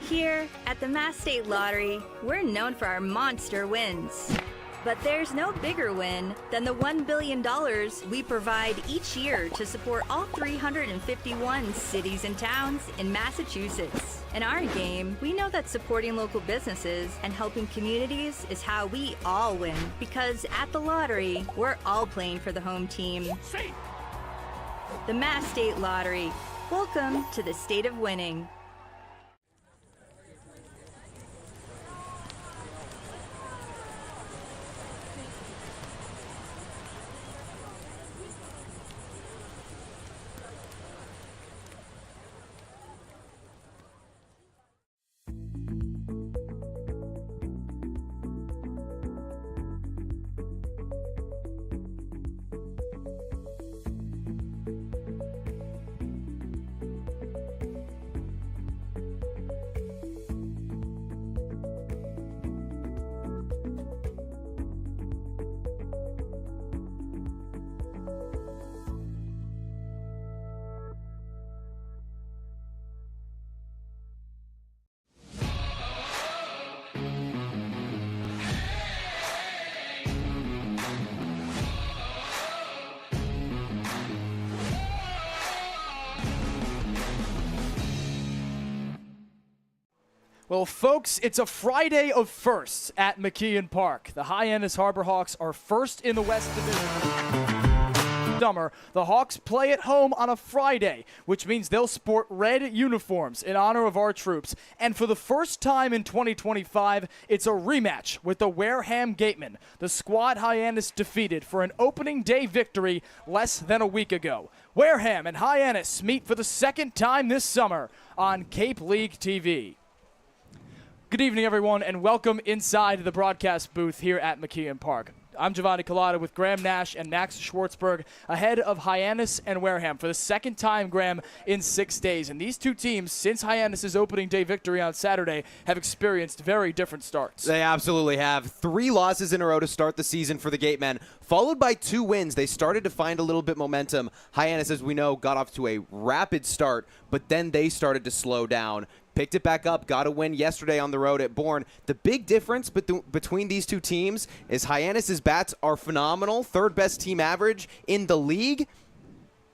Here at the Mass State Lottery, we're known for our monster wins. But there's no bigger win than the $1 billion we provide each year to support all 351 cities and towns in Massachusetts. In our game, we know that supporting local businesses and helping communities is how we all win. Because at the lottery, we're all playing for the home team. The Mass State Lottery. Welcome to the state of winning. Well, folks, it's a Friday of firsts at McKeon Park. The Hyannis Harbor Hawks are first in the West Division. Summer, the Hawks play at home on a Friday, which means they'll sport red uniforms in honor of our troops. And for the first time in 2025, it's a rematch with the Wareham Gatemen, the squad Hyannis defeated for an opening day victory less than a week ago. Wareham and Hyannis meet for the second time this summer on Cape League TV. Good evening, everyone, and welcome inside the broadcast booth here at McKeon Park. I'm Giovanni Collada with Graham Nash and Max Schwartzberg ahead of Hyannis and Wareham for the second time, Graham, in 6 days. And these two teams, since Hyannis' opening day victory on Saturday, have experienced very different starts. They absolutely have. 3 losses in a row to start the season for the Gatemen, followed by 2 wins. They started to find a little bit momentum. Hyannis, as we know, got off to a rapid start, but then they started to slow down. Picked it back up, got a win yesterday on the road at Bourne. The big difference between these two teams is Hyannis' bats are phenomenal, 3rd best team average in the league.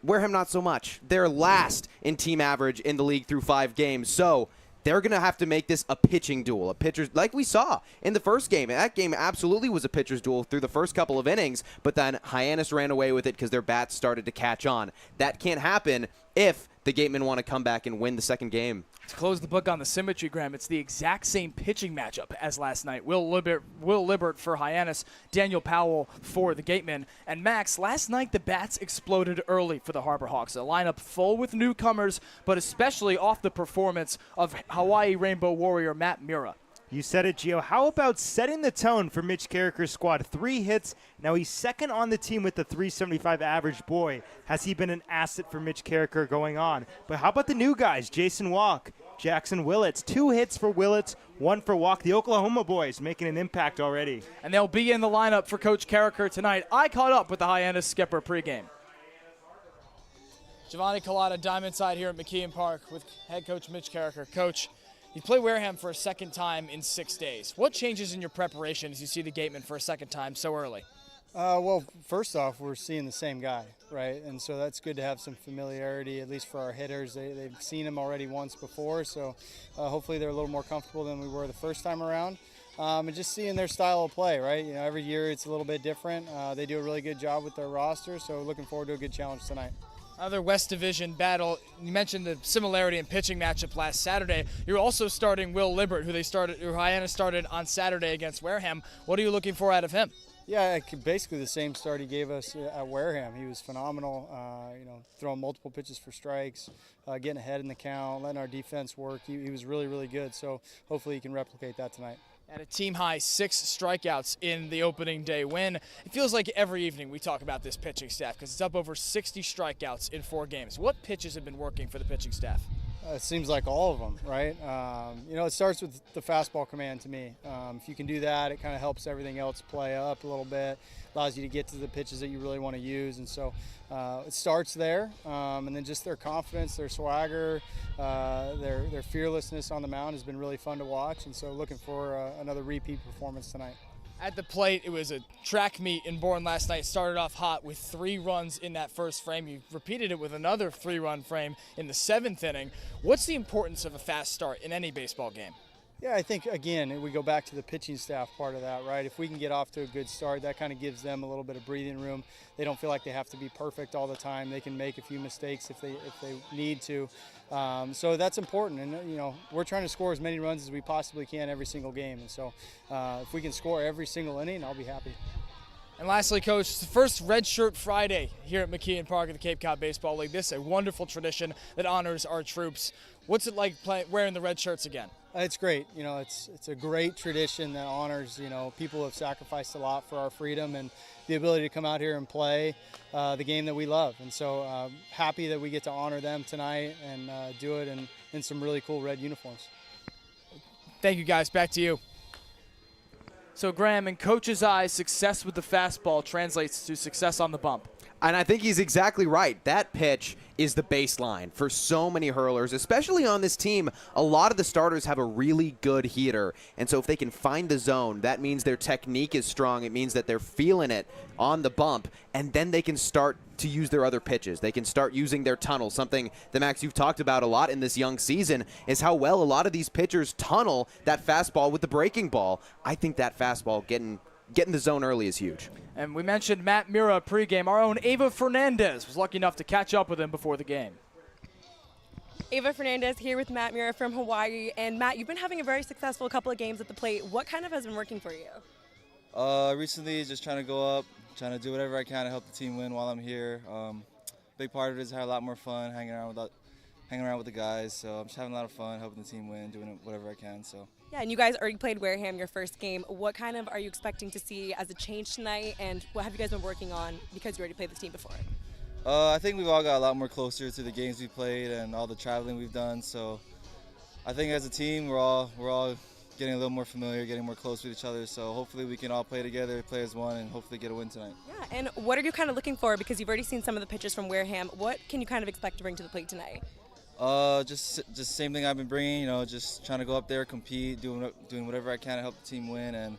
Wareham not so much. They're last in team average in the league through 5 games. So they're going to have to make this a pitching duel, a pitcher's, like we saw in the first game. That game absolutely was a pitcher's duel through the first couple of innings, but then Hyannis ran away with it because their bats started to catch on. That can't happen if the Gatemen want to come back and win the second game. To close the book on the symmetry, Graham, it's the exact same pitching matchup as last night. Will Libert for Hyannis, Daniel Powell for the Gatemen. And Max, last night the bats exploded early for the Harbor Hawks. A lineup full with newcomers, but especially off the performance of Hawaii Rainbow Warrior Matt Mura. You said it, Gio. How about setting the tone for Mitch Carricker's squad? 3 hits. Now he's second on the team with the .375 average. Boy, has he been an asset for Mitch Carricker going on. But how about the new guys? Jason Walk, Jackson Willits. 2 hits for Willits, 1 for Walk. The Oklahoma boys making an impact already. And they'll be in the lineup for Coach Carricker tonight. I caught up with the Hyannis skipper pregame. Giovanni Collada, Diamond Side here at McKeon Park with head coach Mitch Carricker. Coach, you play Wareham for a second time in 6 days. What changes in your preparation as you see the Gatemen for a second time so early? Well, first off, we're seeing the same guy, right? And so that's good to have some familiarity, at least for our hitters. They've seen him already once before, so hopefully they're a little more comfortable than we were the first time around. And just seeing their style of play, right? You know, every year it's a little bit different. They do a really good job with their roster, so looking forward to a good challenge tonight. Another West Division battle. You mentioned the similarity in pitching matchup last Saturday. You're also starting Will Libert, who Hyannis started on Saturday against Wareham. What are you looking for out of him? Yeah, basically the same start he gave us at Wareham. He was phenomenal, throwing multiple pitches for strikes, getting ahead in the count, letting our defense work. He was really, really good, so hopefully he can replicate that tonight. At a team-high 6 strikeouts in the opening day win. It feels like every evening we talk about this pitching staff because it's up over 60 strikeouts in 4 games. What pitches have been working for the pitching staff? It seems like all of them, right? It starts with the fastball command to me. If you can do that, it kind of helps everything else play up a little bit, allows you to get to the pitches that you really want to use. And so it starts there. And then just their confidence, their swagger, their fearlessness on the mound has been really fun to watch. And so looking for another repeat performance tonight. At the plate, it was a track meet in Bourne last night. Started off hot with 3 runs in that first frame. You repeated it with another 3-run frame in the 7th inning. What's the importance of a fast start in any baseball game? Yeah, I think, again, we go back to the pitching staff part of that, right? If we can get off to a good start, that kind of gives them a little bit of breathing room. They don't feel like they have to be perfect all the time. They can make a few mistakes if they need to. So that's important. And, we're trying to score as many runs as we possibly can every single game. And so if we can score every single inning, I'll be happy. And lastly, Coach, it's the first Red Shirt Friday here at McKeon Park at the Cape Cod Baseball League. This is a wonderful tradition that honors our troops. What's it like wearing the red shirts again? It's great. It's a great tradition that honors, people who have sacrificed a lot for our freedom and the ability to come out here and play the game that we love. And so happy that we get to honor them tonight and do it in some really cool red uniforms. Thank you, guys. Back to you. So, Graham, in Coach's eyes, success with the fastball translates to success on the bump. And I think he's exactly right. That pitch is the baseline for so many hurlers, especially on this team. A lot of the starters have a really good heater, and so if they can find the zone, that means their technique is strong. It means that they're feeling it on the bump, and then they can start to use their other pitches. They can start using their tunnel. Something that, Max, you've talked about a lot in this young season is how well a lot of these pitchers tunnel that fastball with the breaking ball. I think that fastball getting the zone early is huge. And we mentioned Matt Mira pregame. Our own Ava Fernandez was lucky enough to catch up with him before the game. Ava Fernandez here with Matt Mira from Hawaii. And Matt, you've been having a very successful couple of games at the plate. What kind of has been working for you? Recently, just trying to go up, trying to do whatever I can to help the team win while I'm here. Big part of it is I have a lot more fun hanging around with the guys. So I'm just having a lot of fun helping the team win, doing whatever I can. So. Yeah, and you guys already played Wareham your first game. What kind of are you expecting to see as a change tonight, and what have you guys been working on because you already played this team before? I think we've all got a lot more closer to the games we played and all the traveling we've done. So I think as a team, we're all getting a little more familiar, getting more close with each other. So hopefully we can all play together, play as one, and hopefully get a win tonight. Yeah, and what are you kind of looking for? Because you've already seen some of the pitches from Wareham. What can you kind of expect to bring to the plate tonight? Just same thing I've been bringing, just trying to go up there, compete, doing whatever I can to help the team win, and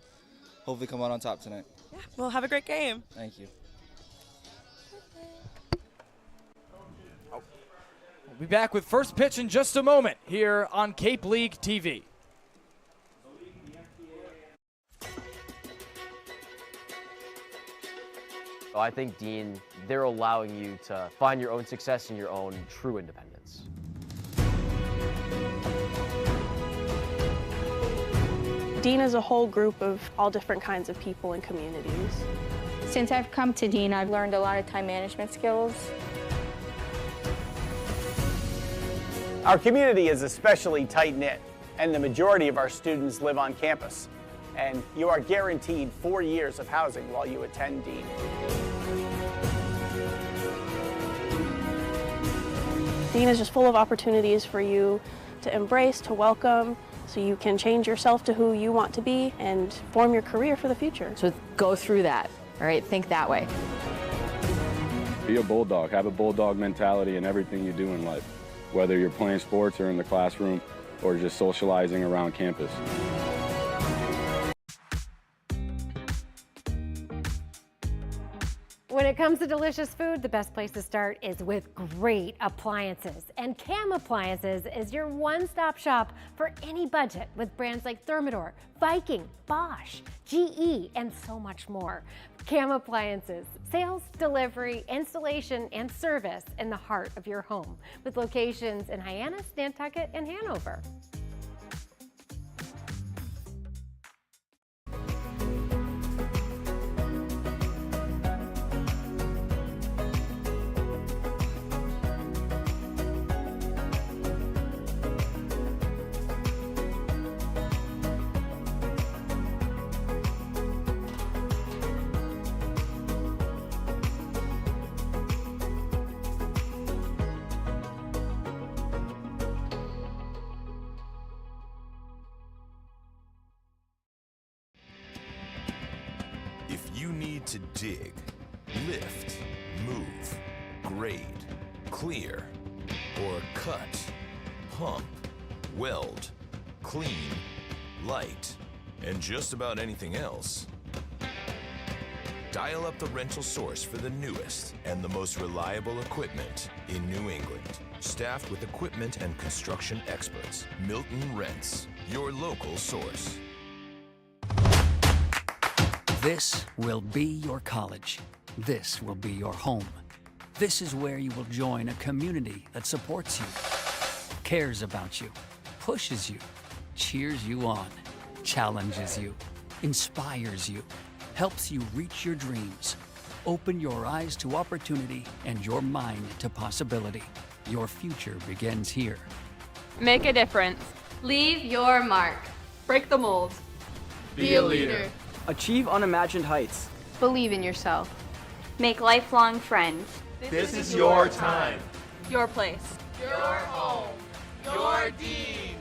hopefully come out on top tonight. Yeah, well, have a great game. Thank you. We'll be back with first pitch in just a moment here on Cape League TV. I think, Dean, they're allowing you to find your own success and your own true independence. Dean is a whole group of all different kinds of people and communities. Since I've come to Dean, I've learned a lot of time management skills. Our community is especially tight-knit, and the majority of our students live on campus. And you are guaranteed 4 years of housing while you attend Dean. Dean is just full of opportunities for you to embrace, to welcome, so you can change yourself to who you want to be and form your career for the future. So go through that, all right? Think that way. Be a bulldog. Have a bulldog mentality in everything you do in life, whether you're playing sports or in the classroom or just socializing around campus. When it comes to delicious food, the best place to start is with great appliances. And Cam Appliances is your one-stop shop for any budget with brands like Thermador, Viking, Bosch, GE, and so much more. Cam Appliances, sales, delivery, installation, and service in the heart of your home with locations in Hyannis, Nantucket, and Hanover. to dig, lift, move, grade, clear, or cut, pump, weld, clean, light, and just about anything else, dial up the rental source for the newest and the most reliable equipment in New England. Staffed with equipment and construction experts. Milton Rents, your local source. This will be your college. This will be your home. This is where you will join a community that supports you, cares about you, pushes you, cheers you on, challenges you, inspires you, helps you reach your dreams. Open your eyes to opportunity and your mind to possibility. Your future begins here. Make a difference. Leave your mark. Break the mold. Be a leader. Achieve unimagined heights. Believe in yourself. Make lifelong friends. This is your time. Your place. Your home. Your Dean.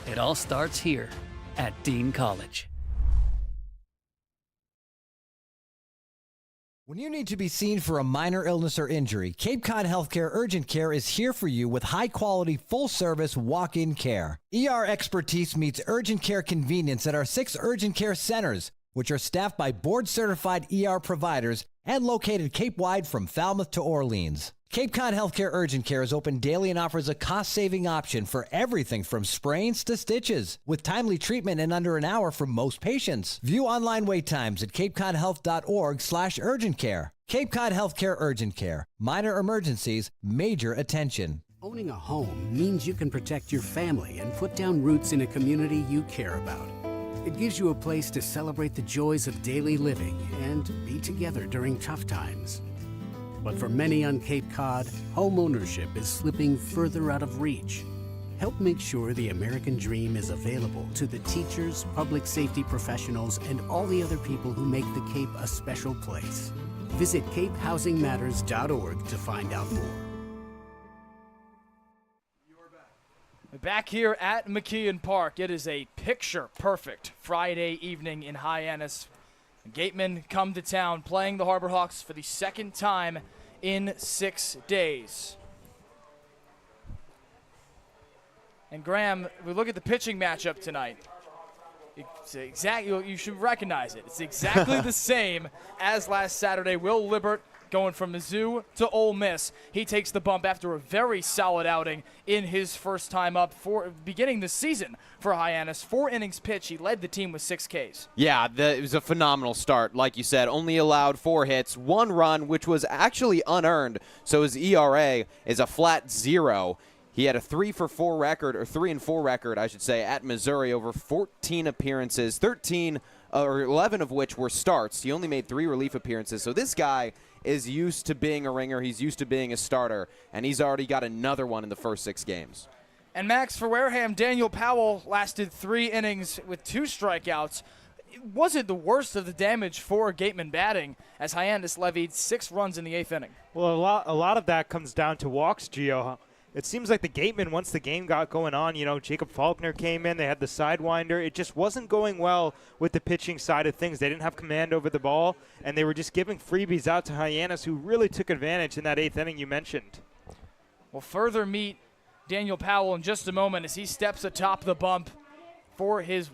It all starts here at Dean College. When you need to be seen for a minor illness or injury, Cape Cod Healthcare Urgent Care is here for you with high-quality, full-service walk-in care. ER expertise meets urgent care convenience at our 6 urgent care centers, which are staffed by board-certified ER providers and located Cape-wide from Falmouth to Orleans. Cape Cod Healthcare Urgent Care is open daily and offers a cost-saving option for everything from sprains to stitches, with timely treatment in under an hour for most patients. View online wait times at capecodhealth.org/urgent-care. Cape Cod Healthcare Urgent Care. Minor emergencies, major attention. Owning a home means you can protect your family and put down roots in a community you care about. It gives you a place to celebrate the joys of daily living and be together during tough times. But for many on Cape Cod, home ownership is slipping further out of reach. Help make sure the American dream is available to the teachers, public safety professionals, and all the other people who make the Cape a special place. Visit capehousingmatters.org to find out more. Back here at McKeon Park, it is a picture-perfect Friday evening in Hyannis. Gatemen come to town playing the Harbor Hawks for the second time in 6 days. And Graham, we look at the pitching matchup tonight. It's you should recognize it. It's exactly the same as last Saturday. Will Libbert going from Mizzou to Ole Miss. He takes the bump after a very solid outing in his first time up for beginning the season for Hyannis. 4 innings pitched. He led the team with 6 Ks. Yeah, it was a phenomenal start. Like you said, only allowed 4 hits, 1 run, which was actually unearned. So his ERA is a flat 0. He had a 3-for-4 record, or 3-and-4 record, I should say, at Missouri over 14 appearances, 11 of which were starts. He only made 3 relief appearances. So this guy is used to being a ringer. He's used to being a starter, and he's already got another one in the first 6 games. And Max, for Wareham, Daniel Powell lasted 3 innings with 2 strikeouts. It wasn't the worst of the damage for Gatemen batting, as Hyannis levied 6 runs in the 8th inning. Well, a lot of that comes down to walks, Gio. It seems like the Gatemen, once the game got going on, Jacob Faulkner came in, they had the sidewinder. It just wasn't going well with the pitching side of things. They didn't have command over the ball, and they were just giving freebies out to Hyannis, who really took advantage in that 8th inning you mentioned. We'll further meet Daniel Powell in just a moment as he steps atop the bump for his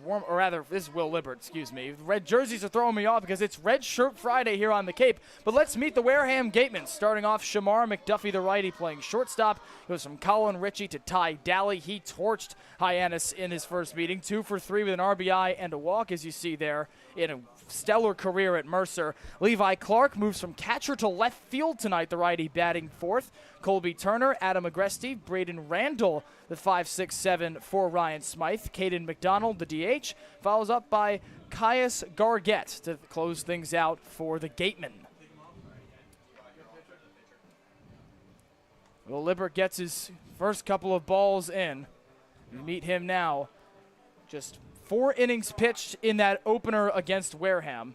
this is Will Libbert, excuse me. Red jerseys are throwing me off because it's Red Shirt Friday here on the Cape. But let's meet the Wareham Gatemen. Starting off, Shamar McDuffie, the righty, playing shortstop. Goes from Colin Ritchie to Ty Daly. He torched Hyannis in his first meeting. 2 for 3 with an RBI and a walk, as you see there, in a stellar career at Mercer. Levi Clark moves from catcher to left field tonight, the righty, batting 4th. Colby Turner, Adam Agresti, Braden Randall, the 5-6-7 for Ryan Smythe. Caden McDonald, the DH, follows up by Caius Gargett to close things out for the Gatemen. Will Libbert gets his first couple of balls in. We meet him now. Just 4 innings pitched in that opener against Wareham.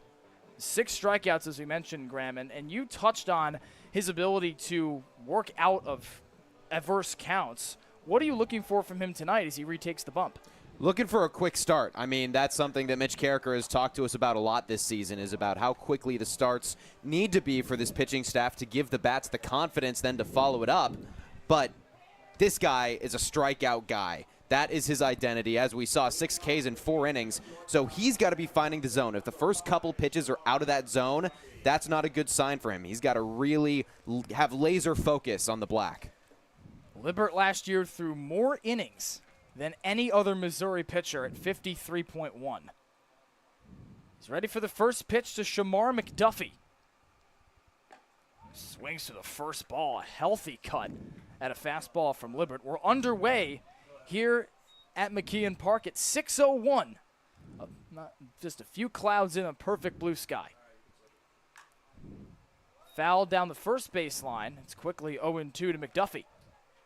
6 strikeouts, as we mentioned, Graham, and you touched on his ability to work out of adverse counts. What are you looking for from him tonight as he retakes the bump? Looking for a quick start. I mean, that's something that Mitch Carriker has talked to us about a lot this season, is about how quickly the starts need to be for this pitching staff to give the bats the confidence then to follow it up. But this guy is a strikeout guy. That is his identity. As we saw, 6 Ks in 4 innings. So he's got to be finding the zone. If the first couple pitches are out of that zone, that's not a good sign for him. He's got to really have laser focus on the black. Libbert last year threw more innings than any other Missouri pitcher at 53.1. He's ready for the first pitch to Shamar McDuffie. Swings to the first ball, a healthy cut at a fastball from Libbert. We're underway here at McKeon Park at 6:01. Just a few clouds in a perfect blue sky. Foul down the first baseline. It's quickly 0-2 to McDuffie.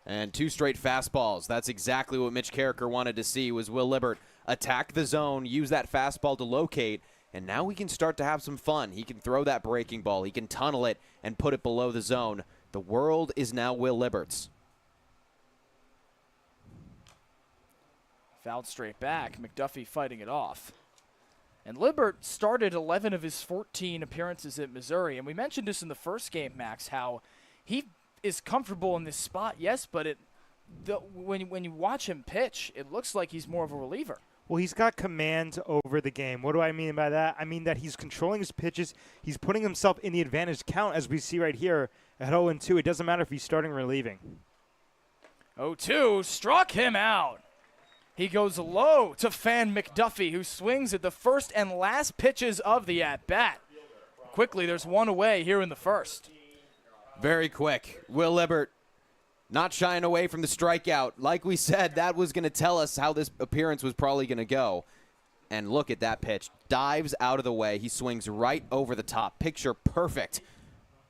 And 2 straight fastballs. That's exactly what Mitch Carriker wanted to see, was Will Libbert attack the zone, use that fastball to locate, and now we can start to have some fun. He can throw that breaking ball. He can tunnel it and put it below the zone. The world is now Will Libbert's. Fouled straight back. McDuffie fighting it off. And Libbert started 11 of his 14 appearances at Missouri. And we mentioned this in the first game, Max, how he is comfortable in this spot, yes, but when you watch him pitch, it looks like he's more of a reliever. Well, he's got command over the game. What do I mean by that? I mean that he's controlling his pitches. He's putting himself in the advantage count, as we see right here at 0-2. It doesn't matter if he's starting or relieving. 0-2 struck him out. He goes low to Fan McDuffie, who swings at the first and last pitches of the at-bat. Quickly, there's one away here in the first. Very quick. Will Libbert not shying away from the strikeout. Like we said, that was going to tell us how this appearance was probably going to go. And look at that pitch. Dives out of the way. He swings right over the top. Picture perfect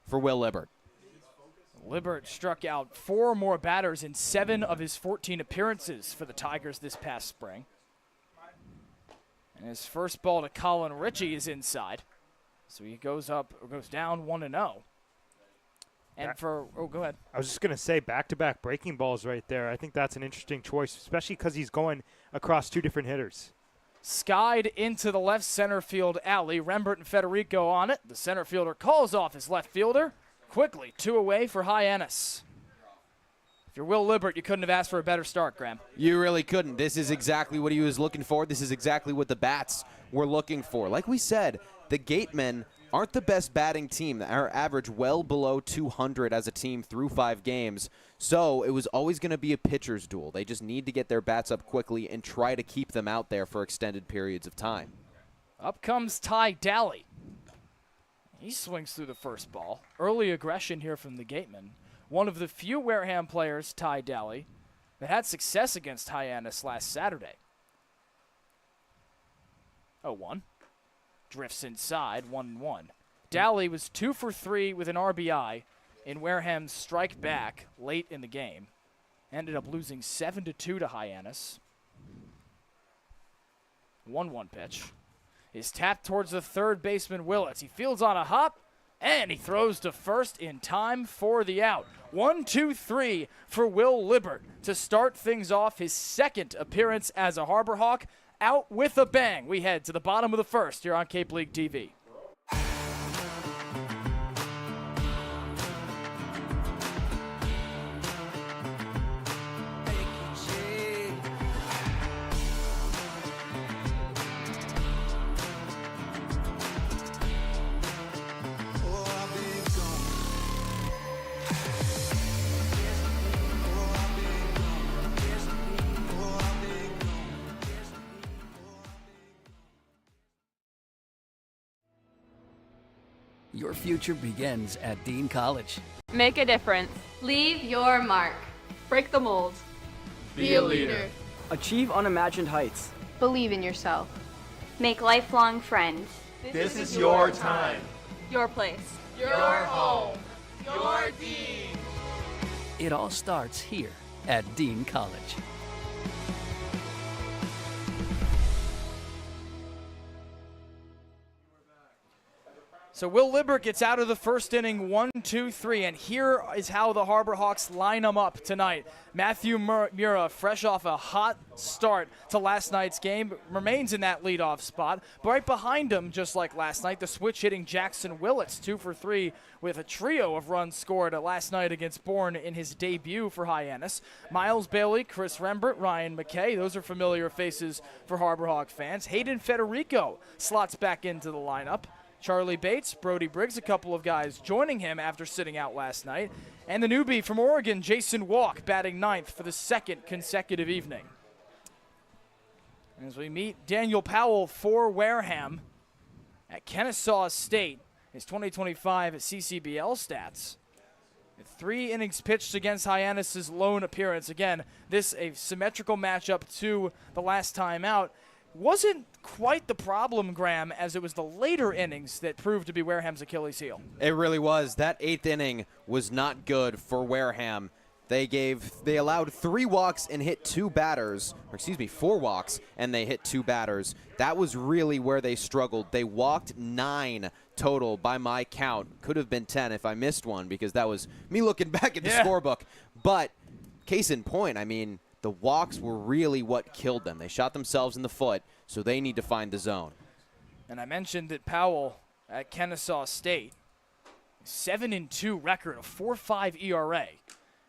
for Will Libbert. Libbert struck out 4 more batters in 7 of his 14 appearances for the Tigers this past spring. And his first ball to Colin Ritchie is inside. So he goes down 1-0. And go ahead. I was just going to say back-to-back breaking balls right there. I think that's an interesting choice, especially because he's going across 2 different hitters. Skied into the left center field alley. Rembert and Federico on it. The center fielder calls off his left fielder. Quickly, 2 away for Hyannis. If you're Will Libbert, you couldn't have asked for a better start, Graham. You really couldn't. This is exactly what he was looking for. This is exactly what the bats were looking for. Like we said, the Gatemen aren't the best batting team. Our average well below 200 as a team through 5 games. So it was always going to be a pitcher's duel. They just need to get their bats up quickly and try to keep them out there for extended periods of time. Up comes Ty Daly. He swings through the first ball. Early aggression here from the Gatemen. One of the few Wareham players, Ty Daly, that had success against Hyannis last Saturday. 0-1. Drifts inside, 1-1. Daly was 2 for 3 with an RBI in Wareham's strike back late in the game. Ended up losing 7-2 to Hyannis. 1-1 pitch. Is tapped towards the third baseman, Willits. He fields on a hop, and he throws to first in time for the out. 1-2-3 for Will Libbert to start things off, his second appearance as a Harbor Hawk. Out with a bang. We head to the bottom of the first here on Cape League TV. Your future begins at Dean College. Make a difference. Leave your mark. Break the mold. Be a leader. Achieve unimagined heights. Believe in yourself. Make lifelong friends. This is your time. Your place. Your home. Your Dean. It all starts here at Dean College. So Will Libert gets out of the first inning 1-2-3, and here is how the Harbor Hawks line them up tonight. Matthew Mura, fresh off a hot start to last night's game, remains in that leadoff spot. But right behind him, just like last night, the switch-hitting Jackson Willits, 2 for 3 with a trio of runs scored last night against Bourne in his debut for Hyannis. Miles Bailey, Chris Rembert, Ryan McKay, those are familiar faces for Harbor Hawk fans. Hayden Federico slots back into the lineup. Charlie Bates, Brody Briggs, a couple of guys joining him after sitting out last night. And the newbie from Oregon, Jason Walk, batting ninth for the second consecutive evening. As we meet Daniel Powell for Wareham at Kennesaw State, his 2025 CCBL stats. 3 innings pitched against Hyannis' lone appearance. Again, this a symmetrical matchup to the last time out. Wasn't quite the problem, Graham, as it was the later innings that proved to be Wareham's Achilles heel. It really was. That 8th inning was not good for Wareham. They allowed 3 walks and hit 2 batters, or excuse me, 4 walks, and they hit 2 batters. That was really where they struggled. They walked 9 total by my count. Could have been 10 if I missed one, because that was me looking back at the scorebook. But case in point, I mean, the walks were really what killed them. They shot themselves in the foot, so they need to find the zone. And I mentioned that Powell at Kennesaw State, 7-2 record, a 4.5 ERA.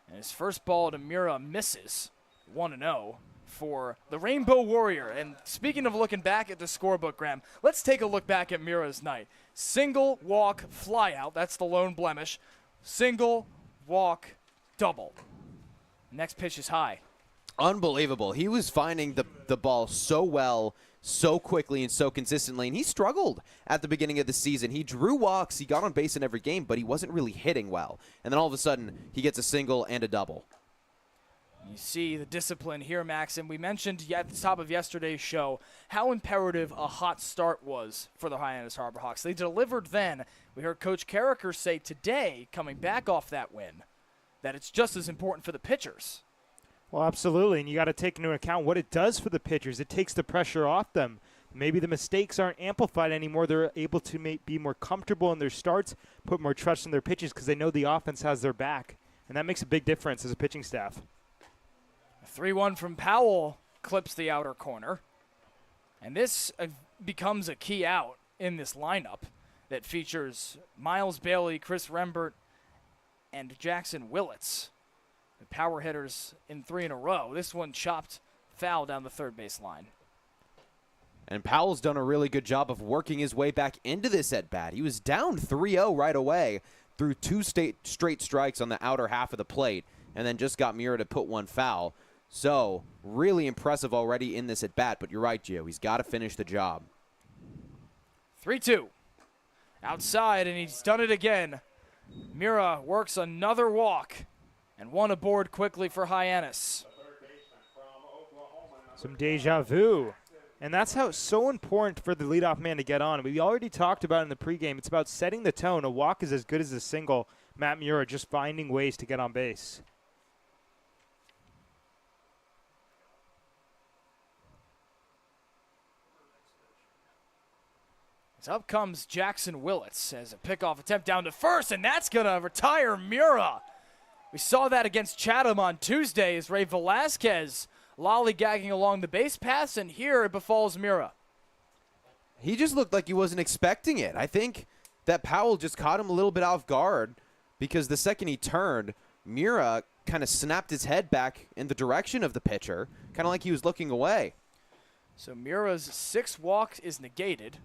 And his first ball to Mura misses, 1-0 for the Rainbow Warrior. And speaking of looking back at the scorebook, Graham, let's take a look back at Mura's night. Single, walk, flyout, that's the lone blemish. Single, walk, double. Next pitch is high. Unbelievable. He was finding the ball so well, so quickly, and so consistently, and he struggled at the beginning of the season. He drew walks, he got on base in every game, but he wasn't really hitting well. And then all of a sudden, he gets a single and a double. You see the discipline here, Max, and we mentioned at the top of yesterday's show how imperative a hot start was for the Hyannis Harbor Hawks. They delivered then. We heard Coach Carricker say today, coming back off that win, that it's just as important for the pitchers. Well, absolutely, and you got to take into account what it does for the pitchers. It takes the pressure off them. Maybe the mistakes aren't amplified anymore. They're able to be more comfortable in their starts, put more trust in their pitches because they know the offense has their back, and that makes a big difference as a pitching staff. A 3-1 from Powell clips the outer corner, and this becomes a key out in this lineup that features Miles Bailey, Chris Rembert, and Jackson Willits. The power hitters in 3 in a row. This one chopped foul down the third base line. And Powell's done a really good job of working his way back into this at-bat. He was down 3-0 right away through 2 straight strikes on the outer half of the plate, and then just got Mura to put 1 foul. So, really impressive already in this at-bat, but you're right, Gio. He's got to finish the job. 3-2. Outside, and he's done it again. Mura works another walk. And 1 aboard quickly for Hyannis. Some deja vu. And that's how it's so important for the leadoff man to get on. We already talked about in the pregame. It's about setting the tone. A walk is as good as a single. Matt Mura just finding ways to get on base. So up comes Jackson Willits as a pickoff attempt down to first, and that's going to retire Mura. We saw that against Chatham on Tuesday as Ray Velasquez lollygagging along the base paths, and here it befalls Mura. He just looked like he wasn't expecting it. I think that Powell just caught him a little bit off guard because the second he turned, Mura kind of snapped his head back in the direction of the pitcher, kind of like he was looking away. So Mura's 6 walk is negated.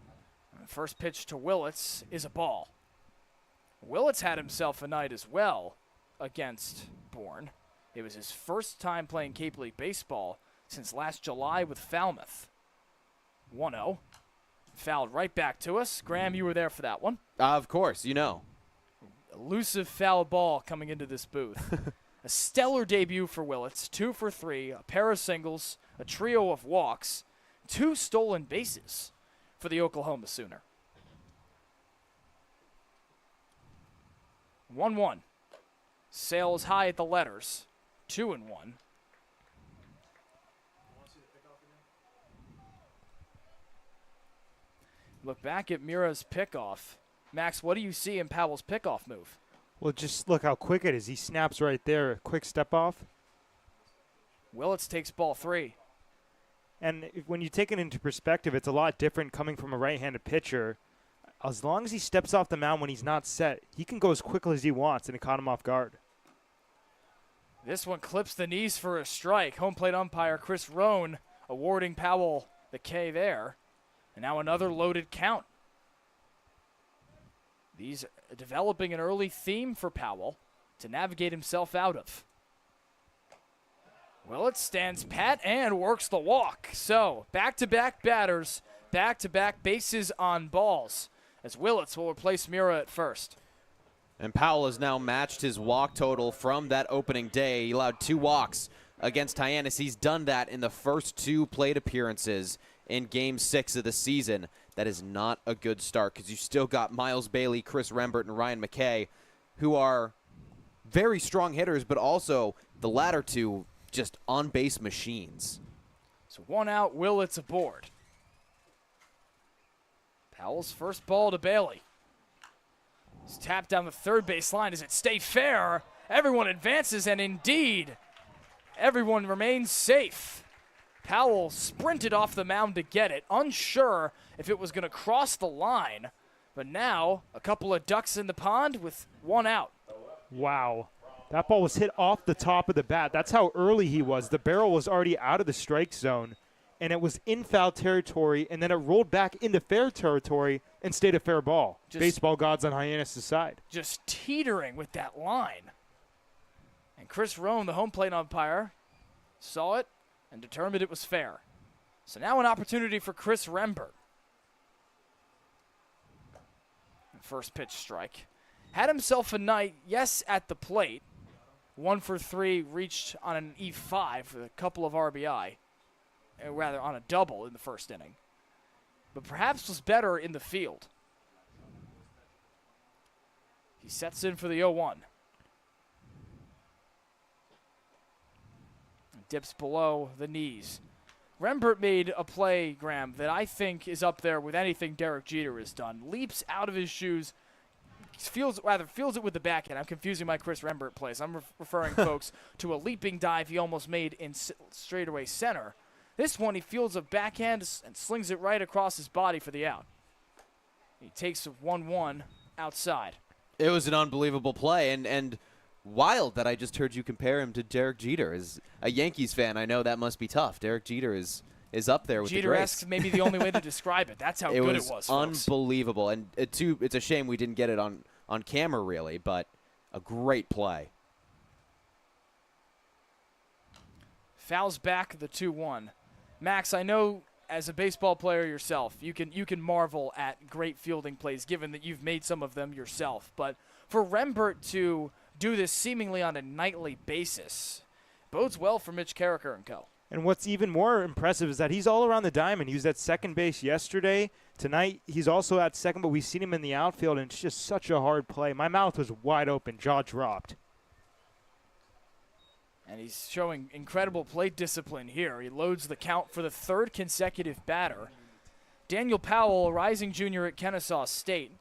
The first pitch to Willits is a ball. Willits had himself a night as well against Bourne. It was his first time playing Cape League baseball since last July with Falmouth. 1-0. Fouled right back to us. Graham, you were there for that one. Of course, you know. Elusive foul ball coming into this booth. A stellar debut for Willits. 2 for 3, a pair of singles, a trio of walks, 2 stolen bases for the Oklahoma Sooner. 1-1. Sails high at the letters. 2-1. Look back at Mura's pickoff. Max, what do you see in Powell's pickoff move? Well, just look how quick it is. He snaps right there. A quick step off. Willits takes ball 3. And when you take it into perspective, it's a lot different coming from a right-handed pitcher. As long as he steps off the mound when he's not set, he can go as quickly as he wants, and it caught him off guard. This one clips the knees for a strike. Home plate umpire Chris Rohn awarding Powell the K there. And now another loaded count. These are developing an early theme for Powell to navigate himself out of. Willits stands pat and works the walk. So back-to-back batters, back-to-back bases on balls, as Willits will replace Mura at first. And Powell has now matched his walk total from that opening day. He allowed 2 walks against Hyannis. He's done that in the first 2 plate appearances in Game 6 of the season. That is not a good start because you still got Miles Bailey, Chris Rembert, and Ryan McKay, who are very strong hitters, but also the latter 2 just on-base machines. So 1 out, Willits aboard. Powell's first ball to Bailey. He's tapped down the third base line. Does it stay fair? Everyone advances, and indeed, everyone remains safe. Powell sprinted off the mound to get it, unsure if it was going to cross the line. But now, a couple of ducks in the pond with 1 out. Wow. That ball was hit off the top of the bat. That's how early he was. The barrel was already out of the strike zone, and it was in foul territory, and then it rolled back into fair territory and stayed a fair ball. Baseball gods on Hyannis' side. Just teetering with that line. And Chris Rohn, the home plate umpire, saw it and determined it was fair. So now an opportunity for Chris Rembert. First pitch strike. Had himself a night, yes, at the plate. 1 for 3, reached on an E5 with a couple of RBI. Rather, on a double in the first inning. But perhaps was better in the field. He sets in for the 0-1. Dips below the knees. Rembert made a play, Graham, that I think is up there with anything Derek Jeter has done. Leaps out of his shoes, feels it with the backhand. I'm confusing my Chris Rembert plays. I'm referring, folks, to a leaping dive he almost made in straightaway center. This one, he fields a backhand and slings it right across his body for the out. He takes a 1-1 outside. It was an unbelievable play, and wild that I just heard you compare him to Derek Jeter. As a Yankees fan, I know that must be tough. Derek Jeter is up there with the greats. Jeter-esque may be the only way to describe it. That's how good it was, folks. Unbelievable. And it's a shame we didn't get it on camera, really, but a great play. Fouls back the 2-1. Max, I know as a baseball player yourself, you can marvel at great fielding plays, given that you've made some of them yourself. But for Rembert to do this seemingly on a nightly basis bodes well for Mitch Carricker and co. And what's even more impressive is that he's all around the diamond. He was at second base yesterday. Tonight, he's also at second, but we've seen him in the outfield, and it's just such a hard play. My mouth was wide open, jaw dropped. And he's showing incredible plate discipline here. He loads the count for the 3rd consecutive batter. Daniel Powell, a rising junior at Kennesaw State,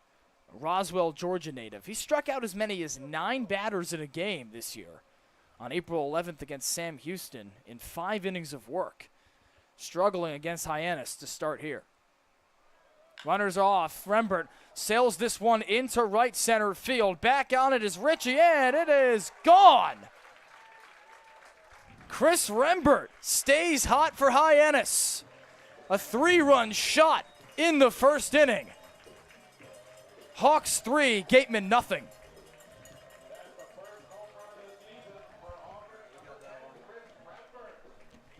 a Roswell, Georgia native. He struck out as many as 9 batters in a game this year on April 11th against Sam Houston in 5 innings of work. Struggling against Hyannis to start here. Runners off. Rembert sails this one into right center field. Back on it is Richie, and it is gone. Chris Rembert stays hot for Hyannis. A 3-run shot in the first inning. Hawks 3, Gatemen nothing.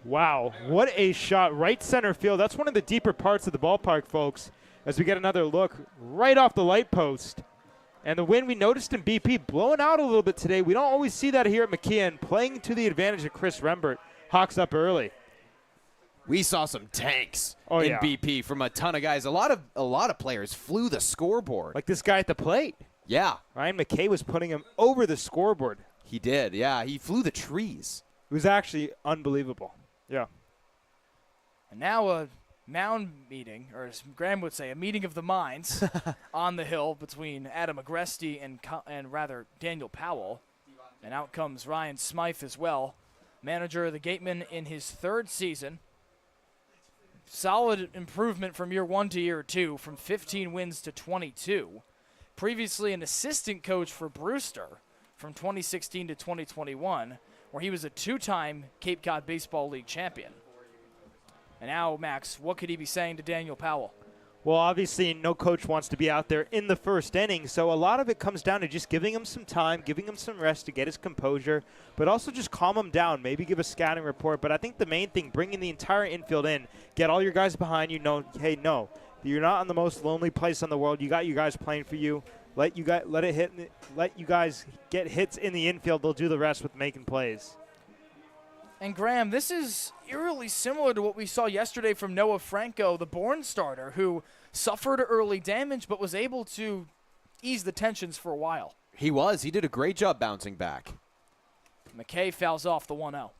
Wow, what a shot. Right center field. That's one of the deeper parts of the ballpark, folks, as we get another look right off the light post. And the wind we noticed in BP blowing out a little bit today. We don't always see that here at McKeon, playing to the advantage of Chris Rembert. Hawks up early. We saw some tanks in BP from a ton of guys. A lot of players flew the scoreboard. Like this guy at the plate. Yeah. Ryan McKay was putting him over the scoreboard. He did, yeah. He flew the trees. It was actually unbelievable. Yeah. And now a mound meeting, or as Graham would say, a meeting of the minds on the hill between Adam Agresti and Daniel Powell. And out comes Ryan Smythe as well, manager of the Gatemen in his 3rd season. Solid improvement from year 1 to year 2, from 15 wins to 22. Previously an assistant coach for Brewster from 2016 to 2021, where he was a 2-time Cape Cod Baseball League champion. And now, Max, what could he be saying to Daniel Powell? Well, obviously, no coach wants to be out there in the 1st inning, so a lot of it comes down to just giving him some time, giving him some rest to get his composure, but also just calm him down, maybe give a scouting report. But I think the main thing, bringing the entire infield in, get all your guys behind you, know, hey, no, you're not in the most lonely place in the world. You got you guys playing for you. Let you guys get hits in the infield. They'll do the rest with making plays. And Graham, this is eerily similar to what we saw yesterday from Noah Franco, the Bourne starter, who suffered early damage but was able to ease the tensions for a while. He was. He did a great job bouncing back. McKay fouls off the 1-0.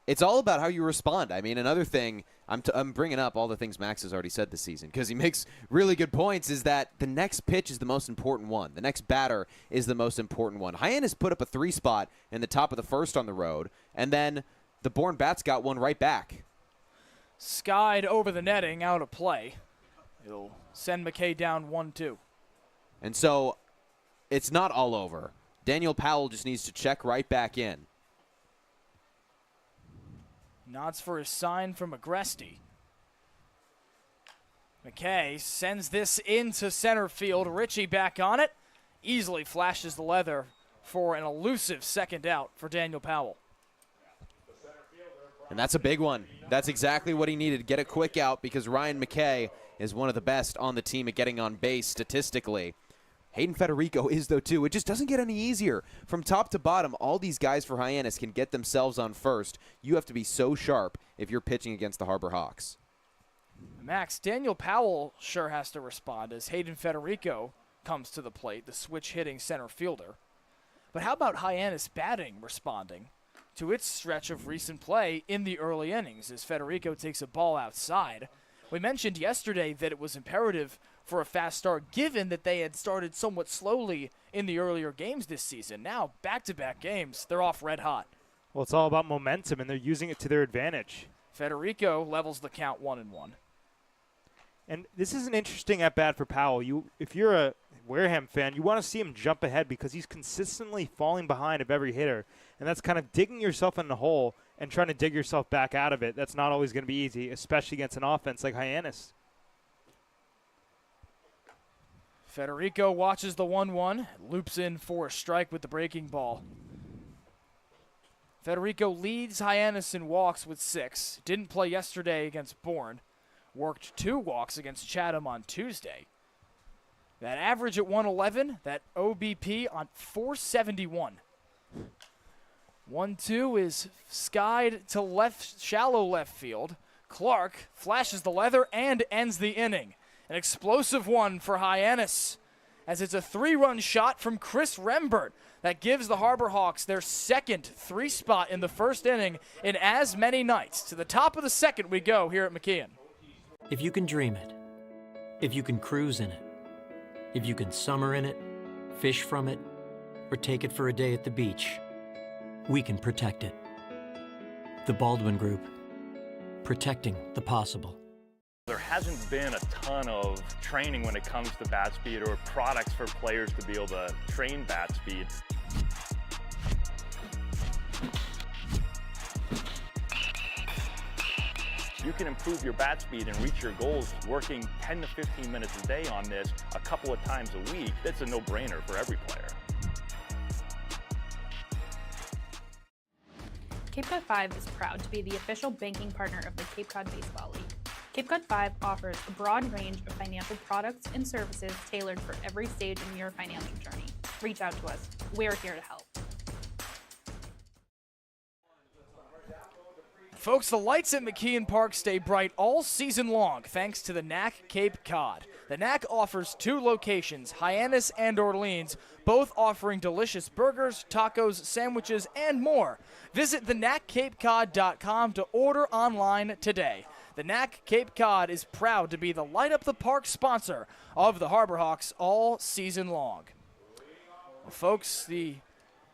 It's all about how you respond. I mean, another thing, I'm bringing up all the things Max has already said this season because he makes really good points, is that the next pitch is the most important one. The next batter is the most important one. Hyannis put up a 3-spot in the top of the 1st on the road, and then the Bourne Bats got one right back. Skied over the netting, out of play. It'll send McKay down 1-2. And so it's not all over. Daniel Powell just needs to check right back in. Nods for his sign from Agresti. McKay sends this into center field. Ritchie back on it. Easily flashes the leather for an elusive second out for Daniel Powell. And that's a big one. That's exactly what he needed. Get a quick out because Ryan McKay is one of the best on the team at getting on base statistically. Hayden Federico is, though, too. It just doesn't get any easier. From top to bottom, all these guys for Hyannis can get themselves on first. You have to be so sharp if you're pitching against the Harbor Hawks. Max, Daniel Powell sure has to respond as Hayden Federico comes to the plate, the switch-hitting center fielder. But how about Hyannis batting responding to its stretch of recent play in the early innings as Federico takes a ball outside? We mentioned yesterday that it was imperative for a fast start, given that they had started somewhat slowly in the earlier games this season. Now, back-to-back games, they're off red hot. Well, it's all about momentum, and they're using it to their advantage. Federico levels the count 1-1. And this is an interesting at-bat for Powell. If you're a Wareham fan, you want to see him jump ahead because he's consistently falling behind of every hitter. And that's kind of digging yourself in the hole and trying to dig yourself back out of it. That's not always going to be easy, especially against an offense like Hyannis. Federico watches the 1-1, loops in for a strike with the breaking ball. Federico leads Hyannis in walks with 6. Didn't play yesterday against Bourne. Worked 2 walks against Chatham on Tuesday. That average at 111, that OBP on 471. 1-2 is skied to left, shallow left field. Clark flashes the leather and ends the inning. An explosive one for Hyannis, as it's a 3-run shot from Chris Rembert that gives the Harbor Hawks their second 3-spot in the first inning in as many nights. To the top of the second we go here at McKeon. If you can dream it, if you can cruise in it, if you can summer in it, fish from it, or take it for a day at the beach, we can protect it. The Baldwin Group, protecting the possible. There hasn't been a ton of training when it comes to bat speed or products for players to be able to train bat speed. You can improve your bat speed and reach your goals working 10 to 15 minutes a day on this a couple of times a week. That's a no-brainer for every player. Cape Cod 5 is proud to be the official banking partner of the Cape Cod Baseball League. Cape Cod 5 offers a broad range of financial products and services tailored for every stage in your financial journey. Reach out to us. We're here to help. Folks, the lights at McKeon Park stay bright all season long thanks to the Knack Cape Cod. The Knack offers 2 locations, Hyannis and Orleans, both offering delicious burgers, tacos, sandwiches, and more. Visit theknackcapecod.com to order online today. The NAC Cape Cod is proud to be the Light Up the Park sponsor of the Harbor Hawks all season long. Well, folks, the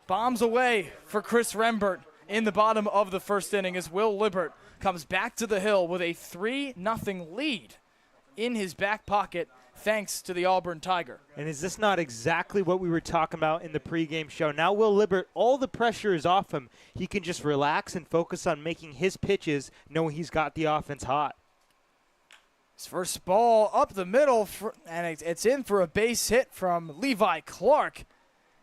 bombs away for Chris Rembert in the bottom of the first inning as Will Libbert comes back to the hill with a 3-0 lead in his back pocket thanks to the Auburn Tiger. And is this not exactly what we were talking about in the pregame show? Now Will Libbert, all the pressure is off him. He can just relax and focus on making his pitches, knowing he's got the offense hot. His first ball up the middle, and it's in for a base hit from Levi Clark.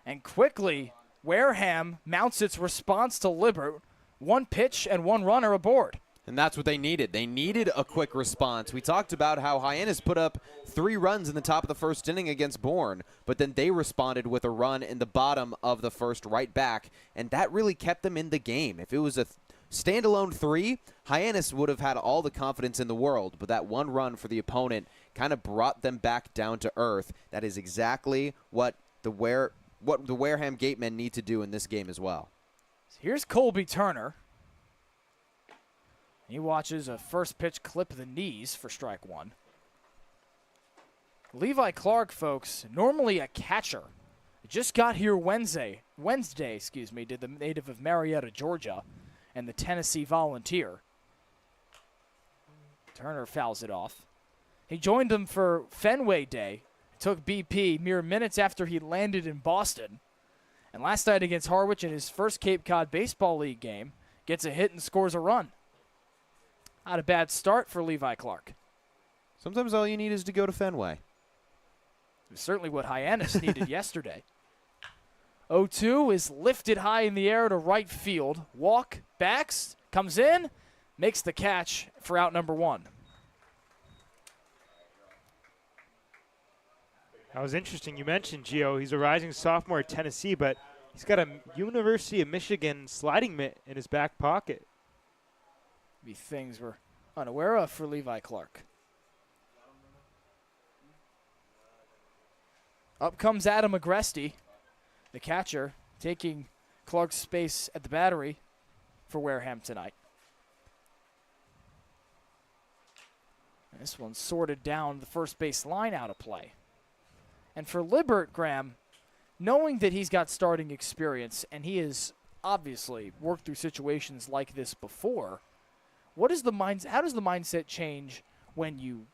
And quickly, Wareham mounts its response to Libbert. 1 pitch and 1 runner aboard. And that's what they needed. They needed a quick response. We talked about how Hyannis put up 3 runs in the top of the first inning against Bourne, but then they responded with a run in the bottom of the first right back, and that really kept them in the game. If it was a standalone 3, Hyannis would have had all the confidence in the world, but that 1 run for the opponent kind of brought them back down to earth. That is exactly what the Wareham Gatemen need to do in this game as well. Here's Colby Turner. He watches a first pitch clip the knees for strike 1. Levi Clark, folks, normally a catcher. Just got here Wednesday, did the native of Marietta, Georgia, and the Tennessee Volunteer. Turner fouls it off. He joined them for Fenway Day. Took BP mere minutes after he landed in Boston. And last night against Harwich in his first Cape Cod Baseball League game, gets a hit and scores a run. Not a bad start for Levi Clark. Sometimes all you need is to go to Fenway. It was certainly what Hyannis needed yesterday. 0-2 is lifted high in the air to right field. Walk, backs, comes in, makes the catch for out number 1. That was interesting. You mentioned, Gio, he's a rising sophomore at Tennessee, but he's got a University of Michigan sliding mitt in his back pocket. Maybe things we're unaware of for Levi Clark. Up comes Adam Agresti, the catcher, taking Clark's space at the battery for Wareham tonight. This one's sorted down the first base line out of play. And for Libbert, Graham, knowing that he's got starting experience and he has obviously worked through situations like this before, how does the mindset change when you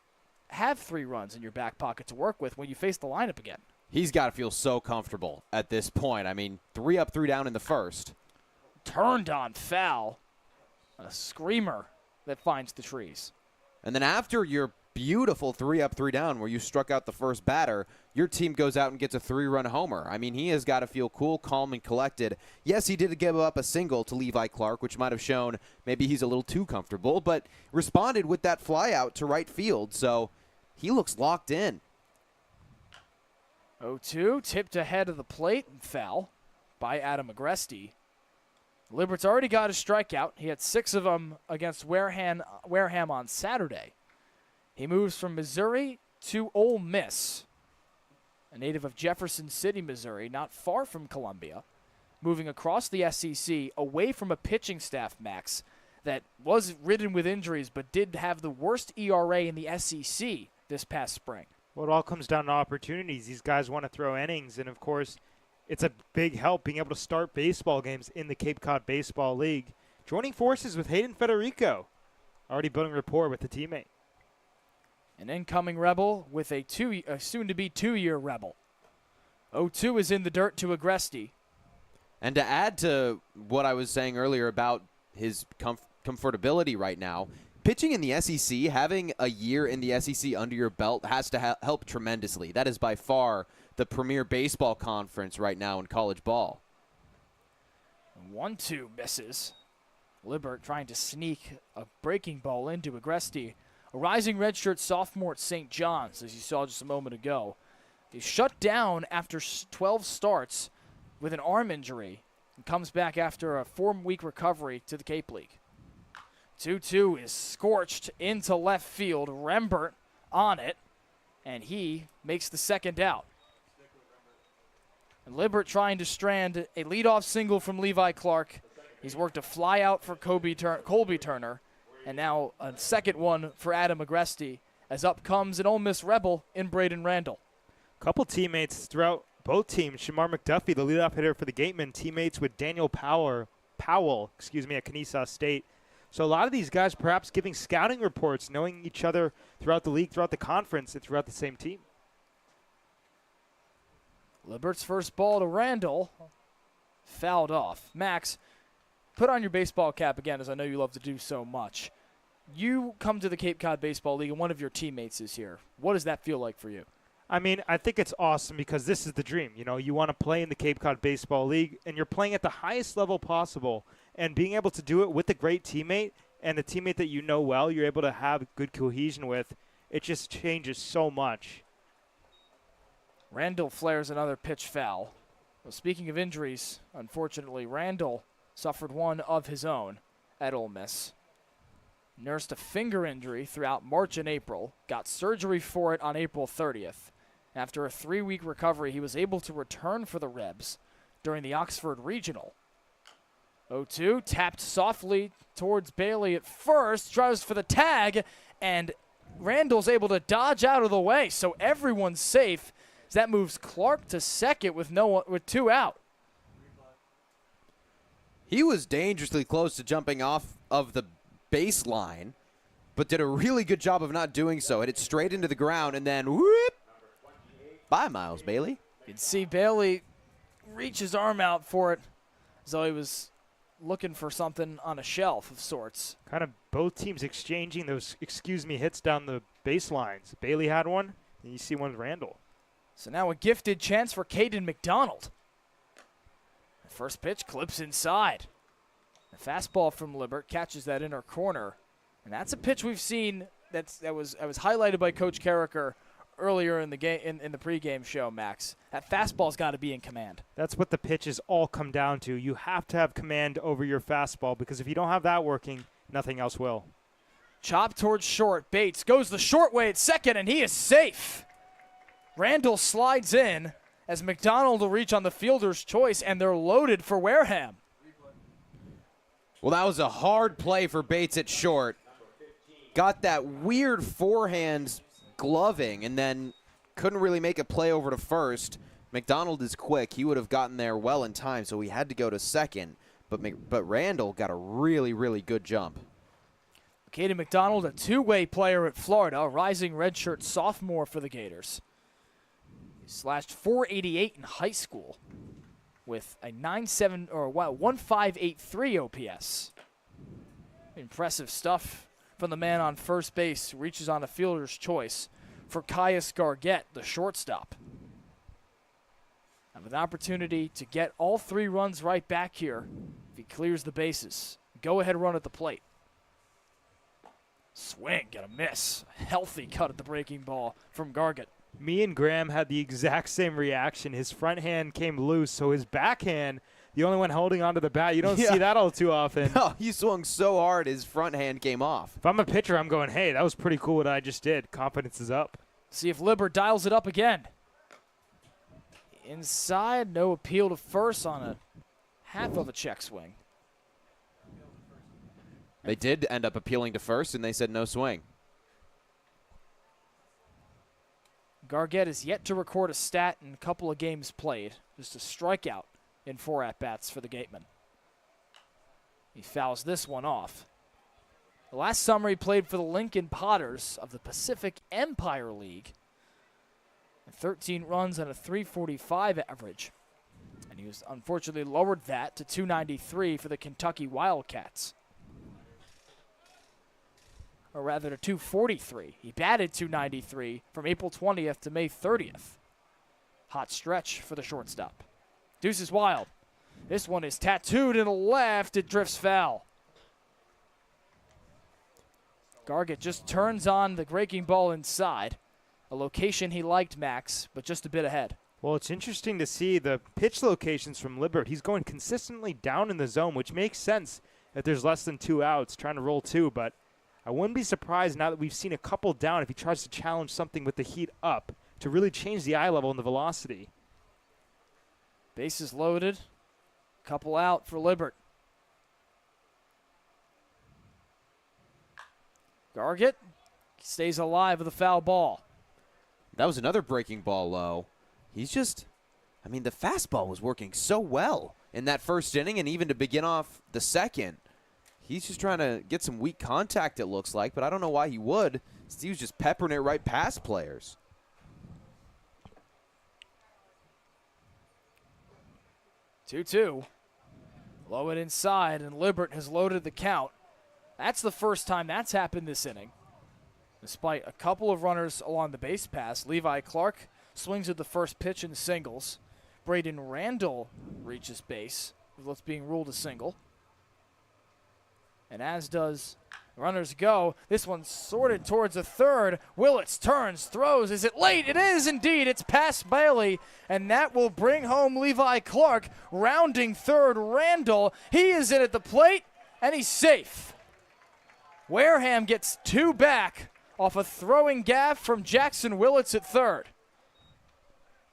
have 3 runs in your back pocket to work with when you face the lineup again? He's got to feel so comfortable at this point. I mean, 3 up, 3 down in the first. Turned on foul. A screamer that finds the trees. And then after your beautiful 3 up, 3 down where you struck out the first batter, your team goes out and gets a 3-run homer. I mean, he has got to feel cool, calm, and collected. Yes, he did give up a single to Levi Clark, which might have shown maybe he's a little too comfortable, but responded with that fly out to right field, so he looks locked in. 0-2, tipped ahead of the plate and foul by Adam Agresti. Libert's already got a strikeout. He had 6 of them against Wareham on Saturday. He moves from Missouri to Ole Miss, a native of Jefferson City, Missouri, not far from Columbia, moving across the SEC away from a pitching staff, Max, that was ridden with injuries but did have the worst ERA in the SEC this past spring. Well, it all comes down to opportunities. These guys want to throw innings, and, of course, it's a big help being able to start baseball games in the Cape Cod Baseball League. Joining forces with Hayden Federico, already building rapport with the teammate. An incoming Rebel with a soon-to-be 2-year Rebel. 0-2 is in the dirt to Agresti. And to add to what I was saying earlier about his comfortability right now, pitching in the SEC, having a year in the SEC under your belt has to help tremendously. That is by far the premier baseball conference right now in college ball. 1-2 misses. Libbert trying to sneak a breaking ball into Agresti. A rising redshirt sophomore at St. John's, as you saw just a moment ago. He's shut down after 12 starts with an arm injury and comes back after a 4-week recovery to the Cape League. 2-2 is scorched into left field. Rembert on it, and he makes the second out. And Libbert trying to strand a leadoff single from Levi Clark. He's worked a fly out for Colby Turner, And now a second one for Adam Agresti, as up comes an Ole Miss Rebel in Braden Randall. Couple teammates throughout both teams. Shamar McDuffie, the leadoff hitter for the Gatemen, teammates with Daniel Powell, at Kennesaw State. So a lot of these guys perhaps giving scouting reports, knowing each other throughout the league, throughout the conference, and throughout the same team. Libert's first ball to Randall. Fouled off. Max, put on your baseball cap again, as I know you love to do so much. You come to the Cape Cod Baseball League, and one of your teammates is here. What does that feel like for you? I mean, I think it's awesome because this is the dream. You know, you want to play in the Cape Cod Baseball League, and you're playing at the highest level possible. And being able to do it with a great teammate and a teammate that you know well, you're able to have good cohesion with, it just changes so much. Randall flares another pitch foul. Well, speaking of injuries, unfortunately, Randall suffered one of his own at Ole Miss. Nursed a finger injury throughout March and April, got surgery for it on April 30th. After a 3-week recovery, he was able to return for the Rebs during the Oxford Regional. 0-2, tapped softly towards Bailey at first, tries for the tag, and Randall's able to dodge out of the way, so everyone's safe. That moves Clark to second with two out. He was dangerously close to jumping off of the baseline, but did a really good job of not doing so. Hit it straight into the ground, and then whoop! Bye, Miles Bailey. You can see Bailey reach his arm out for it as though he was looking for something on a shelf of sorts. Kind of both teams exchanging those hits down the baselines. Bailey had one, and you see one with Randall. So now a gifted chance for Caden McDonald. The first pitch clips inside. The fastball from Libert catches that inner corner. And that's a pitch we've seen that was highlighted by Coach Carricker earlier in the game in the pregame show, Max. That fastball's got to be in command. That's what the pitches all come down to. You have to have command over your fastball because if you don't have that working, nothing else will. Chop towards short. Bates goes the short way at second, and he is safe. Randall slides in as McDonald will reach on the fielder's choice, and they're loaded for Wareham. Well, that was a hard play for Bates at short. Got that weird forehand gloving and then couldn't really make a play over to first. McDonald is quick. He would have gotten there well in time, so he had to go to second. But Randall got a really, really good jump. Caden McDonald, a two-way player at Florida, a rising redshirt sophomore for the Gators. He slashed .488 in high school with a 1.583 OPS. Impressive stuff from the man on first base, who reaches on a fielder's choice for Caius Gargett, the shortstop. And with an opportunity to get all 3 runs right back here if he clears the bases. Go-ahead run at the plate. Swing, get a miss. Healthy cut at the breaking ball from Gargett. Me and Graham had the exact same reaction. His front hand came loose, so his backhand, the only one holding onto the bat. You don't see that all too often. No, he swung so hard his front hand came off. If I'm a pitcher, I'm going, hey, that was pretty cool what I just did. Confidence is up. See if Libert dials it up again. Inside, no appeal to first on a half of a check swing. They did end up appealing to first, and they said no swing. Gargett is yet to record a stat in a couple of games played. Just a strikeout in 4 at-bats for the Gatemen. He fouls this one off. The last summer he played for the Lincoln Potters of the Pacific Empire League. 13 runs and a .345 average. And he was unfortunately lowered that to .293 for the Kentucky Wildcats. Or rather to .243. He batted .293 from April 20th to May 30th. Hot stretch for the shortstop. Deuce is wild. This one is tattooed in the left. It drifts foul. Gargett just turns on the breaking ball inside. A location he liked, Max, but just a bit ahead. Well, it's interesting to see the pitch locations from Libert. He's going consistently down in the zone, which makes sense if there's less than 2 outs, trying to roll 2, but I wouldn't be surprised now that we've seen a couple down if he tries to challenge something with the heat up to really change the eye level and the velocity. Bases loaded. Couple out for Libert. Gargett stays alive with a foul ball. That was another breaking ball low. He's just, I mean, the fastball was working so well in that first inning, and even to begin off the second. He's just trying to get some weak contact, it looks like, but I don't know why he would. He was just peppering it right past players. 2-2. Low and inside, and Libert has loaded the count. That's the first time that's happened this inning. Despite a couple of runners along the base pass, Levi Clark swings at the first pitch in singles. Braden Randall reaches base with what's being ruled a single. And as does runners go. This one's sorted towards a third. Willits turns, throws. Is it late? It is indeed. It's past Bailey, and that will bring home Levi Clark. Rounding third, Randall. He is in at the plate, and he's safe. Wareham gets two back off a throwing gaff from Jackson Willits at third.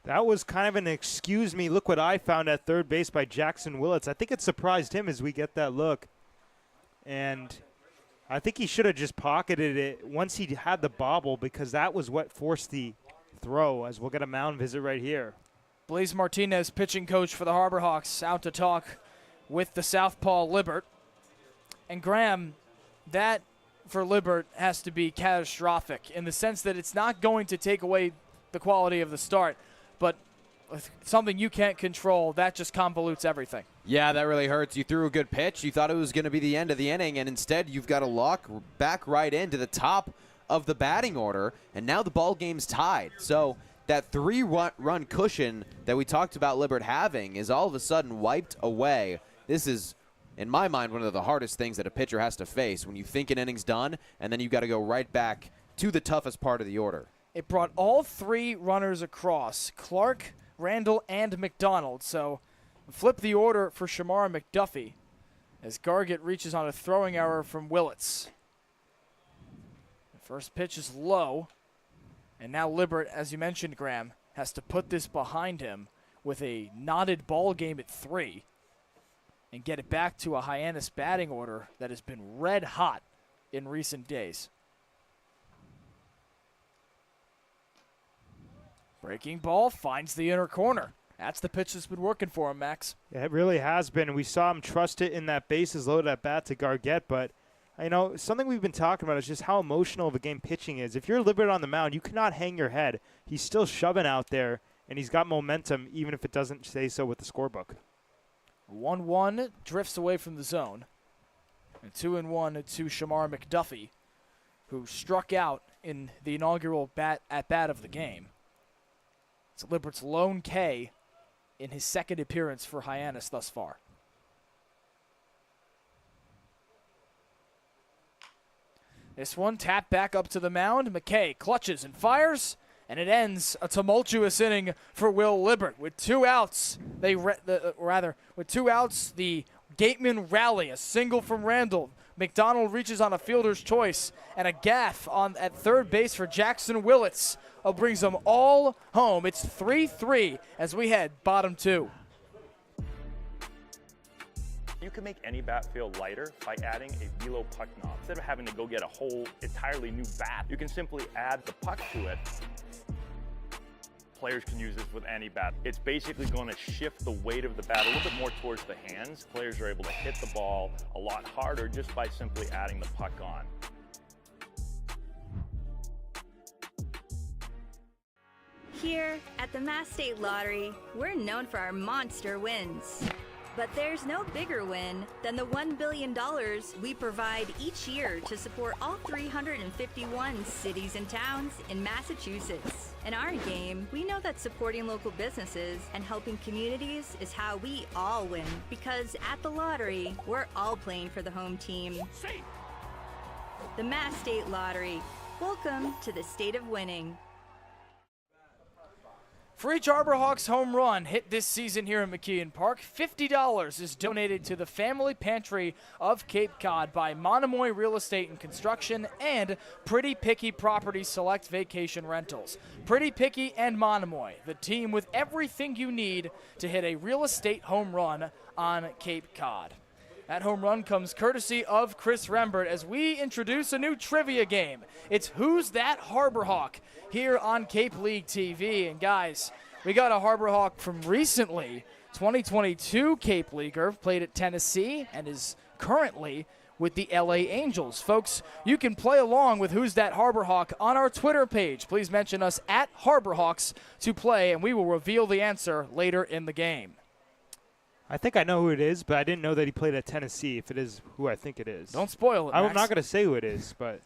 That was kind of an excuse me, look what I found at third base by Jackson Willits. I think it surprised him as we get that look. And I think he should have just pocketed it once he had the bobble, because that was what forced the throw, as we'll get a mound visit right here. Blaise Martinez, pitching coach for the Harbor Hawks, out to talk with the southpaw Libert. And Graham, that for Libert has to be catastrophic in the sense that it's not going to take away the quality of the start, but something you can't control, that just convolutes everything. Yeah, that really hurts. You threw a good pitch. You thought it was going to be the end of the inning, and instead you've got to lock back right into the top of the batting order, and now the ball game's tied. So that three-run cushion that we talked about Libert having is all of a sudden wiped away. This is, in my mind, one of the hardest things that a pitcher has to face when you think an inning's done, and then you've got to go right back to the toughest part of the order. It brought all three runners across, Clark, Randall, and McDonald. So flip the order for Shamar McDuffie as Gargett reaches on a throwing error from Willits. The first pitch is low, and now Libert, as you mentioned, Graham, has to put this behind him with a knotted ball game at 3 and get it back to a Hyannis batting order that has been red hot in recent days. Breaking ball finds the inner corner. That's the pitch that's been working for him, Max. Yeah, it really has been. We saw him trust it in that bases loaded at bat to Gargett, but you know, something we've been talking about is just how emotional of a game pitching is. If you're Libert on the mound, you cannot hang your head. He's still shoving out there, and he's got momentum, even if it doesn't say so with the scorebook. 1-1 drifts away from the zone. And 2-1 to Shamar McDuffie, who struck out in the inaugural at-bat of the game. It's Libert's lone K in his second appearance for Hyannis thus far. This one tapped back up to the mound. McKay clutches and fires, and it ends a tumultuous inning for Will Libert. With 2 outs, with 2 outs, the Gatemen rally. A single from Randall. McDonald reaches on a fielder's choice, and a gaff at third base for Jackson Willits brings them all home. It's 3-3 as we head bottom 2. You can make any bat feel lighter by adding a velo puck knob. Instead of having to go get a whole entirely new bat, you can simply add the puck to it. Players can use this with any bat. It's basically going to shift the weight of the bat a little bit more towards the hands. Players are able to hit the ball a lot harder just by simply adding the puck on. Here at the Mass State Lottery, we're known for our monster wins. But there's no bigger win than the $1 billion we provide each year to support all 351 cities and towns in Massachusetts. In our game, we know that supporting local businesses and helping communities is how we all win. Because at the lottery, we're all playing for the home team. The Mass State Lottery. Welcome to the state of winning. For each Harbor Hawks home run hit this season here in McKeon Park, $50 is donated to the Family Pantry of Cape Cod by Monomoy Real Estate and Construction and Pretty Picky Property Select Vacation Rentals. Pretty Picky and Monomoy, the team with everything you need to hit a real estate home run on Cape Cod. That home run comes courtesy of Chris Rembert as we introduce a new trivia game. It's Who's That Harbor Hawk here on Cape League TV. And guys, we got a Harbor Hawk from recently, 2022 Cape Leaguer, played at Tennessee and is currently with the LA Angels. Folks, you can play along with Who's That Harbor Hawk on our Twitter page. Please mention us at Harbor Hawks to play, and we will reveal the answer later in the game. I think I know who it is, but I didn't know that he played at Tennessee, if it is who I think it is. Don't spoil it, I'm Max. not going to say who it is, but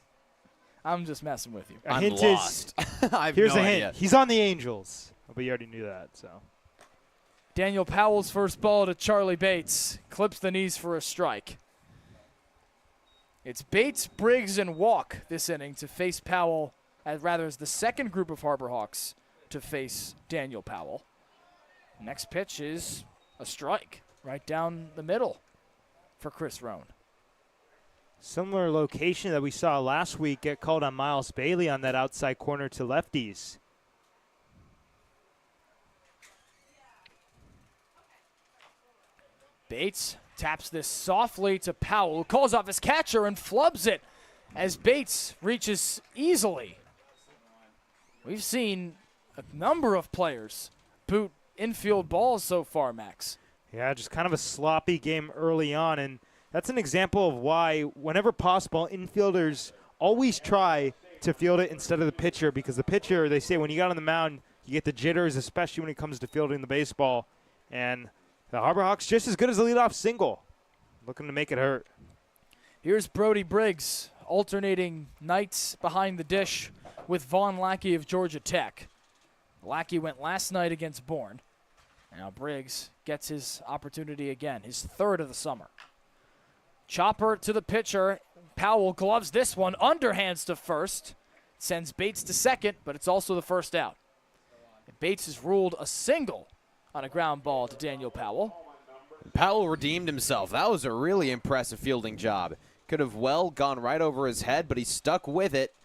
I'm just messing with you. I'm hint lost. I have here's no a hint. idea. He's on the Angels. But you already knew that, so. Daniel Powell's first ball to Charlie Bates. Clips the knees for a strike. It's Bates, Briggs, and Walk this inning to face Powell, as the second group of Harbor Hawks to face Daniel Powell. Next pitch is a strike right down the middle for Chris Roan. Similar location that we saw last week get called on Miles Bailey on that outside corner to lefties. Bates taps this softly to Powell, who calls off his catcher and flubs it as Bates reaches easily. We've seen a number of players boot infield balls so far, Max. Yeah, just kind of a sloppy game early on, and that's an example of why, whenever possible, infielders always try to field it instead of the pitcher, because the pitcher, they say, when you got on the mound, you get the jitters, especially when it comes to fielding the baseball. And the Harbor Hawks just as good as a leadoff single, looking to make it hurt. Here's Brody Briggs, alternating nights behind the dish with Vaughn Lackey of Georgia Tech. Lackey went last night against Bourne. Now Briggs gets his opportunity again, his third of the summer. Chopper to the pitcher. Powell gloves this one, underhands to first. Sends Bates to second, but it's also the first out. And Bates has ruled a single on a ground ball to Daniel Powell. Powell redeemed himself. That was a really impressive fielding job. Could have well gone right over his head, but he stuck with it.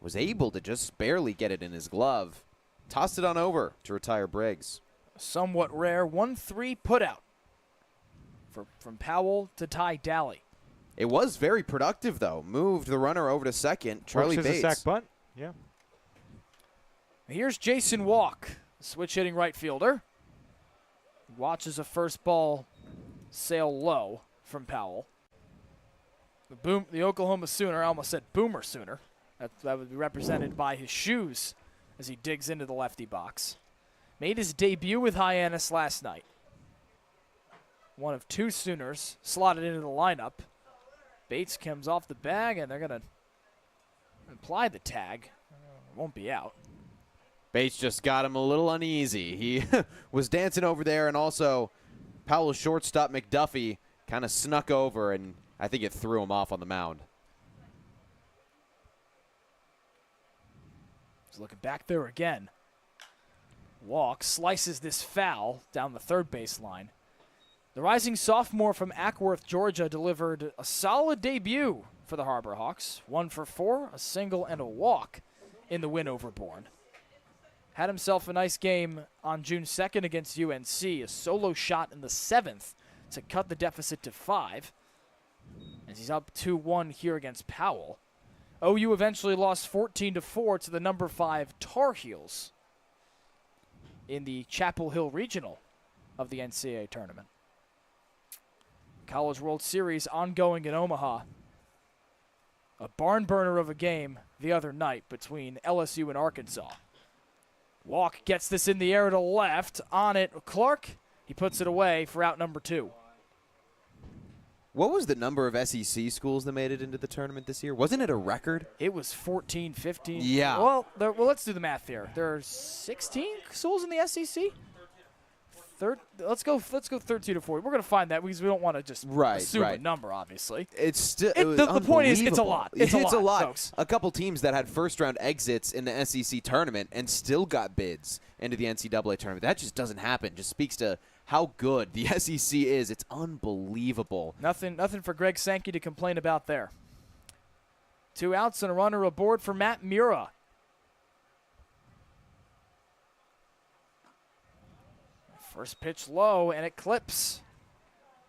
Was able to just barely get it in his glove. Tossed it on over to retire Briggs. Somewhat rare 1-3 putout from Powell to Ty Daly. It was very productive, though. Moved the runner over to second. Charlie Works as Bates. a sac bunt. Yeah. Here's Jason Walk, switch hitting right fielder. Watches a first ball sail low from Powell. The Oklahoma Sooner, I almost said Boomer Sooner. That would be represented by his shoes as he digs into the lefty box. Made his debut with Hyannis last night. One of two Sooners slotted into the lineup. Bates comes off the bag, and they're going to apply the tag. Won't be out. Bates just got him a little uneasy. He was dancing over there, and also Powell's shortstop McDuffie kind of snuck over, and I think it threw him off on the mound. He's looking back there again. Walk slices this foul down the third baseline. The rising sophomore from Ackworth, Georgia, delivered a solid debut for the Harbor Hawks. 1 for 4, a single, and a walk in the win over Bourne. Had himself a nice game on June 2nd against UNC, a solo shot in the 7th to cut the deficit to 5. As he's up 2-1 here against Powell. OU eventually lost 14-4 to the number 5 Tar Heels in the Chapel Hill Regional of the NCAA tournament. College World Series ongoing in Omaha. A barn burner of a game the other night between LSU and Arkansas. Walk gets this in the air to left. On it, Clark. He puts it away for out number 2. What was the number of SEC schools that made it into the tournament this year? Wasn't it a record? It was 14, 15. Yeah. Well, let's do the math here. There are 16 schools in the SEC. Let's go 13 to 40. We're going to find that because we don't want to just assume a number, obviously. It's still the point is it's a lot. It's a lot, folks. A couple teams that had first-round exits in the SEC tournament and still got bids into the NCAA tournament. That just doesn't happen. Just speaks to how good the SEC is. It's unbelievable. Nothing for Greg Sankey to complain about there. 2 outs and a runner aboard for Matt Mura. First pitch low, and it clips.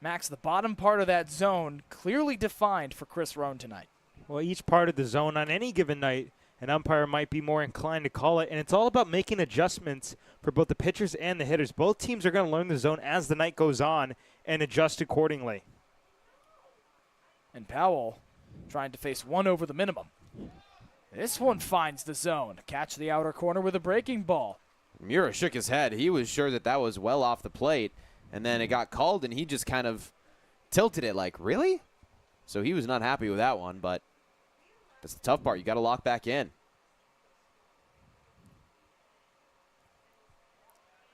Max, the bottom part of that zone clearly defined for Chris Roan tonight. Well, each part of the zone on any given night, an umpire might be more inclined to call it, and it's all about making adjustments for both the pitchers and the hitters. Both teams are going to learn the zone as the night goes on and adjust accordingly. And Powell trying to face one over the minimum. This one finds the zone. Catch the outer corner with a breaking ball. Mura shook his head. He was sure that was well off the plate, and then it got called, and he just kind of tilted it like, really? So he was not happy with that one, but that's the tough part. You got to lock back in.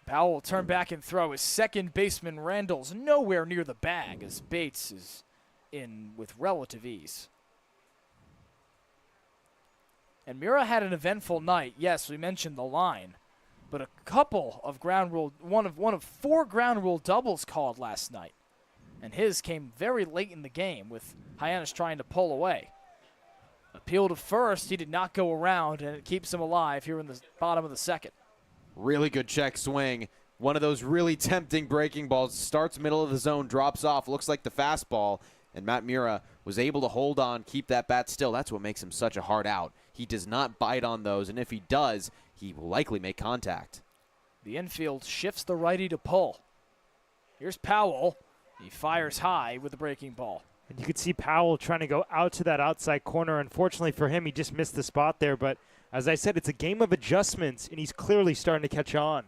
Powell will turn back and throw. His second baseman, Randall's nowhere near the bag as Bates is in with relative ease. And Mura had an eventful night. Yes, we mentioned the line, but a couple of ground rule, one of 4 ground rule doubles called last night. And his came very late in the game with Hyannis trying to pull away. Appeal to first, he did not go around, and it keeps him alive here in the bottom of the second. Really good check swing. One of those really tempting breaking balls. Starts middle of the zone, drops off, looks like the fastball, and Matt Mura was able to hold on, keep that bat still. That's what makes him such a hard out. He does not bite on those, and if he does, he will likely make contact. The infield shifts the righty to pull. Here's Powell. He fires high with the breaking ball. And you could see Powell trying to go out to that outside corner. Unfortunately for him, he just missed the spot there. But as I said, it's a game of adjustments, and he's clearly starting to catch on.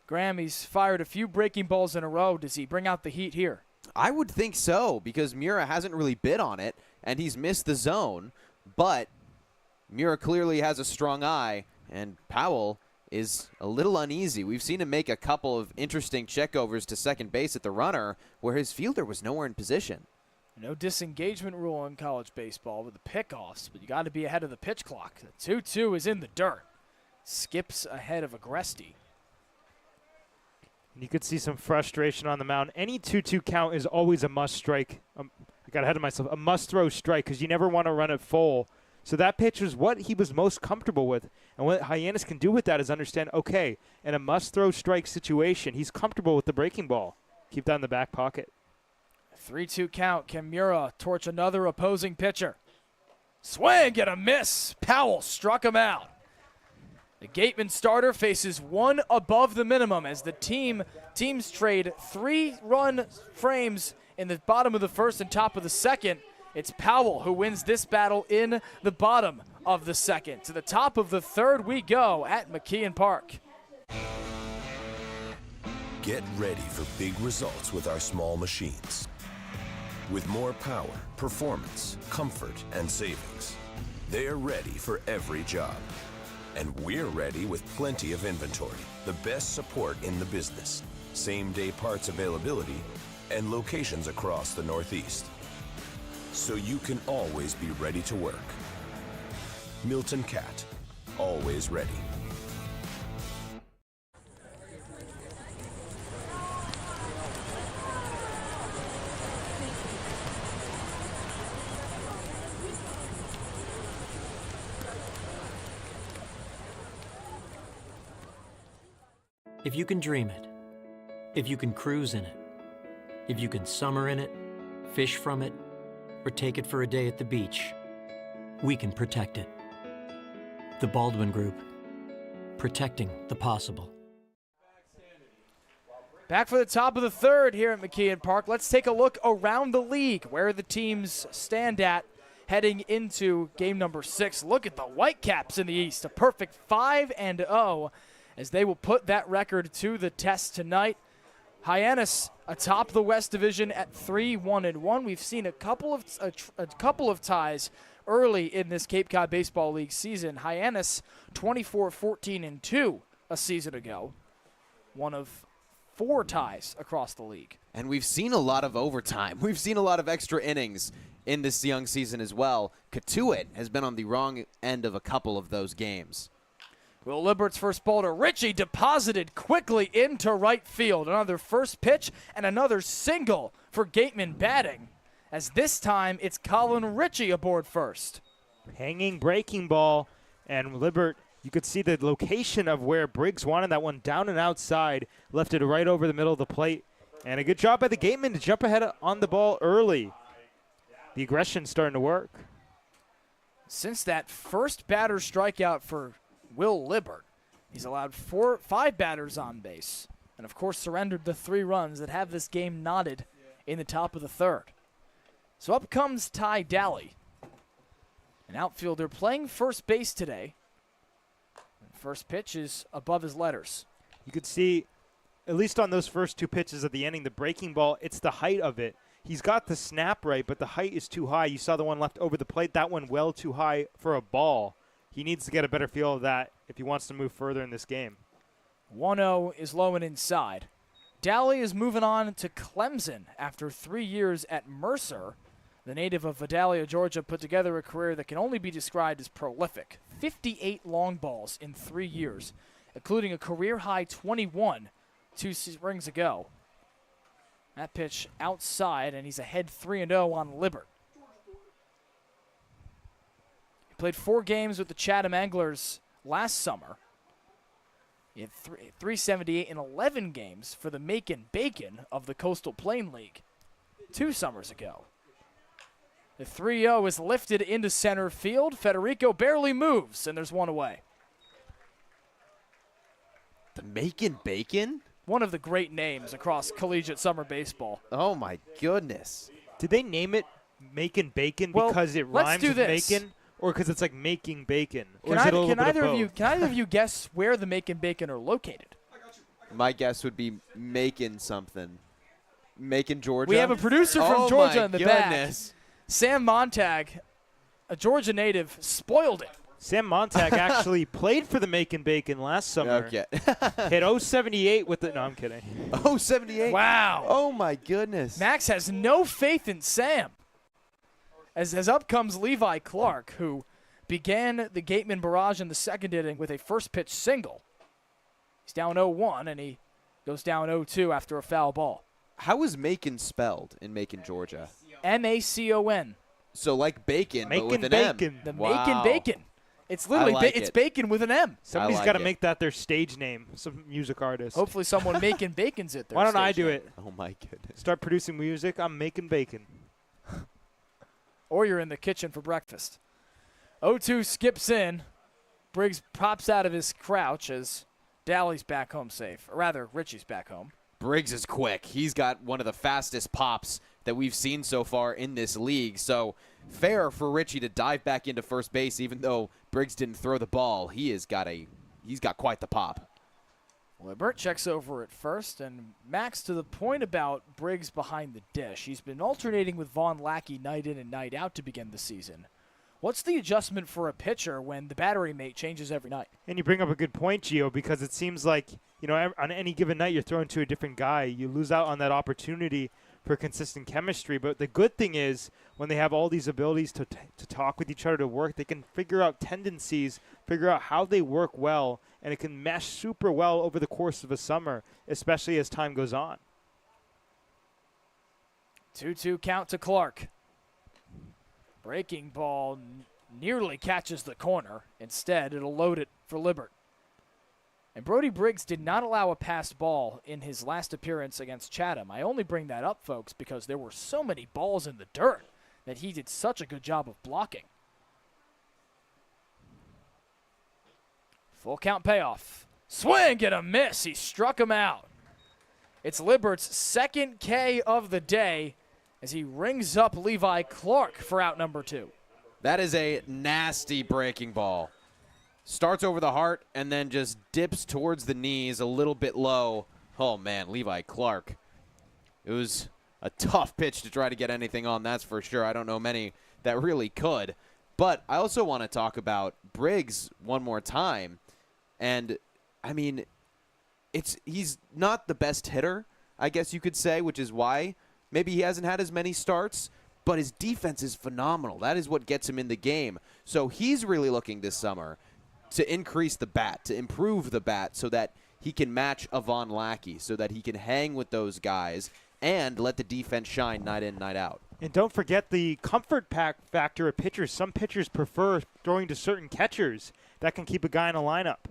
Graham, he's fired a few breaking balls in a row. Does he bring out the heat here? I would think so, because Mura hasn't really bid on it, and he's missed the zone. But Mura clearly has a strong eye, and Powell is a little uneasy. We've seen him make a couple of interesting checkovers to second base at the runner where his fielder was nowhere in position. No disengagement rule in college baseball with the pickoffs, but you got to be ahead of the pitch clock. The 2-2 is in the dirt. Skips ahead of Agresti. You could see some frustration on the mound. Any 2-2 count is always a must strike. I got ahead of myself. A must throw strike because you never want to run it full. So that pitch was what he was most comfortable with. And what Hyannis can do with that is understand, okay, in a must-throw strike situation, he's comfortable with the breaking ball. Keep that in the back pocket. 3-2 count. Can Mura torch another opposing pitcher? Swing and a miss. Powell struck him out. The Gatemen starter faces one above the minimum as the teams trade 3-run frames in the bottom of the first and top of the second. It's Powell who wins this battle in the bottom of the second. To the top of the third we go at McKeon Park. Get ready for big results with our small machines. With more power, performance, comfort, and savings. They're ready for every job. And we're ready with plenty of inventory, the best support in the business, same-day parts availability, and locations across the Northeast. So you can always be ready to work. Milton Cat, always ready. If you can dream it, if you can cruise in it, if you can summer in it, fish from it, or take it for a day at the beach, we can protect it. The Baldwin Group, protecting the possible. Back for the top of the third here at McKeon Park. Let's take a look around the league where the teams stand at heading into game number 6. Look at the Whitecaps in the East, a perfect 5-0 as they will put that record to the test tonight. Hyannis atop the West Division at 3-1-1. We've seen a couple of ties early in this Cape Cod Baseball League season. Hyannis 24-14-2 a season ago. One of 4 ties across the league. And we've seen a lot of overtime. We've seen a lot of extra innings in this young season as well. Katuitt has been on the wrong end of a couple of those games. Will Libert's first ball to Ritchie, deposited quickly into right field. Another first pitch and another single for Gatemen batting, as this time it's Colin Ritchie aboard first. Hanging breaking ball, and Libert, you could see the location of where Briggs wanted that one down and outside, left it right over the middle of the plate. And a good job by the Gatemen to jump ahead on the ball early. The aggression's starting to work. Since that first batter strikeout for Will Libbert, he's allowed 5 batters on base. And, of course, surrendered the 3 runs that have this game knotted in the top of the 3rd. So up comes Ty Daly, an outfielder playing first base today. First pitch is above his letters. You could see, at least on those first 2 pitches of the inning, the breaking ball, it's the height of it. He's got the snap right, but the height is too high. You saw the one left over the plate. That one well too high for a ball. He needs to get a better feel of that if he wants to move further in this game. 1-0 is low and inside. Daly is moving on to Clemson after 3 years at Mercer. The native of Vidalia, Georgia, put together a career that can only be described as prolific. 58 long balls in 3 years, including a career-high 21 2 springs ago. That pitch outside, and he's ahead 3-0 on Libbert. He played 4 games with the Chatham Anglers last summer. He had 378 in 11 games for the Macon Bacon of the Coastal Plain League 2 summers ago. The 3-0 is lifted into center field. Federico barely moves, and there's 1 away. The Macon Bacon? One of the great names across collegiate summer baseball. Oh, my goodness. Did they name it Macon Bacon because it rhymes with Macon? Or because it's like making bacon? Or is it a little bit of both? Can either of you guess where the Macon Bacon are located? My guess would be Macon something. Macon, Georgia? We have a producer from Georgia in the back. Sam Montag, a Georgia native, spoiled it. Sam Montag actually played for the Macon Bacon last summer. Okay. Hit 078 with it. No, I'm kidding. 078? Wow. Oh, my goodness. Max has no faith in Sam. As up comes Levi Clark, who began the Gatemen barrage in the 2nd inning with a first-pitch single. He's down 0-1, and he goes down 0-2 after a foul ball. How is Macon spelled in Macon, Georgia? M-A-C-O-N. So like bacon, Macon but with an Bacon. M. The Wow. Macon Bacon. It's literally it's bacon with an M. Somebody's like got to it. make that their stage name. Some music artist. Hopefully someone making bacon's it. Why don't I do it? Oh, my goodness. Start producing music. I'm making bacon. Or you're in the kitchen for breakfast. 0-2 skips in. Briggs pops out of his crouch as Daly's back home safe. Or rather, Richie's back home. Briggs is quick. He's got one of the fastest pops that we've seen so far in this league. So fair for Richie to dive back into first base, even though Briggs didn't throw the ball. He's got quite the pop. Libbert checks over at first, and Max, to the point about Briggs behind the dish, he's been alternating with Vaughn Lackey night in and night out to begin the season. What's the adjustment for a pitcher when the battery mate changes every night? And you bring up a good point, Gio, because it seems like, on any given night you're throwing to a different guy. You lose out on that opportunity for consistent chemistry. But the good thing is when they have all these abilities to talk with each other, to work, they can figure out tendencies, figure out how they work well, and it can mesh super well over the course of a summer, especially as time goes on. 2-2 count to Clark. Breaking ball nearly catches the corner. Instead, it'll load it for Libbert. And Brody Briggs did not allow a passed ball in his last appearance against Chatham. I only bring that up, folks, because there were so many balls in the dirt that he did such a good job of blocking. Full count payoff. Swing and a miss. He struck him out. It's Libbert's 2nd K of the day as he rings up Levi Clark for out number 2. That is a nasty breaking ball. Starts over the heart and then just dips towards the knees a little bit low. Oh, man, Levi Clark. It was a tough pitch to try to get anything on, that's for sure. I don't know many that really could. But I also want to talk about Briggs one more time. And, I mean, he's not the best hitter, I guess you could say, which is why maybe he hasn't had as many starts. But his defense is phenomenal. That is what gets him in the game. So he's really looking this summer to increase the bat, to improve the bat so that he can match a Vaughn Lackey, so that he can hang with those guys and let the defense shine night in, night out. And don't forget the comfort factor of pitchers. Some pitchers prefer throwing to certain catchers. That can keep a guy in a lineup.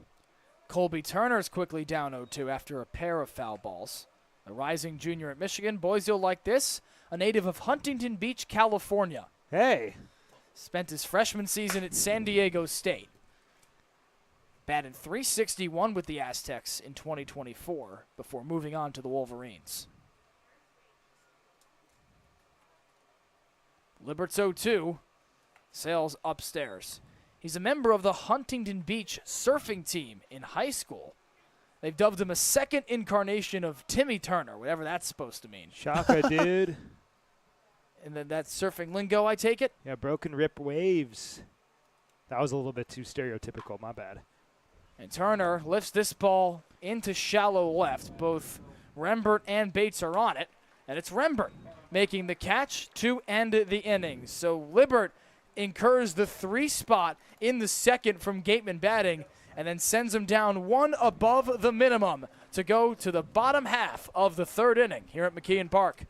Colby Turner's quickly down 0-2 after a pair of foul balls. The rising junior at Michigan. Boys, you'll like this. A native of Huntington Beach, California. Hey. Spent his freshman season at San Diego State. Batted .361 with the Aztecs in 2024 before moving on to the Wolverines. Liberts 0-2. Sails upstairs. He's a member of the Huntington Beach surfing team in high school. They've dubbed him a second incarnation of Timmy Turner, whatever that's supposed to mean. Shaka, dude. And then that's surfing lingo, I take it? Yeah, broken rip waves. That was a little bit too stereotypical, my bad. And Turner lifts this ball into shallow left. Both Rembert and Bates are on it, and it's Rembert making the catch to end the inning. So Libert incurs the 3 spot in the second from Gatemen batting, and then sends him down 1 above the minimum to go to the bottom half of the 3rd inning here at McKeon Park.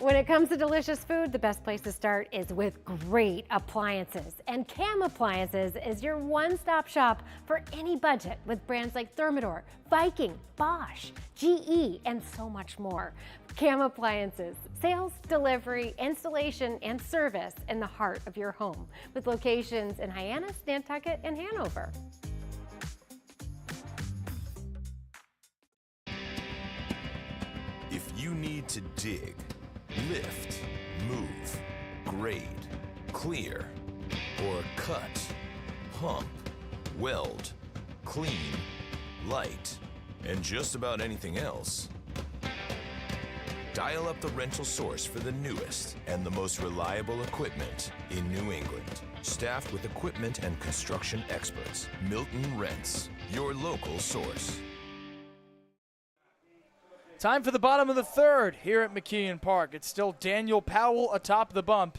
When it comes to delicious food, the best place to start is with great appliances. And Cam Appliances is your one-stop shop for any budget with brands like Thermador, Viking, Bosch, GE, and so much more. Cam Appliances, sales, delivery, installation, and service in the heart of your home with locations in Hyannis, Nantucket, and Hanover. If you need to dig, lift, move, grade, clear, or cut, pump, weld, clean, light, and just about anything else, dial up the rental source for the newest and the most reliable equipment in New England. Staffed with equipment and construction experts, Milton Rents, your local source. Time for the bottom of the 3rd here at McKeon Park. It's still Daniel Powell atop the bump.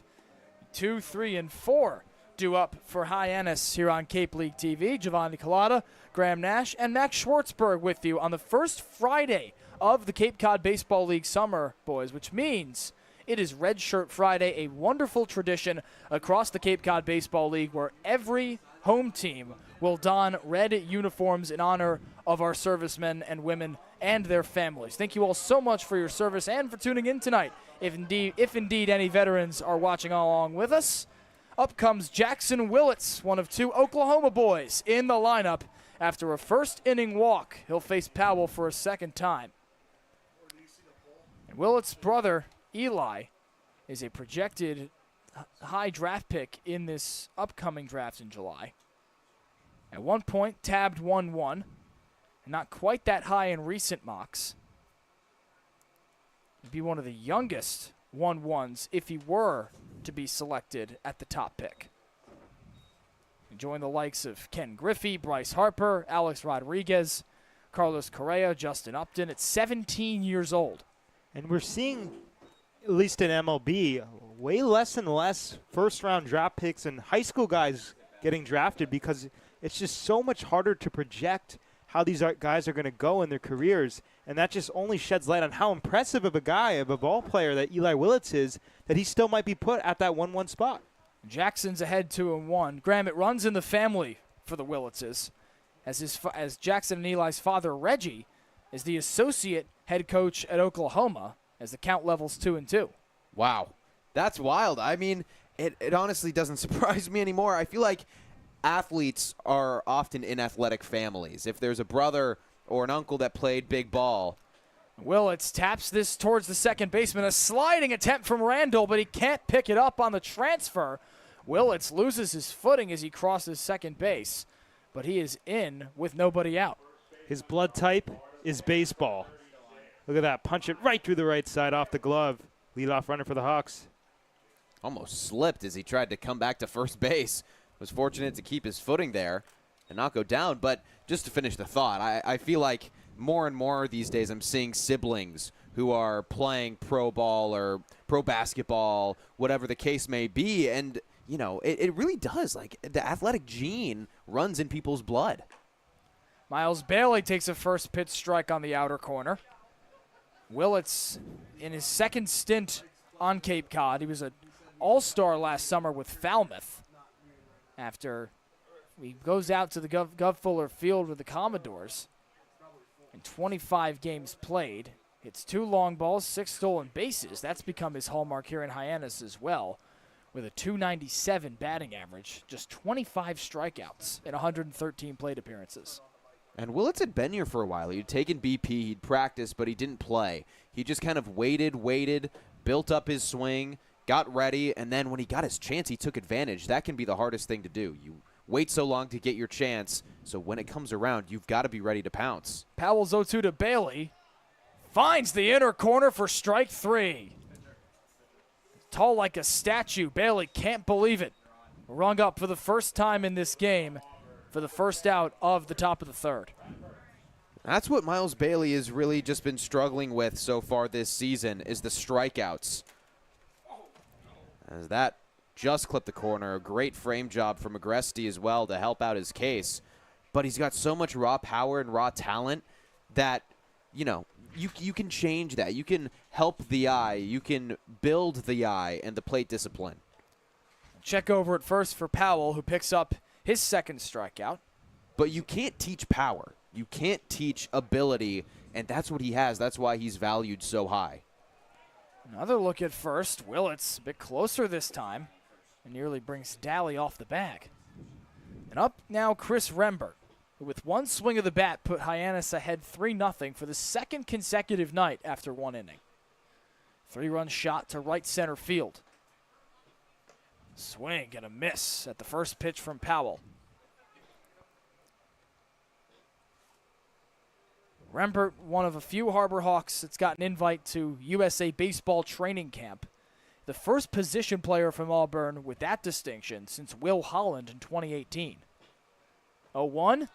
2, 3, and 4 due up for Hyannis here on Cape League TV. Giovanni Collada, Graham Nash, and Max Schwartzberg with you on the first Friday of the Cape Cod Baseball League summer, boys, which means it is Red Shirt Friday, a wonderful tradition across the Cape Cod Baseball League where every home team will don red uniforms in honor of our servicemen and women and their families. Thank you all so much for your service and for tuning in tonight. If indeed any veterans are watching along with us, up comes Jackson Willits, one of 2 Oklahoma boys in the lineup. After a first inning walk, he'll face Powell for a second time. And Willits' brother, Eli, is a projected high draft pick in this upcoming draft in July. At one point, tabbed 1-1. Not quite that high in recent mocks. He'd be one of the youngest 1-1s if he were to be selected at the top pick. Join the likes of Ken Griffey, Bryce Harper, Alex Rodriguez, Carlos Correa, Justin Upton at 17 years old. And we're seeing, at least in MLB, way less and less first-round draft picks and high school guys getting drafted because it's just so much harder to project how these guys are going to go in their careers, and that just only sheds light on how impressive of a guy, of a ball player that Eli Willits is, that he still might be put at that 1-1 spot. Jackson's ahead 2-1. Graham, it runs in the family for the Willitses, as Jackson and Eli's father, Reggie, is the associate head coach at Oklahoma, as the count levels 2-2. Wow, that's wild. I mean, it honestly doesn't surprise me anymore. I feel like athletes are often in athletic families. If there's a brother or an uncle that played big ball. Willits taps this towards the second baseman. A sliding attempt from Randall, but he can't pick it up on the transfer. Willits loses his footing as he crosses second base, but he is in with nobody out. His blood type is baseball. Look at that. Punch it right through the right side off the glove. Leadoff runner for the Hawks. Almost slipped as he tried to come back to first base. Was fortunate to keep his footing there and not go down. But just to finish the thought, I feel like more and more these days I'm seeing siblings who are playing pro ball or pro basketball, whatever the case may be. And, you know, it really does. Like, the athletic gene runs in people's blood. Miles Bailey takes a first pitch strike on the outer corner. Willits, in his second stint on Cape Cod, he was an all-star last summer with Falmouth, after He goes out to the Gov Fuller Field with the Commodores. In 25 games played, hits 2 long balls, 6 stolen bases. That's become his hallmark here in Hyannis as well, with a .297 batting average, just 25 strikeouts in 113 plate appearances. And Willits had been here for a while. He'd taken BP, he'd practiced, but he didn't play. He just kind of waited, built up his swing, got ready, and then when he got his chance, he took advantage. That can be the hardest thing to do. You wait so long to get your chance, so when it comes around, you've got to be ready to pounce. Powell's 0-2 to Bailey. Finds the inner corner for strike 3. Tall like a statue. Bailey can't believe it. Rung up for the first time in this game for the first out of the top of the 3rd. That's what Miles Bailey has really just been struggling with so far this season, is the strikeouts. As that just clipped the corner. A great frame job from Agresti as well to help out his case. But he's got so much raw power and raw talent that, you know, you can change that. You can help the eye. You can build the eye and the plate discipline. Check over at first for Powell, who picks up his 2nd strikeout. But you can't teach power. You can't teach ability, and that's what he has. That's why he's valued so high. Another look at first. Willits a bit closer this time, and nearly brings Daly off the bag. And up now Chris Rembert, who with one swing of the bat put Hyannis ahead 3-0 for the 2nd consecutive night after 1 inning. 3-run shot to right center field. Swing and a miss at the first pitch from Powell. Rembert, one of a few Harbor Hawks that's got an invite to USA Baseball Training Camp. The first position player from Auburn with that distinction since Will Holland in 2018. 0-1,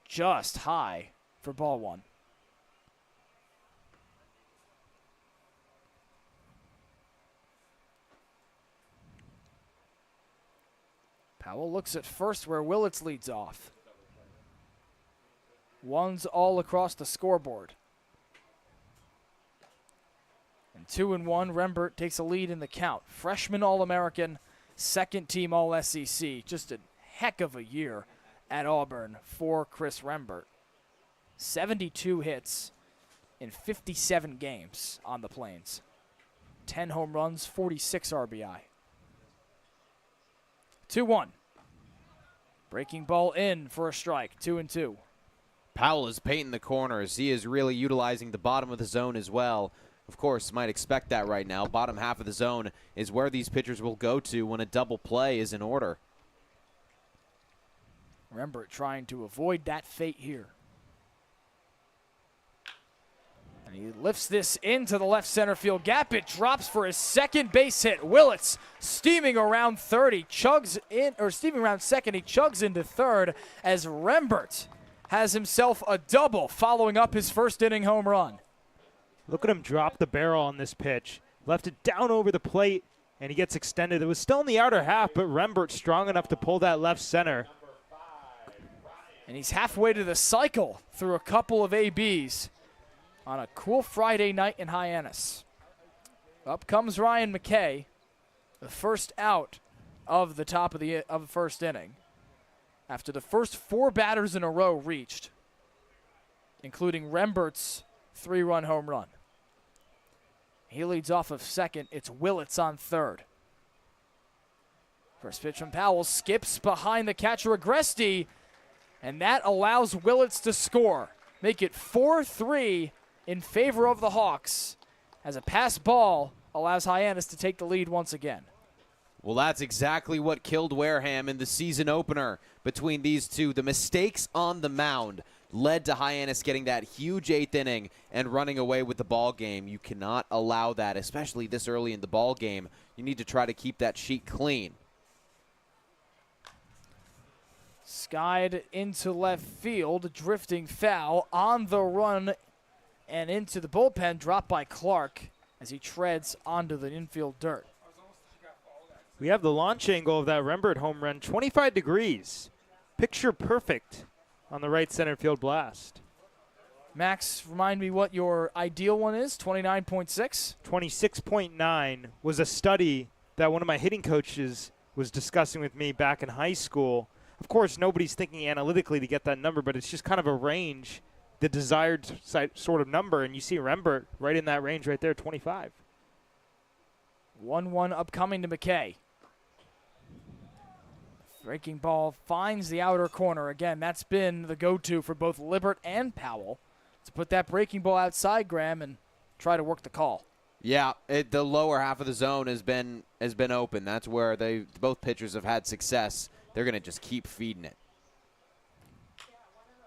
just high for ball 1. Powell looks at first where Willits leads off. One's all across the scoreboard. And 2-1, Rembert takes a lead in the count. Freshman All-American, 2nd team All-SEC. Just a heck of a year at Auburn for Chris Rembert. 72 hits in 57 games on the Plains. 10 home runs, 46 RBI. 2-1. Breaking ball in for a strike, 2-2. Powell is painting the corners. He is really utilizing the bottom of the zone as well. Of course, might expect that right now. Bottom half of the zone is where these pitchers will go to when a double play is in order. Rembert trying to avoid that fate here. And he lifts this into the left center field gap. It drops for his 2nd base hit. Willits steaming around third. He chugs in, or steaming around 2nd. He chugs into 3rd as Rembert has himself a double following up his 1st inning home run. Look at him drop the barrel on this pitch. Left it down over the plate, and he gets extended. It was still in the outer half, but Rembert strong enough to pull that left center. And he's halfway to the cycle through a couple of ABs on a cool Friday night in Hyannis. Up comes Ryan McKay, the first out of the top of the 1st inning, after the first 4 batters in a row reached, including Rembert's 3-run home run. He leads off of 2nd. It's Willits on 3rd. First pitch from Powell skips behind the catcher Agresti, and that allows Willits to score. Make it 4-3 in favor of the Hawks, as a pass ball allows Hyannis to take the lead once again. Well, that's exactly what killed Wareham in the season opener between these two. The mistakes on the mound led to Hyannis getting that huge 8th inning and running away with the ball game. You cannot allow that, especially this early in the ball game. You need to try to keep that sheet clean. Skied into left field, drifting foul on the run and into the bullpen, dropped by Clark as he treads onto the infield dirt. We have the launch angle of that Rembert home run, 25 degrees. Picture perfect on the right center field blast. Max, remind me what your ideal one is, 29.6? 26.9 was a study that one of my hitting coaches was discussing with me back in high school. Of course, nobody's thinking analytically to get that number, but it's just kind of a range, the desired sort of number, and you see Rembert right in that range right there, 25. 1-1 upcoming to McKay. Breaking ball finds the outer corner. Again, that's been the go-to for both Libbert and Powell, to put that breaking ball outside, Graham, and try to work the call. Yeah, the lower half of the zone has been open. That's where both pitchers have had success. They're going to just keep feeding it.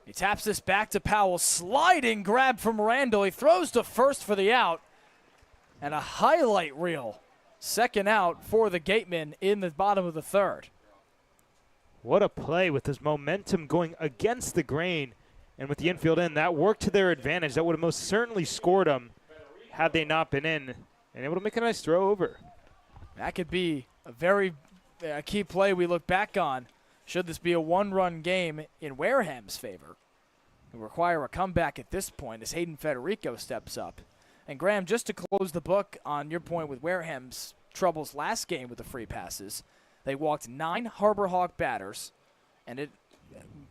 He taps this back to Powell. Sliding grab from Randall. He throws to first for the out. And a highlight reel. Second out for the Gatemen in the bottom of the third. What a play with his momentum going against the grain. And with the infield in, that worked to their advantage. That would have most certainly scored them had they not been in. And able to make a nice throw over. That could be a very key play we look back on. Should this be a one-run game in Wareham's favor? It will require a comeback at this point as Hayden Federico steps up. And Graham, just to close the book on your point with Wareham's troubles last game with the free passes, they walked 9 Harbor Hawk batters, and it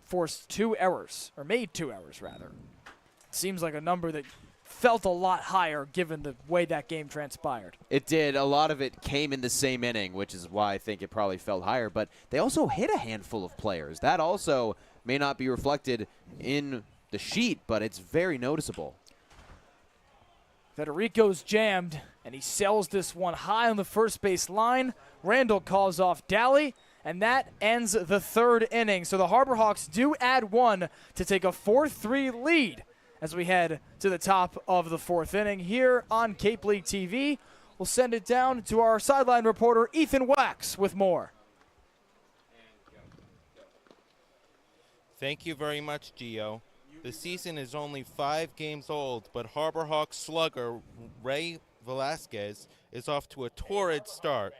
forced 2 errors, or made 2 errors, rather. It seems like a number that felt a lot higher given the way that game transpired. It did. A lot of it came in the same inning, which is why I think it probably felt higher. But they also hit a handful of players. That also may not be reflected in the sheet, but it's very noticeable. Federico's jammed, and he sells this one high on the first base line. Randall calls off Daly, and that ends the third inning. So the Harbor Hawks do add 1 to take a 4-3 lead as we head to the top of the 4th inning here on Cape League TV. We'll send it down to our sideline reporter, Ethan Wax, with more. Thank you very much, Gio. The season is only 5 games old, but Harbor Hawks slugger Ray Velasquez is off to a torrid start.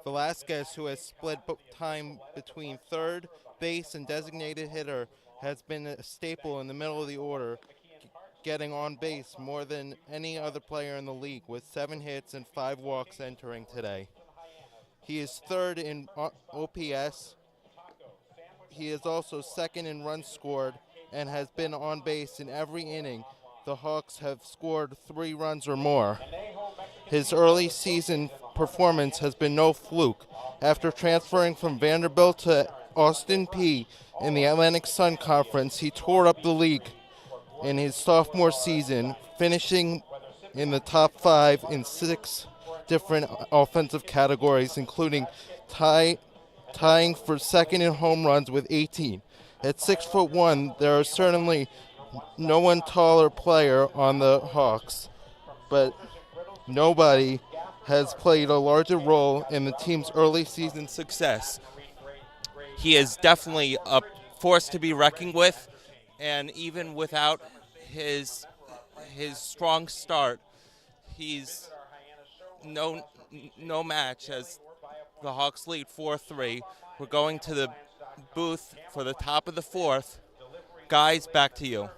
Velasquez, who has split time between third base and designated hitter, has been a staple in the middle of the order, getting on base more than any other player in the league, with 7 hits and 5 walks entering today. He is third in OPS. He is also second in runs scored and has been on base in every inning. The Hawks have scored 3 runs or more. His early season performance has been no fluke. After transferring from Vanderbilt to Austin Peay in the Atlantic Sun Conference, he tore up the league in his sophomore season, finishing in the top 5 in 6 different offensive categories, including tying for second in home runs with 18. At 6'1", there are certainly no one taller player on the Hawks, but nobody has played a larger role in the team's early season success. He is definitely a force to be reckoned with, and even without his strong start, he's no match as the Hawks lead 4-3. We're going to the booth for the top of the 4th. Guys, back to you.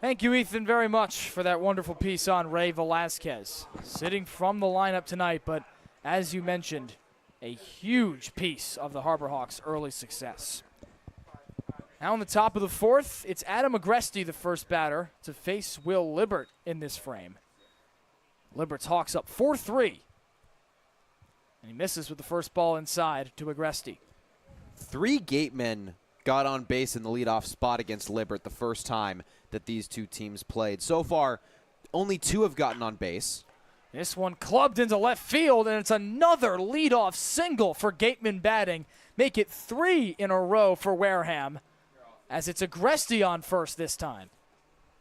Thank you, Ethan, very much for that wonderful piece on Ray Velasquez. Sitting from the lineup tonight, but as you mentioned, a huge piece of the Harbor Hawks' early success. Now on the top of the 4th, it's Adam Agresti, the first batter, to face Will Libbert in this frame. Libert's Hawks up 4-3. And he misses with the first ball inside to Agresti. 3 Gatemen got on base in the leadoff spot against Libbert the first time that these two teams played. So far, only 2 have gotten on base. This one clubbed into left field, and it's another leadoff single for Gatemen batting. Make it 3 in a row for Wareham, as it's Agresti on first this time.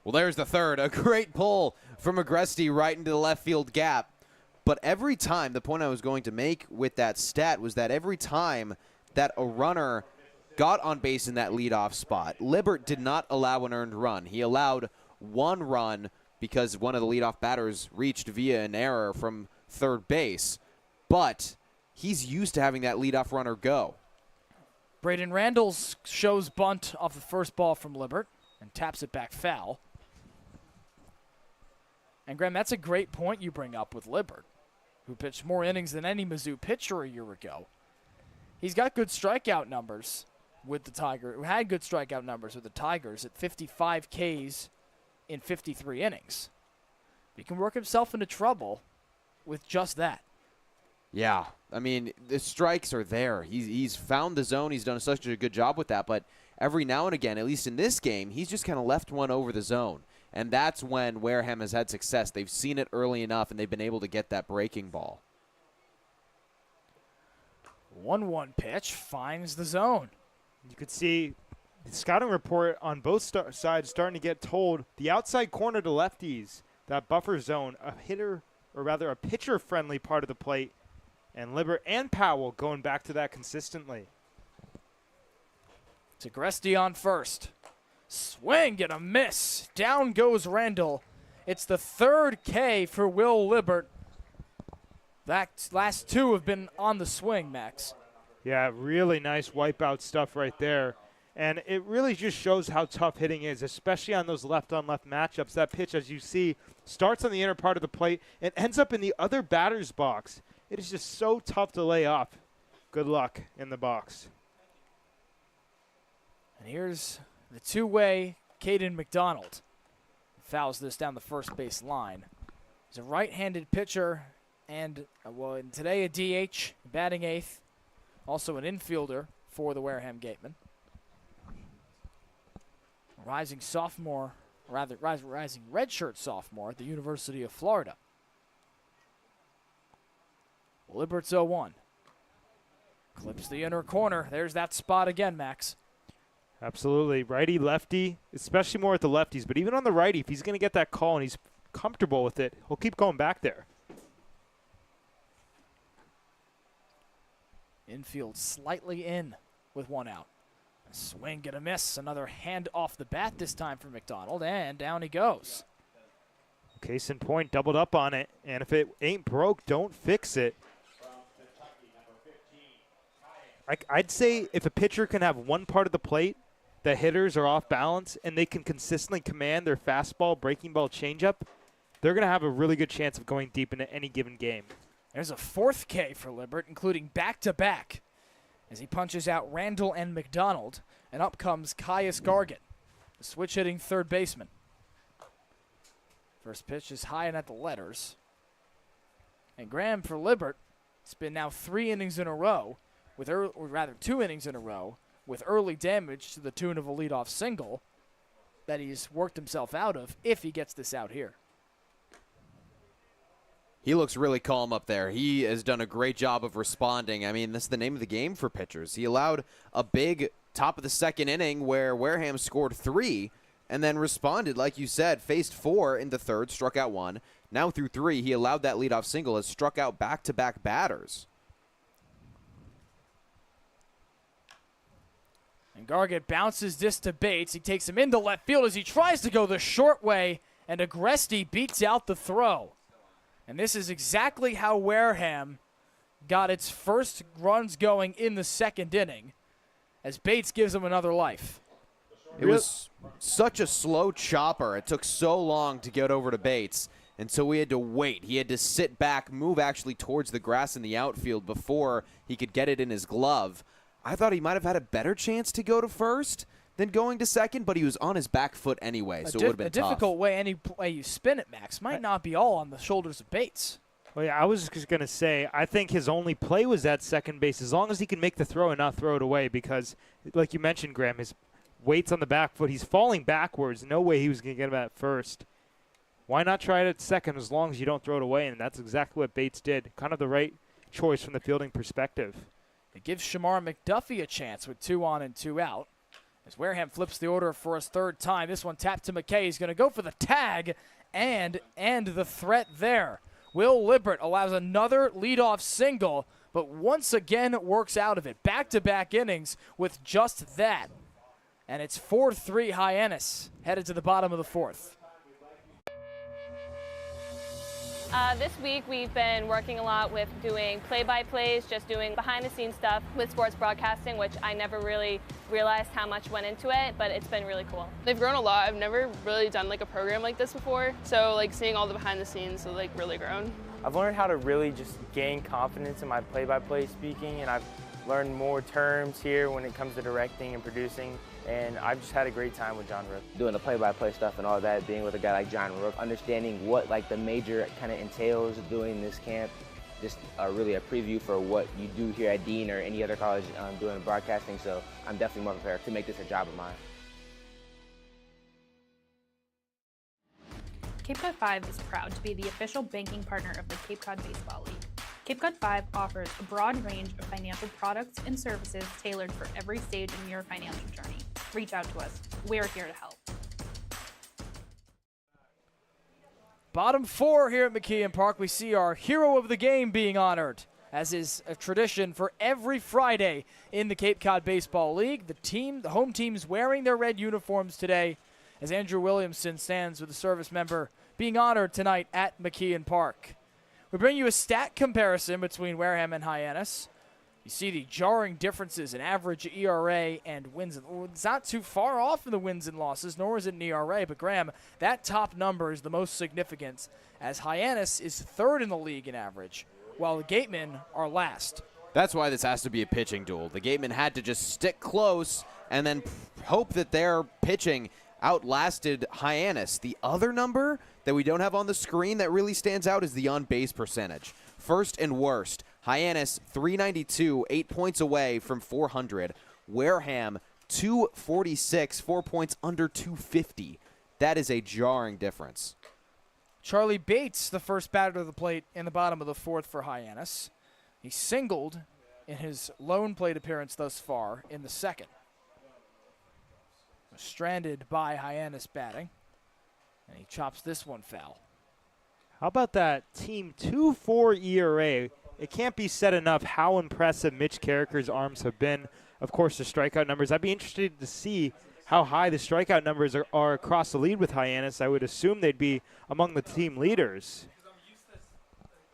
Well, there's the third. A great pull from Agresti right into the left field gap. But every time, the point I was going to make with that stat was that every time that a runner got on base in that leadoff spot, Libbert did not allow an earned run. He allowed 1 run because one of the leadoff batters reached via an error from third base. But he's used to having that leadoff runner go. Braden Randalls shows bunt off the first ball from Libbert and taps it back foul. And Graham, that's a great point you bring up with Libbert, who pitched more innings than any Mizzou pitcher a year ago. He's got good strikeout numbers with the Tigers. Had good strikeout numbers with the Tigers at 55 Ks in 53 innings. He can work himself into trouble with just that. Yeah, I mean, the strikes are there. He's found the zone. He's done such a good job with that. But every now and again, at least in this game, he's just kind of left one over the zone. And that's when Wareham has had success. They've seen it early enough, and they've been able to get that breaking ball. 1-1 pitch finds the zone. You could see the scouting report on both sides starting to get told the outside corner to lefties, that buffer zone, a hitter, or rather a pitcher-friendly part of the plate, and Libert and Powell going back to that consistently. To Agresti on first. Swing and a miss. Down goes Randall. It's the third K for Will Libert. That last two have been on the swing, Max. Yeah, really nice wipeout stuff right there. And it really just shows how tough hitting is, especially on those left-on-left matchups. That pitch, as you see, starts on the inner part of the plate and ends up in the other batter's box. It is just so tough to lay off. Good luck in the box. And here's the two-way Caden McDonald. Fouls this down the first base line. He's a right-handed pitcher and, today a DH, batting eighth. Also an infielder for the Wareham Gatemen. Rising sophomore, rising redshirt sophomore at the University of Florida. Libert's 0-1. Clips the inner corner. There's that spot again, Max. Absolutely. Righty, lefty, especially more at the lefties. But even on the righty, if he's going to get that call and he's comfortable with it, he'll keep going back there. Infield slightly in with one out. A swing and a miss. Another hand off the bat this time for McDonald, and down he goes. Case in point, doubled up on it. And if it ain't broke, don't fix it. I'd say if a pitcher can have one part of the plate, the hitters are off balance, and they can consistently command their fastball, breaking ball, changeup, they're going to have a really good chance of going deep into any given game. There's a fourth K for Libert, including back-to-back, as he punches out Randall and McDonald, and up comes Caius Gargett, the switch-hitting third baseman. First pitch is high and at the letters. And Graham, for Libert, it's been now 3 innings in a row, or rather 2 innings in a row, with early damage to the tune of a leadoff single that he's worked himself out of if he gets this out here. He looks really calm up there. He has done a great job of responding. I mean, that's the name of the game for pitchers. He allowed a big top of the second inning where Wareham scored 3 and then responded, like you said, faced 4 in the third, struck out 1. Now through 3, he allowed that leadoff single, has struck out back-to-back batters. And Gargett bounces this to Bates. He takes him into left field as he tries to go the short way, and Agresti beats out the throw. And this is exactly how Wareham got its first runs going in the second inning, as Bates gives him another life. It was such a slow chopper. It took so long to get over to Bates, and so we had to wait. He had to sit back, move actually towards the grass in the outfield before he could get it in his glove. I thought he might have had a better chance to go to first than going to second, but he was on his back foot anyway, so it would have been tough. A difficult way, any way you spin it, Max, might not be all on the shoulders of Bates. Well, yeah, I was just going to say, I think his only play was at second base, as long as he can make the throw and not throw it away, because, like you mentioned, Graham, his weight's on the back foot. He's falling backwards. No way he was going to get him at first. Why not try it at second as long as you don't throw it away? And that's exactly what Bates did. Kind of the right choice from the fielding perspective. It gives Shamar McDuffie a chance with 2 on and 2 out. As Wareham flips the order for his third time. This one tapped to McKay. He's going to go for the tag and end the threat there. Will Libert allows another leadoff single, but once again works out of it. Back-to-back innings with just that. And it's 4-3 Hyannis, headed to the bottom of the fourth. This week we've been working a lot with doing play-by-plays, just doing behind-the-scenes stuff with sports broadcasting, which I never really realized how much went into it, but it's been really cool. They've grown a lot. I've never really done like a program like this before, so like seeing all the behind-the-scenes has like really grown. I've learned how to really just gain confidence in my play-by-play speaking, and I've learned more terms here when it comes to directing and producing, and I've just had a great time with John Rook. Doing the play-by-play stuff and all that, being with a guy like John Rook, understanding what like the major kind of entails doing this camp, just really a preview for what you do here at Dean or any other college doing broadcasting, so I'm definitely more prepared to make this a job of mine. Cape Cod 5 is proud to be the official banking partner of the Cape Cod Baseball League. Cape Cod 5 offers a broad range of financial products and services tailored for every stage in your financial journey. Reach out to us. We're here to help. Bottom 4 here at McKeon Park, we see our hero of the game being honored, as is a tradition for every Friday in the Cape Cod Baseball League. The home team's wearing their red uniforms today, as Andrew Williamson stands with a service member being honored tonight at McKeon Park. We bring you a stat comparison between Wareham and Hyannis. You see the jarring differences in average ERA and wins. It's not too far off in the wins and losses, nor is it an ERA. But, Graham, that top number is the most significant, as Hyannis is third in the league in average, while the Gatemen are last. That's why this has to be a pitching duel. The Gatemen had to just stick close and then hope that their pitching outlasted Hyannis. The other number that we don't have on the screen that really stands out is the on-base percentage. First and worst, Hyannis 392, 8 points away from 400. Wareham 246, 4 points under 250. That is a jarring difference. Charlie Bates, the first batter to the plate in the bottom of the fourth for Hyannis. He singled in his lone plate appearance thus far in the second. Stranded by Hyannis batting, and he chops this one foul. How about that team 2.4 ERA? It can't be said enough how impressive Mitch Carricker's arms have been. Of course, the strikeout numbers. I'd be interested to see how high the strikeout numbers are across the lead with Hyannis. I would assume they'd be among the team leaders.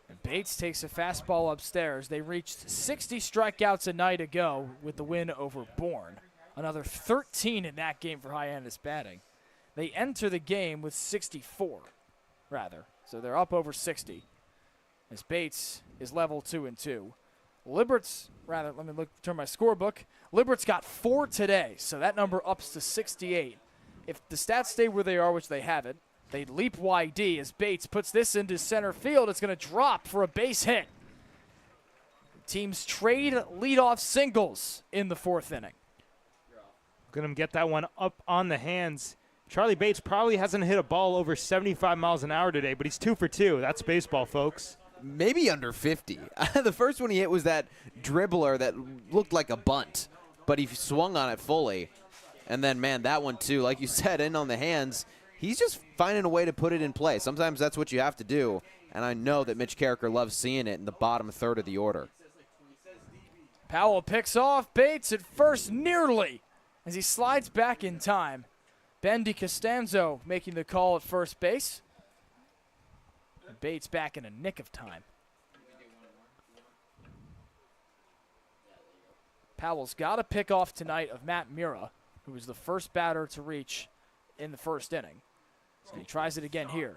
And Bates takes a fastball upstairs. They reached 60 strikeouts a night ago with the win over Bourne. Another 13 in that game for Hyannis batting. They enter the game with 64, rather. So they're up over 60. As Bates is level 2-2. Libert's, let me turn my scorebook. Libert's got 4 today, so that number ups to 68. If the stats stay where they are, which they haven't, they leap YD as Bates puts this into center field. It's going to drop for a base hit. Teams trade leadoff singles in the fourth inning. Going to get that one up on the hands. Charlie Bates probably hasn't hit a ball over 75 miles an hour today, but he's 2 for 2. That's baseball, folks. Maybe under 50. The first one he hit was that dribbler that looked like a bunt, but he swung on it fully. And then, man, that one too, like you said, in on the hands. He's just finding a way to put it in play. Sometimes that's what you have to do, and I know that Mitch Carricker loves seeing it in the bottom third of the order. Powell picks off Bates at first nearly as he slides back in time. Ben DiCostanzo making the call at first base. And Bates back in a nick of time. Powell's got a pickoff tonight of Matt Mura, who was the first batter to reach in the first inning. So he tries it again here.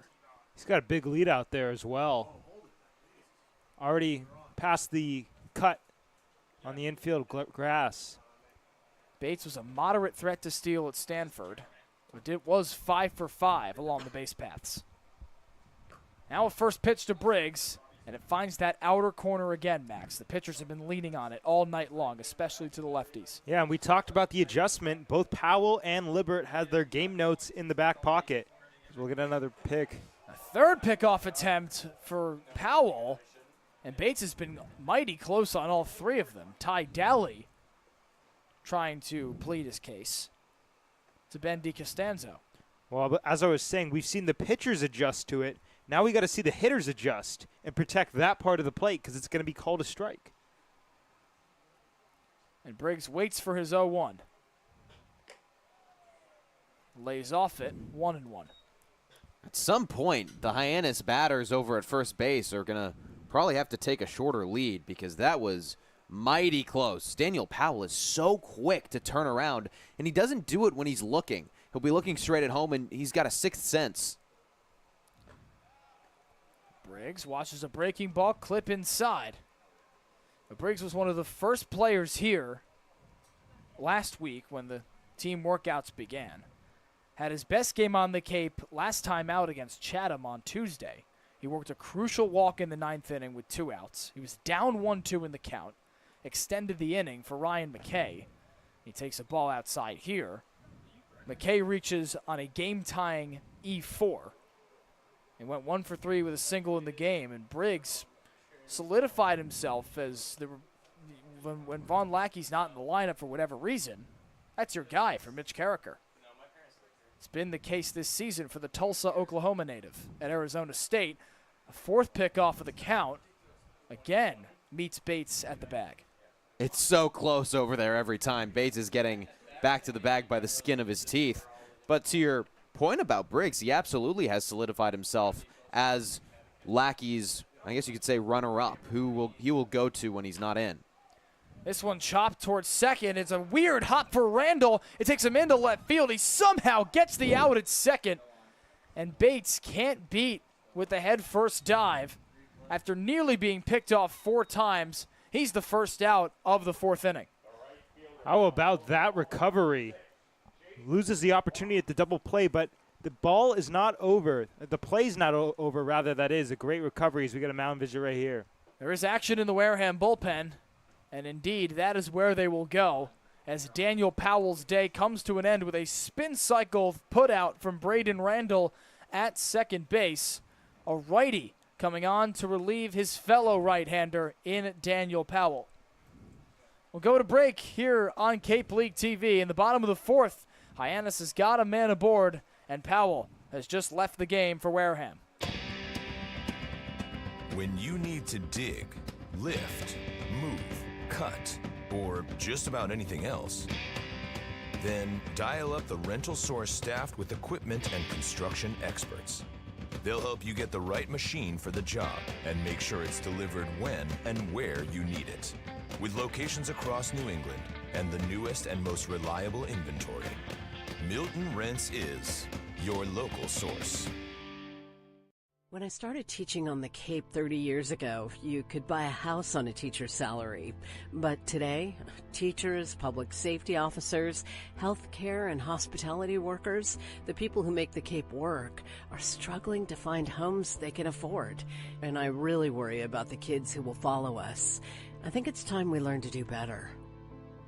He's got a big lead out there as well. Already past the cut on the infield grass. Bates was a moderate threat to steal at Stanford, but it was 5 for 5 along the base paths. Now a first pitch to Briggs, and it finds that outer corner again, Max. The pitchers have been leaning on it all night long, especially to the lefties. Yeah, and we talked about the adjustment. Both Powell and Libert had their game notes in the back pocket. We'll get another pick. A third pickoff attempt for Powell, and Bates has been mighty close on all 3 of them. Ty Daly trying to plead his case to Ben DiCostanzo. Well, but as I was saying, we've seen the pitchers adjust to it. Now we got to see the hitters adjust and protect that part of the plate because it's going to be called a strike. And Briggs waits for his 0-1. Lays off it, 1-1. At some point, the Hyannis batters over at first base are going to probably have to take a shorter lead because that was mighty close. Daniel Powell is so quick to turn around, and he doesn't do it when he's looking. He'll be looking straight at home, and he's got a sixth sense. Briggs watches a breaking ball clip inside. Briggs was one of the first players here last week when the team workouts began. Had his best game on the Cape last time out against Chatham on Tuesday. He worked a crucial walk in the 9th inning with 2 outs. He was down 1-2 in the count, extended the inning for Ryan McKay. He takes a ball outside here. McKay reaches on a game-tying E4. He went 1 for 3 with a single in the game, and Briggs solidified himself as when Von Lackey's not in the lineup for whatever reason. That's your guy for Mitch Carricker. It's been the case this season for the Tulsa, Oklahoma native at Arizona State. A 4th pick off of the count. Again, meets Bates at the bag. It's so close over there every time. Bates is getting back to the bag by the skin of his teeth. But to your point about Briggs, he absolutely has solidified himself as Lackey's, I guess you could say, runner-up, who he will go to when he's not in. This one chopped towards second. It's a weird hop for Randall. It takes him into left field. He somehow gets the out at second. And Bates can't beat with the head-first dive. After nearly being picked off 4 times, he's the first out of the 4th inning. How about that recovery? Loses the opportunity at the double play, but the ball is not over. The play's not over, rather. That is a great recovery as we get a mound visit right here. There is action in the Wareham bullpen. And indeed, that is where they will go as Daniel Powell's day comes to an end with a spin cycle put out from Braden Randall at second base. A righty coming on to relieve his fellow right-hander in Daniel Powell. We'll go to break here on Cape League TV. In the bottom of the 4th, Hyannis has got a man aboard, and Powell has just left the game for Wareham. When you need to dig, lift, move, cut, or just about anything else, then dial up the rental source staffed with equipment and construction experts. They'll help you get the right machine for the job and make sure it's delivered when and where you need it. With locations across New England and the newest and most reliable inventory, Milton Rents is your local source. When I started teaching on the Cape 30 years ago, you could buy a house on a teacher's salary. But today, teachers, public safety officers, healthcare and hospitality workers, the people who make the Cape work, are struggling to find homes they can afford. And I really worry about the kids who will follow us. I think it's time we learn to do better.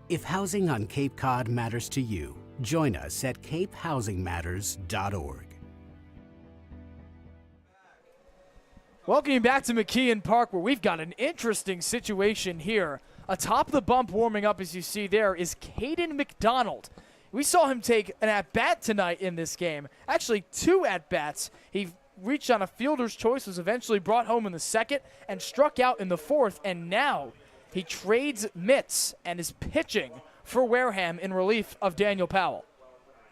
If housing on Cape Cod matters to you, join us at capehousingmatters.org. Welcome you back to McKeon Park, where we've got an interesting situation here. Atop the bump warming up, as you see there, is Caden McDonald. We saw him take an at-bat tonight in this game. Actually, 2 at-bats. He reached on a fielder's choice, was eventually brought home in the 2nd, and struck out in the 4th, and now he trades mitts and is pitching for Wareham in relief of Daniel Powell.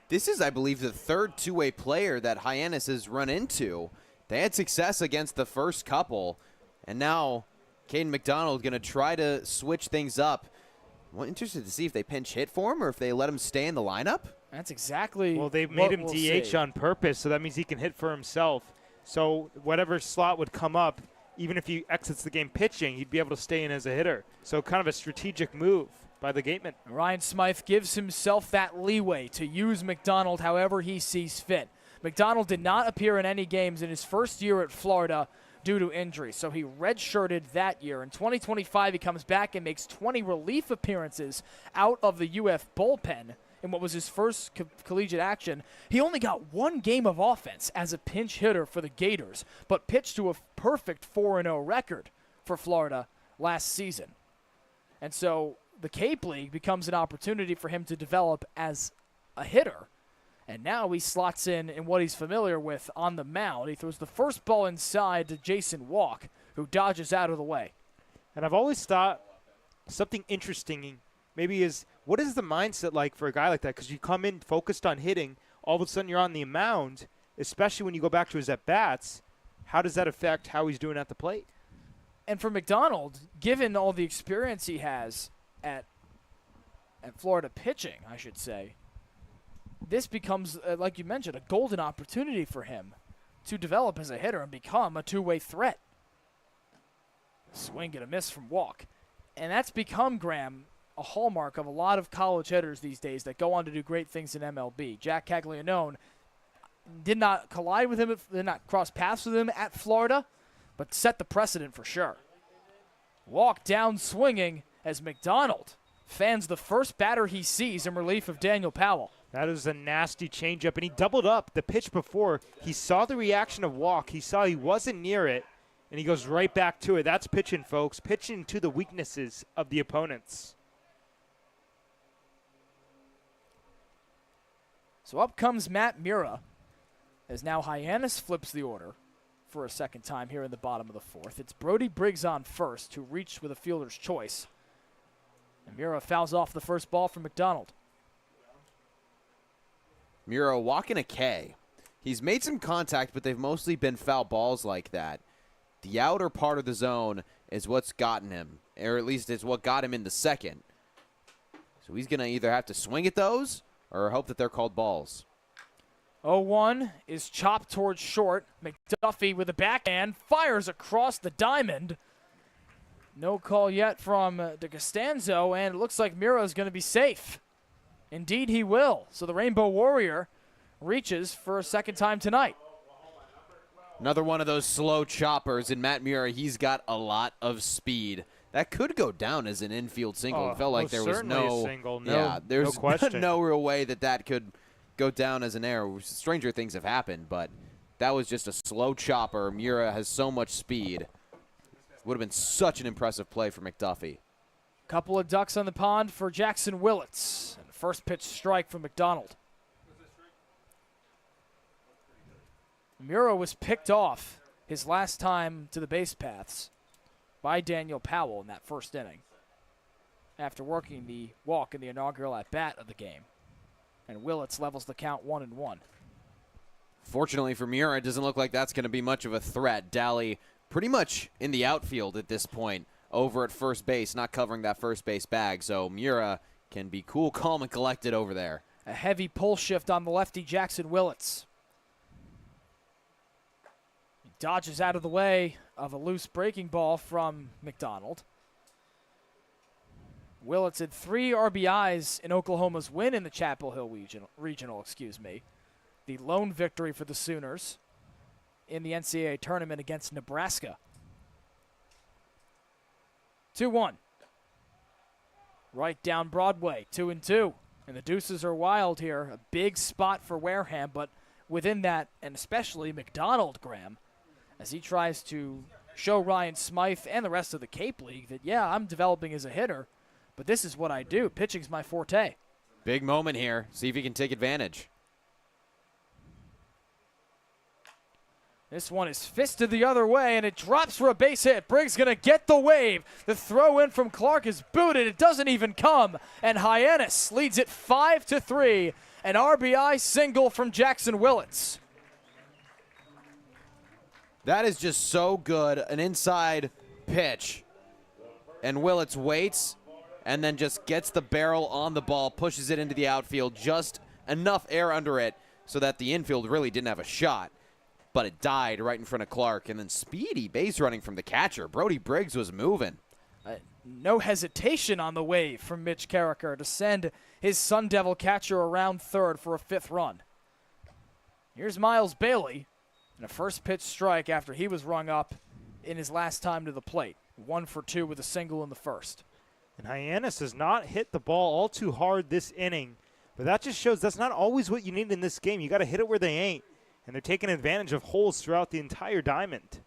This is, I believe, the 3rd two-way player that Hyannis has run into. They had success against the first couple, and now Caden McDonald going to try to switch things up. I'm interested to see if they pinch hit for him or if they let him stay in the lineup. That's exactly Well, they've made him DH on purpose, so that means he can hit for himself. So whatever slot would come up, even if he exits the game pitching, he'd be able to stay in as a hitter. So kind of a strategic move by the Gatemen. Ryan Smythe gives himself that leeway to use McDonald however he sees fit. McDonald did not appear in any games in his first year at Florida due to injury, so he redshirted that year. In 2025, he comes back and makes 20 relief appearances out of the UF bullpen in what was his first collegiate action. He only got 1 game of offense as a pinch hitter for the Gators, but pitched to a perfect 4-0 record for Florida last season. And so the Cape League becomes an opportunity for him to develop as a hitter. And now he slots in what he's familiar with on the mound. He throws the first ball inside to Jason Walk, who dodges out of the way. And I've always thought something interesting maybe is, what is the mindset like for a guy like that? Because you come in focused on hitting, all of a sudden you're on the mound, especially when you go back to his at-bats. How does that affect how he's doing at the plate? And for McDonald, given all the experience he has at Florida pitching, I should say, this becomes, like you mentioned, a golden opportunity for him to develop as a hitter and become a 2-way threat. Swing and a miss from Walk. And that's become, Graham, a hallmark of a lot of college hitters these days that go on to do great things in MLB. Jack Caglianone did not collide with him, did not cross paths with him at Florida, but set the precedent for sure. Walk down swinging as McDonald fans the first batter he sees in relief of Daniel Powell. That is a nasty changeup, and he doubled up the pitch before. He saw the reaction of Walk. He saw he wasn't near it, and he goes right back to it. That's pitching, folks. Pitching to the weaknesses of the opponents. So up comes Matt Mura, as now Hyannis flips the order for a second time here in the bottom of the fourth. It's Brody Briggs on first, who reached with a fielder's choice. And Mura fouls off the first ball from McDonald. Mura walking a K. He's made some contact, but they've mostly been foul balls like that. The outer part of the zone is what's gotten him, or at least it's what got him in the second. So he's going to either have to swing at those or hope that they're called balls. 0-1 is chopped towards short. McDuffie with a backhand fires across the diamond. No call yet from De Costanzo, and it looks like Mura is going to be safe. Indeed he will. So the Rainbow Warrior reaches for a second time tonight. Another one of those slow choppers, and Matt Mura, he's got a lot of speed. That could go down as an infield single. It felt like there was no single. there's no question. no real way that could go down as an error. Stranger things have happened, but that was just a slow chopper. Mura has so much speed. Would have been such an impressive play for McDuffie. Couple of ducks on the pond for Jackson Willits. And first pitch strike from McDonald. Mura was picked off his last time to the base paths by Daniel Powell in that first inning after working the walk in the inaugural at-bat of the game. And Willits levels the count 1-1. Fortunately for Mura, it doesn't look like that's going to be much of a threat. Daly pretty much in the outfield at this point, over at first base, not covering that first base bag. So Mura can be cool, calm, and collected over there. A heavy pull shift on the lefty Jackson Willits. He dodges out of the way of a loose breaking ball from McDonald. Willits had 3 RBIs in Oklahoma's win in the Chapel Hill regional. The lone victory for the Sooners in the NCAA tournament against Nebraska. 2-1. Right down Broadway, 2-2. And the deuces are wild here. A big spot for Wareham, but within that, and especially McDonald, Graham, as he tries to show Ryan Smythe and the rest of the Cape League that, yeah, I'm developing as a hitter, but this is what I do. Pitching's my forte. Big moment here. See if he can take advantage. This one is fisted the other way, and it drops for a base hit. Briggs going to get the wave. The throw in from Clark is booted. It doesn't even come, and Hyannis leads it 5-3. An RBI single from Jackson Willits. That is just so good. An inside pitch. And Willits waits and then just gets the barrel on the ball, pushes it into the outfield, just enough air under it so that the infield really didn't have a shot. But it died right in front of Clark. And then speedy base running from the catcher. Brody Briggs was moving. No hesitation on the wave from Mitch Carricker to send his Sun Devil catcher around third for a 5th run. Here's Miles Bailey, and a first pitch strike after he was rung up in his last time to the plate. 1 for 2 with a single in the first. And Hyannis has not hit the ball all too hard this inning, but that just shows that's not always what you need in this game. You got to hit it where they ain't, and they're taking advantage of holes throughout the entire diamond.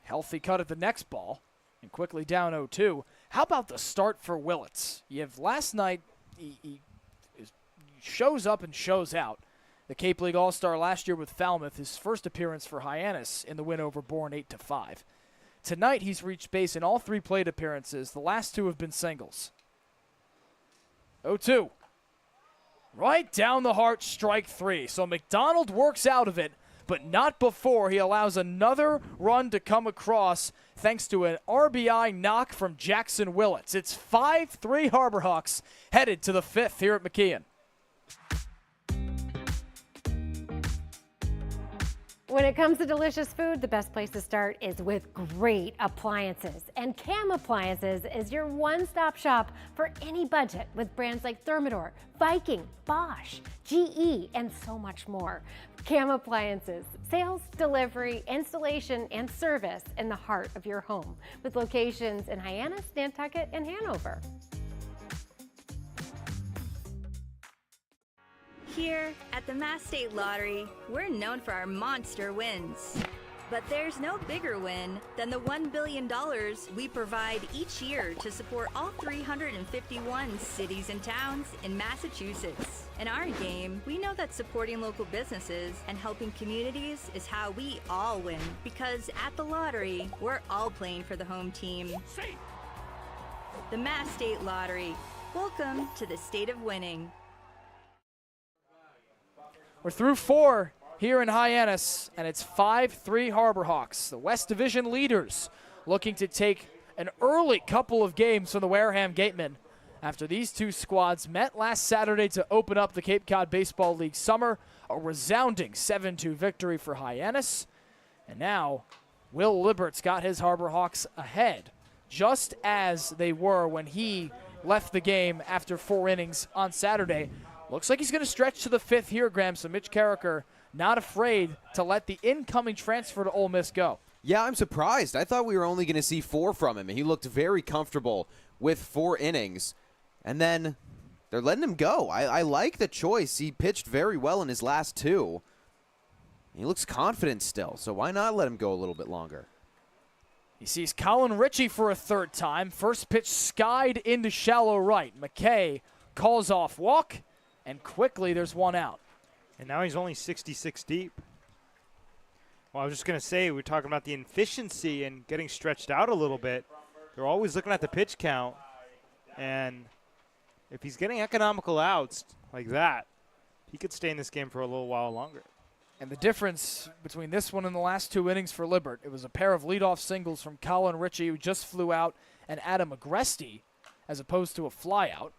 Healthy cut at the next ball, and quickly down 0-2. How about the start for Willits? You have last night, he shows up and shows out. The Cape League All-Star last year with Falmouth, his first appearance for Hyannis in the win over Bourne 8-5. Tonight, he's reached base in all 3 plate appearances. The last 2 have been singles. 0-2. Right down the heart, strike 3. So McDonald works out of it, but not before he allows another run to come across thanks to an RBI knock from Jackson Willits. It's 5-3 Harbor Hawks headed to the 5th here at McKeon. When it comes to delicious food, the best place to start is with great appliances. And Cam Appliances is your one-stop shop for any budget with brands like Thermador, Viking, Bosch, GE, and so much more. Cam Appliances, sales, delivery, installation, and service in the heart of your home with locations in Hyannis, Nantucket, and Hanover. Here at the Mass State Lottery, we're known for our monster wins. But there's no bigger win than the $1 billion we provide each year to support all 351 cities and towns in Massachusetts. In our game, we know that supporting local businesses and helping communities is how we all win. Because at the lottery, we're all playing for the home team. The Mass State Lottery. Welcome to the state of winning. We're through 4 here in Hyannis, and it's 5-3 Harbor Hawks, the West Division leaders, looking to take an early couple of games from the Wareham Gatemen after these two squads met last Saturday to open up the Cape Cod Baseball League summer. A resounding 7-2 victory for Hyannis. And now Will Libert's got his Harbor Hawks ahead, just as they were when he left the game after 4 innings on Saturday. Looks like he's going to stretch to the 5th here, Graham, so Mitch Carricker not afraid to let the incoming transfer to Ole Miss go. Yeah, I'm surprised. I thought we were only going to see 4 from him, and he looked very comfortable with 4 innings. And then they're letting him go. I like the choice. He pitched very well in his last 2. He looks confident still, so why not let him go a little bit longer? He sees Colin Ritchie for a 3rd time. First pitch skied into shallow right. McKay calls off walk. And quickly, there's 1 out. And now he's only 66 deep. Well, I was just going to say, we're talking about the efficiency and getting stretched out a little bit. They're always looking at the pitch count. And if he's getting economical outs like that, he could stay in this game for a little while longer. And the difference between this one and the last 2 innings for Libert, it was a pair of leadoff singles from Colin Ritchie, who just flew out, and Adam Agresti, as opposed to a flyout.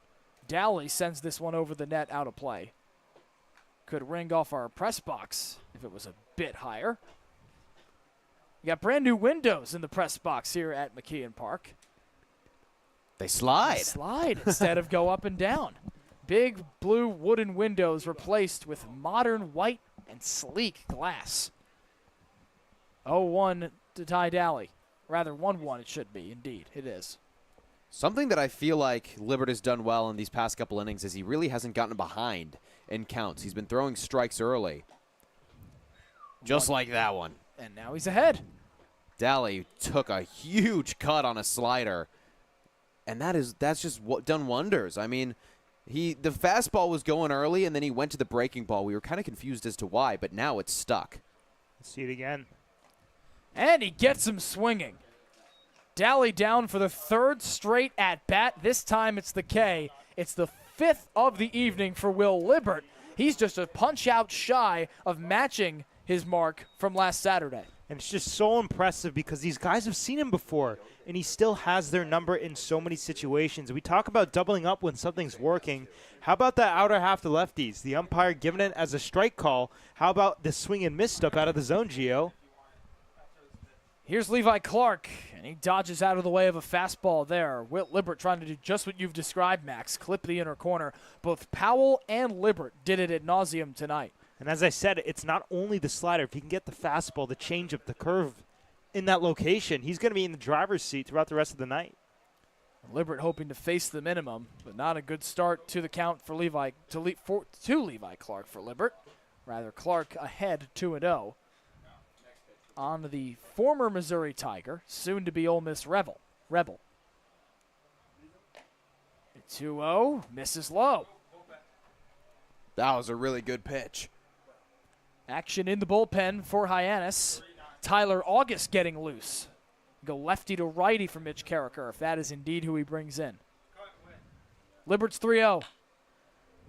Dally sends this one over the net, out of play. Could ring off our press box if it was a bit higher. You got brand new windows in the press box here at McKeon Park. They slide. They slide instead of go up and down. Big blue wooden windows replaced with modern white and sleek glass. 0-1 to Ty Dally. Rather, 1-1 it should be. Indeed, it is. Something that I feel like Libert has done well in these past couple innings is he really hasn't gotten behind in counts. He's been throwing strikes early. Just like that one. And now he's ahead. Dally took a huge cut on a slider. And that's just done wonders. I mean, the fastball was going early, and then he went to the breaking ball. We were kind of confused as to why, but now it's stuck. Let's see it again. And he gets him swinging. Dally down for the 3rd straight at-bat. This time it's the K. It's the 5th of the evening for Will Libert. He's just a punch-out shy of matching his mark from last Saturday. And it's just so impressive because these guys have seen him before, and he still has their number in so many situations. We talk about doubling up when something's working. How about that outer half to lefties? The umpire giving it as a strike call. How about the swing and miss stuff out of the zone, Gio? Here's Levi Clark, and he dodges out of the way of a fastball there. Will Libert trying to do just what you've described, Max, clip the inner corner. Both Powell and Libert did it ad nauseum tonight. And as I said, it's not only the slider. If he can get the fastball, the changeup, the curve in that location, he's going to be in the driver's seat throughout the rest of the night. Libert hoping to face the minimum, but not a good start to the count for Levi Clark for Libert. Rather, Clark ahead 2-0. On the former Missouri Tiger, soon to be Ole Miss Rebel. 2-0, misses low. That was a really good pitch. Action in the bullpen for Hyannis. Tyler August getting loose. Go lefty to righty for Mitch Carricker, if that is indeed who he brings in. Libert's 3-0.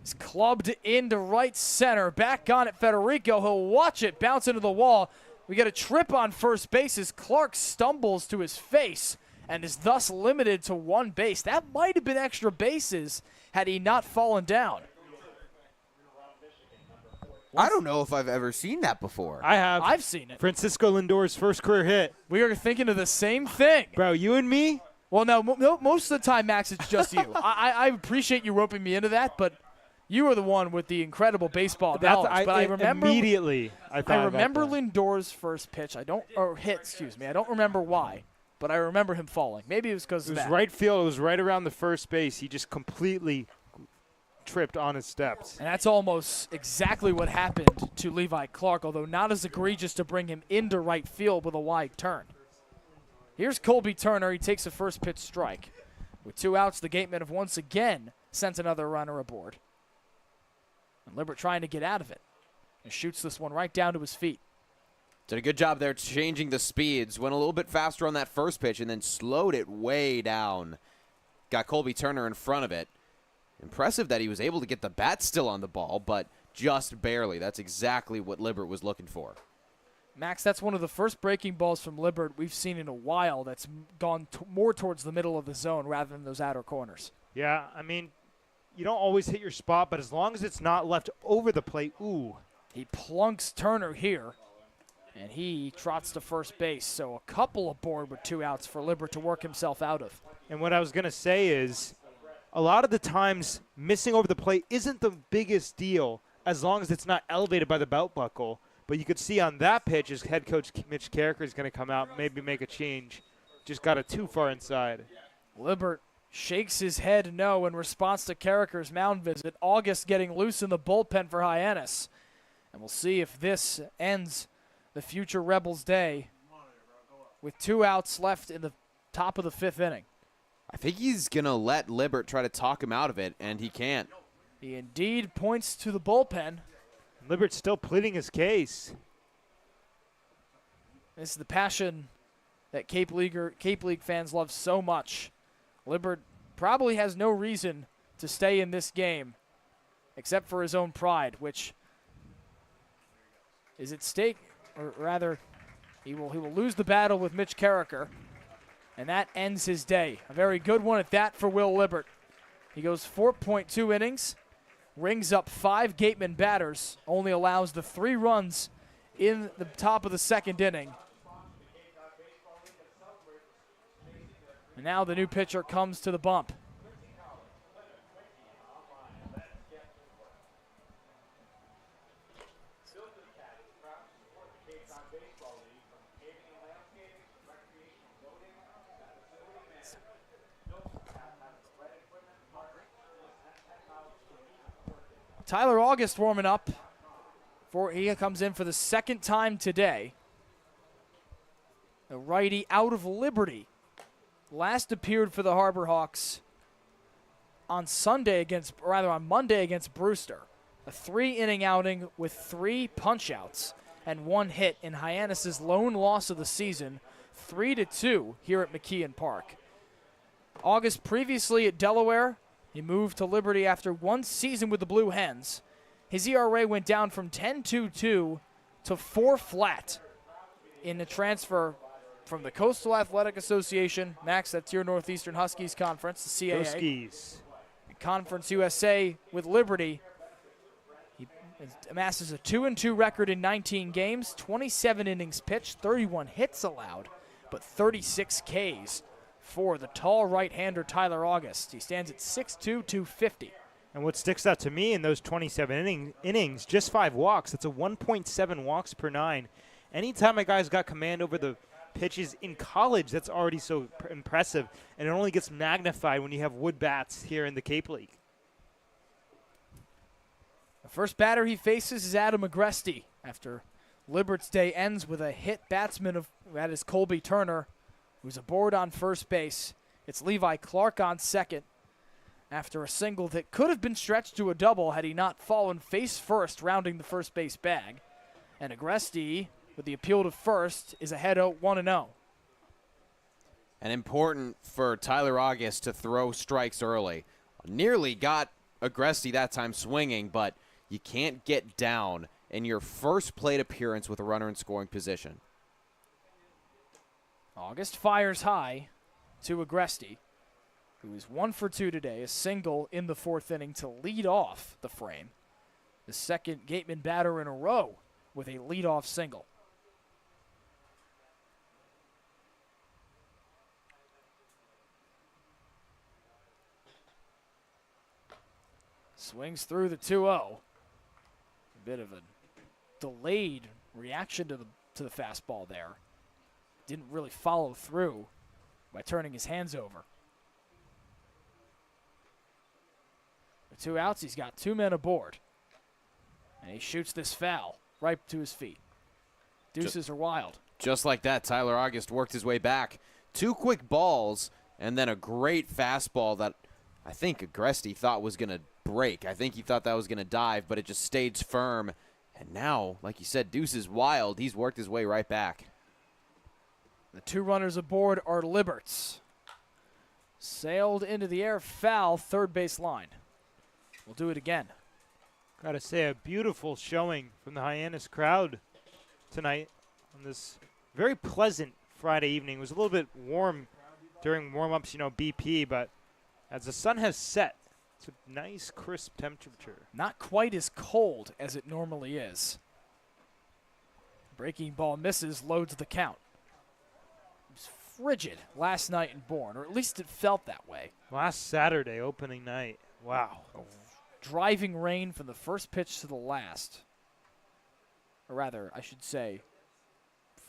He's clubbed into right center. Back on it, Federico. He'll watch it bounce into the wall. We get a trip on first base as Clark stumbles to his face and is thus limited to 1 base. That might have been extra bases had he not fallen down. I don't know if I've ever seen that before. I have. I've seen it. Francisco Lindor's first career hit. We are thinking of the same thing. Bro, you and me? Well, no, most of the time, Max, it's just you. I appreciate you roping me into that, but you are the one with the incredible baseball knowledge. But I remember immediately. I remember Lindor's first pitch. I don't remember why, but I remember him falling. Maybe it was because of that. It was right field. It was right around the first base. He just completely tripped on his steps. And that's almost exactly what happened to Levi Clark, although not as egregious to bring him into right field with a wide turn. Here's Colby Turner. He takes a first pitch strike. With 2 outs, the Gatemen have once again sent another runner aboard. And Libbert trying to get out of it. And shoots this one right down to his feet. Did a good job there changing the speeds. Went a little bit faster on that first pitch and then slowed it way down. Got Colby Turner in front of it. Impressive that he was able to get the bat still on the ball, but just barely. That's exactly what Libbert was looking for. Max, that's one of the first breaking balls from Libbert we've seen in a while that's gone more towards the middle of the zone rather than those outer corners. Yeah, I mean, you don't always hit your spot, but as long as it's not left over the plate, ooh. He plunks Turner here, and he trots to first base. So a couple aboard with 2 outs for Libbert to work himself out of. And what I was going to say is a lot of the times missing over the plate isn't the biggest deal as long as it's not elevated by the belt buckle. But you could see on that pitch, his head coach Mitch Carricker is going to come out, maybe make a change. Just got it too far inside. Libbert shakes his head no in response to Carricker's mound visit. August getting loose in the bullpen for Hyannis. And we'll see if this ends the future Rebels' day with 2 outs left in the top of the 5th inning. I think he's going to let Libbert try to talk him out of it, and he can't. He indeed points to the bullpen. Libbert's still pleading his case. This is the passion that Cape League fans love so much. Libbert probably has no reason to stay in this game except for his own pride, which is at stake, or rather, he will lose the battle with Mitch Carricker, and that ends his day. A very good one at that for Will Libbert. He goes 4.2 innings. Rings up 5 Gatemen batters, only allows the 3 runs in the top of the 2nd inning. And now the new pitcher comes to the bump. Tyler August warming up. He comes in for the 2nd time today. The righty out of Liberty. Last appeared for the Harbor Hawks on Monday against Brewster. A 3-inning outing with 3 punch-outs and 1 hit in Hyannis' lone loss of the season, 3-2 here at McKeon Park. August previously at Delaware. He moved to Liberty after 1 season with the Blue Hens. His ERA went down from 10.22 to 4 flat in the transfer from the Coastal Athletic Association. Max, that's your Northeastern Huskies Conference, the CAA. Huskies. Conference USA with Liberty. He amasses a 2-2 record in 19 games, 27 innings pitched, 31 hits allowed, but 36 Ks. For the tall right-hander Tyler August. He stands at 6'2", 250. And what sticks out to me in those 27 innings, just 5 walks. That's a 1.7 walks per 9. Anytime a guy's got command over the pitches in college, that's already so impressive. And it only gets magnified when you have wood bats here in the Cape League. The first batter he faces is Adam Agresti. After Libert's day ends with a hit batsman that is Colby Turner, who's aboard on first base. It's Levi Clark on second after a single that could have been stretched to a double had he not fallen face first, rounding the first base bag. And Agresti, with the appeal to first, is ahead 1-0. And important for Tyler August to throw strikes early. Nearly got Agresti that time swinging, but you can't get down in your first plate appearance with a runner in scoring position. August fires high to Agresti, who is 1 for 2 today, a single in the 4th inning to lead off the frame. the second Gatemen batter in a row with a leadoff single. Swings through the 2-0. A bit of a delayed reaction to the fastball there. Didn't really follow through by turning his hands over. With 2 outs, he's got 2 men aboard. And he shoots this foul right to his feet. Deuces are wild. Just like that, Tyler August worked his way back. 2 quick balls, and then a great fastball that I think Agresti thought was going to break. I think he thought that was going to dive, but it just stayed firm. And now, like you said, Deuce is wild. He's worked his way right back. The 2 runners aboard are Liberts. Sailed into the air, foul, third base line. We'll do it again. Gotta say, a beautiful showing from the Hyannis crowd tonight on this very pleasant Friday evening. It was a little bit warm during warm-ups, BP, but as the sun has set, it's a nice, crisp temperature. Not quite as cold as it normally is. Breaking ball misses, loads the count. It was frigid last night in Bourne, or at least it felt that way. Last Saturday, opening night. Wow. Driving rain from the first pitch to the last. Or rather, I should say,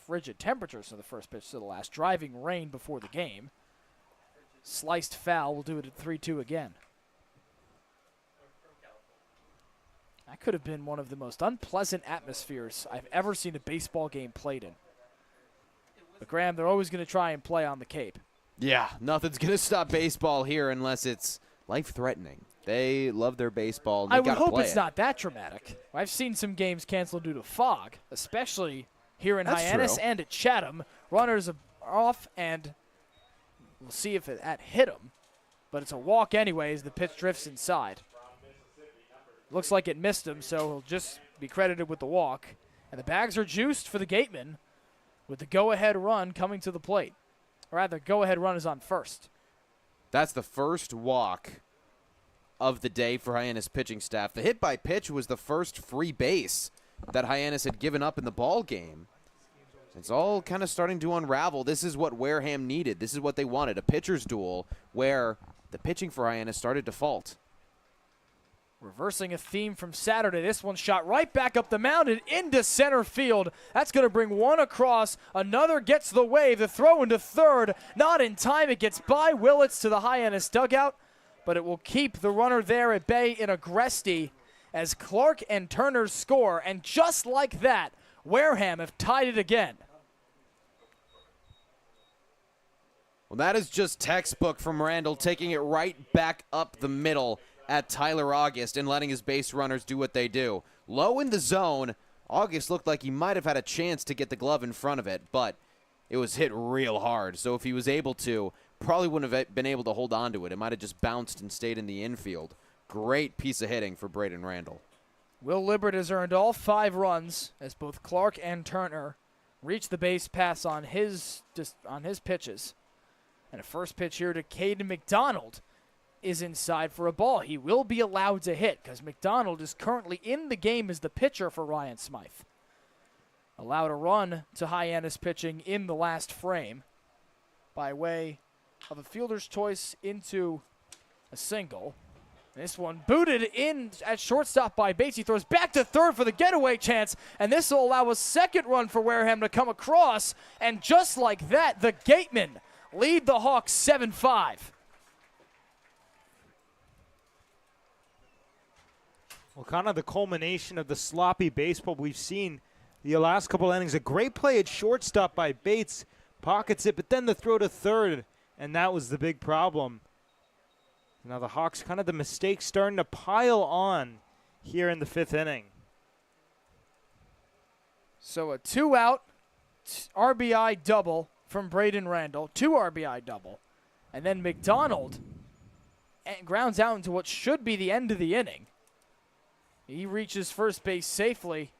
frigid temperatures from the first pitch to the last. Driving rain before the game. Sliced foul. We'll do it at 3-2 again. That could have been one of the most unpleasant atmospheres I've ever seen a baseball game played in. But Graham, they're always going to try and play on the Cape. Yeah, nothing's going to stop baseball here unless it's life-threatening. They love their baseball. I would hope it's not that dramatic. I've seen some games canceled due to fog, especially here in Hyannis and at Chatham. Runners are off, and we'll see if that hit him. But it's a walk anyway as the pitch drifts inside. Looks like it missed him, so he'll just be credited with the walk. And the bags are juiced for the Gatemen with the go-ahead run coming to the plate. Or rather, go-ahead run is on first. That's the first walk of the day for Hyannis pitching staff. The hit by pitch was the first free base that Hyannis had given up in the ball game. It's all kind of starting to unravel. This is what Wareham needed. This is what they wanted, a pitcher's duel where the pitching for Hyannis started to fault. Reversing a theme from Saturday. This one shot right back up the mound and into center field. That's going to bring one across. Another gets the wave. The throw into third. Not in time. It gets by Willits to the Hyannis dugout, but it will keep the runner there at bay in Agresti as Clark and Turner score. And just like that, Wareham have tied it again. Well, that is just textbook from Randall, taking it right back up the middle at Tyler August and letting his base runners do what they do. Low in the zone, August looked like he might have had a chance to get the glove in front of it, but it was hit real hard. So if he was able to, probably wouldn't have been able to hold on to it. It might have just bounced and stayed in the infield. Great piece of hitting for Braden Randall. Will Libbert has earned all 5 runs as both Clark and Turner reach the base paths on his pitches. And a first pitch here to Caden McDonald is inside for a ball. He will be allowed to hit because McDonald is currently in the game as the pitcher for Ryan Smythe. Allowed a run to Hyannis pitching in the last frame by way of a fielder's choice into a single. This one booted in at shortstop by Bates. He throws back to third for the getaway chance, and this will allow a second run for Wareham to come across. And just like that, the Gatemen lead the Hawks 7-5. Well, kind of the culmination of the sloppy baseball we've seen the last couple innings. A great play at shortstop by Bates. Pockets it, but then the throw to third, and that was the big problem. Now the Hawks, kind of the mistakes starting to pile on here in the 5th inning. So a 2-out RBI double from Braden Randall, 2 RBI double. And then McDonald grounds out into what should be the end of the inning. He reaches first base safely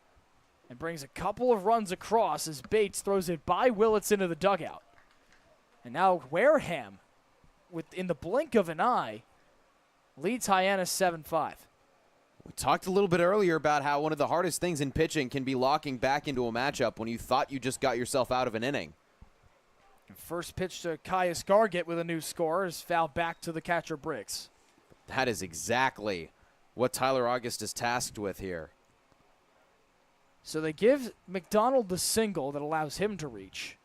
and brings a couple of runs across as Bates throws it by Willits into the dugout. And now Wareham, in the blink of an eye, leads Hyannis 7-5. We talked a little bit earlier about how one of the hardest things in pitching can be locking back into a matchup when you thought you just got yourself out of an inning. First pitch to Hyannis Gargett with a new score is fouled back to the catcher Briggs. That is exactly what Tyler August is tasked with here. So they give McDonald the single that allows him to reach.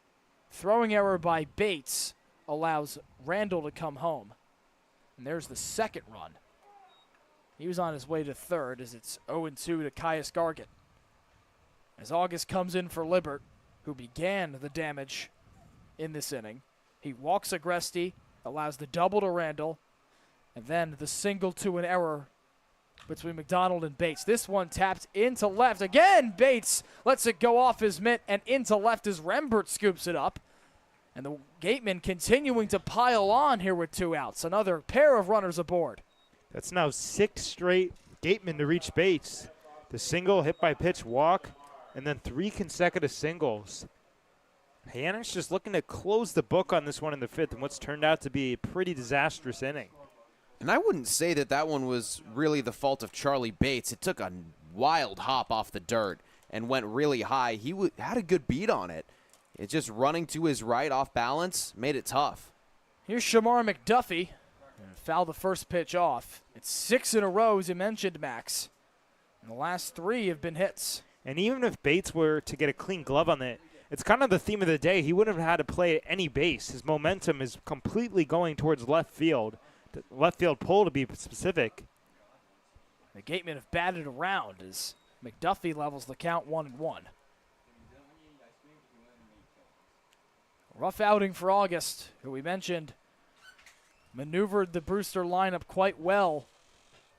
Throwing error by Bates allows Randall to come home. And there's the second run. He was on his way to third as it's 0-2 to Hyannis Gargett. As August comes in for Libert, who began the damage in this inning. He walks Agresti, allows the double to Randall, and then the single to an error between McDonald and Bates. This one tapped into left. Again, Bates lets it go off his mitt and into left as Rembert scoops it up. And the Gatemen continuing to pile on here with 2 outs. Another pair of runners aboard. That's now 6 straight Gatemen to reach Bates. The single, hit by pitch, walk, and then 3 consecutive singles. Hyannis just looking to close the book on this one in the 5th in what's turned out to be a pretty disastrous inning. And I wouldn't say that one was really the fault of Charlie Bates. It took a wild hop off the dirt and went really high. He had a good beat on it. It's just running to his right off balance made it tough. Here's Shamar McDuffie. Fouled the first pitch off. It's 6 in a row, as you mentioned, Max. And the last 3 have been hits. And even if Bates were to get a clean glove on it, it's kind of the theme of the day. He wouldn't have had to play at any base. His momentum is completely going towards left field. The left field pole, to be specific. The Gatemen have batted around as McDuffie levels the count 1-1. Rough outing for August, who we mentioned maneuvered the Brewster lineup quite well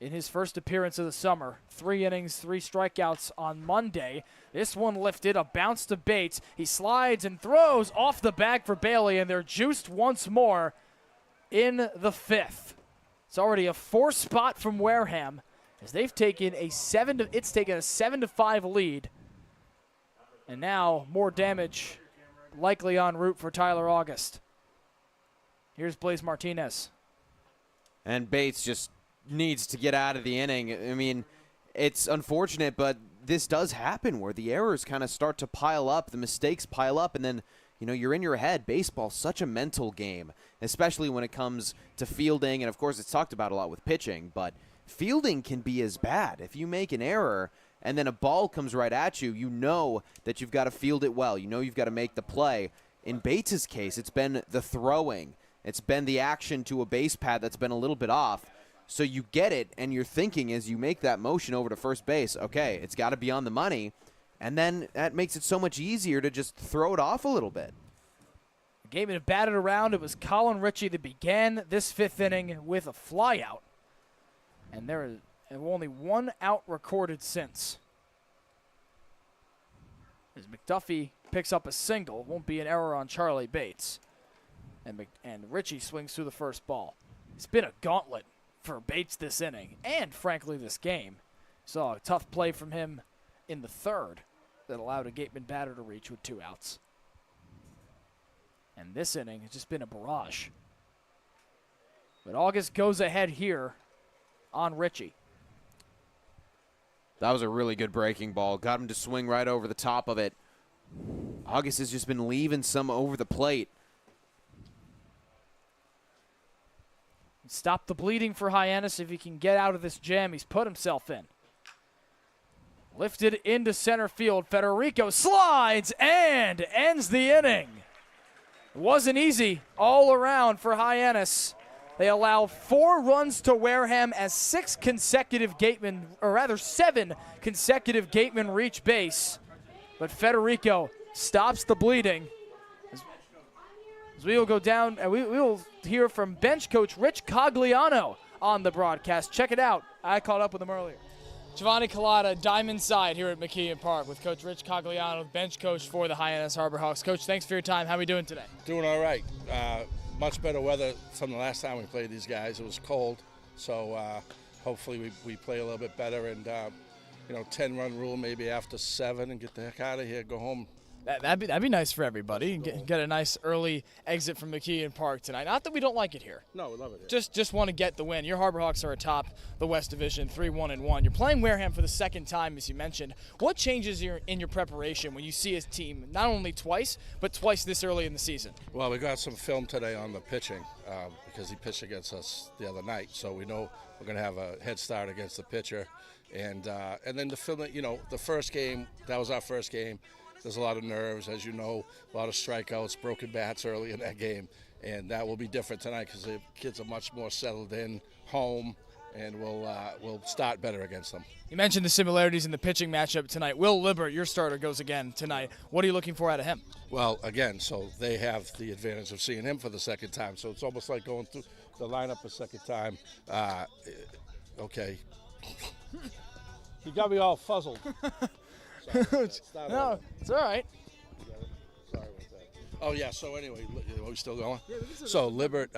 in his first appearance of the summer. 3 innings, 3 strikeouts on Monday. This one lifted, a bounce to Bates. He slides and throws off the bag for Bailey, and they're juiced once more in the 5th. It's already a 4 spot from Wareham as they've taken a 7-5 lead. And now more damage likely en route for Tyler August. Here's Blaze Martinez. And Bates just needs to get out of the inning. I mean, it's unfortunate, but this does happen where the errors kind of start to pile up, the mistakes pile up, and then, you're in your head. Baseball's such a mental game, especially when it comes to fielding, and of course it's talked about a lot with pitching, but fielding can be as bad. If you make an error and then a ball comes right at you, you know that you've got to field it well. You know you've got to make the play. In Bates' case, it's been the throwing. It's been the action to a base pad that's been a little bit off. So you get it, and you're thinking as you make that motion over to first base, okay, it's got to be on the money. And then that makes it so much easier to just throw it off a little bit. The Gatemen have batted around. It was Colin Ritchie that began this 5th inning with a flyout. And there is only 1 out recorded since. As McDuffie picks up a single, won't be an error on Charlie Bates. And Ritchie swings through the first ball. It's been a gauntlet for Bates this inning, and frankly this game. Saw a tough play from him in the 3rd that allowed a Gateman batter to reach with 2 outs. And this inning has just been a barrage. But August goes ahead here on Ritchie. That was a really good breaking ball. Got him to swing right over the top of it. August has just been leaving some over the plate. Stop the bleeding for Hyannis if he can get out of this jam he's put himself in. Lifted into center field. Federico slides and ends the inning. It wasn't easy all around for Hyannis. They allow 4 runs to Wareham as 7 consecutive Gatemen reach base. But Federico stops the bleeding. As we will go down, and we will hear from bench coach Rich Cogliano on the broadcast. Check it out. I caught up with him earlier. Giovanni Collada, Diamond Side here at McKeon Park with Coach Rich Cogliano, bench coach for the Hyannis Harbor Hawks. Coach, thanks for your time. How are we doing today? Doing all right. Much better weather from the last time we played these guys. It was cold, so hopefully we play a little bit better. And 10-run rule maybe after 7 and get the heck out of here. Go home That'd be nice for everybody. Get a nice early exit from McKeon Park tonight. Not that we don't like it here. No, we love it here. Just want to get the win. Your Harbor Hawks are atop the West Division, 3-1-1. You're playing Wareham for the second time, as you mentioned. What changes in your preparation when you see a team not only twice, but twice this early in the season? Well, we got some film today on the pitching because he pitched against us the other night, so we know we're going to have a head start against the pitcher. And then the film, the first game, that was our first game. There's a lot of nerves, as you know, a lot of strikeouts, broken bats early in that game. And that will be different tonight because the kids are much more settled in, home, and we'll start better against them. You mentioned the similarities in the pitching matchup tonight. Will Libert, your starter, goes again tonight. What are you looking for out of him? Well, again, so they have the advantage of seeing him for the second time. So it's almost like going through the lineup a second time. Okay. You got me all fuzzled. No, it's all right. Sorry about that. Oh, yeah, so anyway, are we still going? Yeah, so Libert,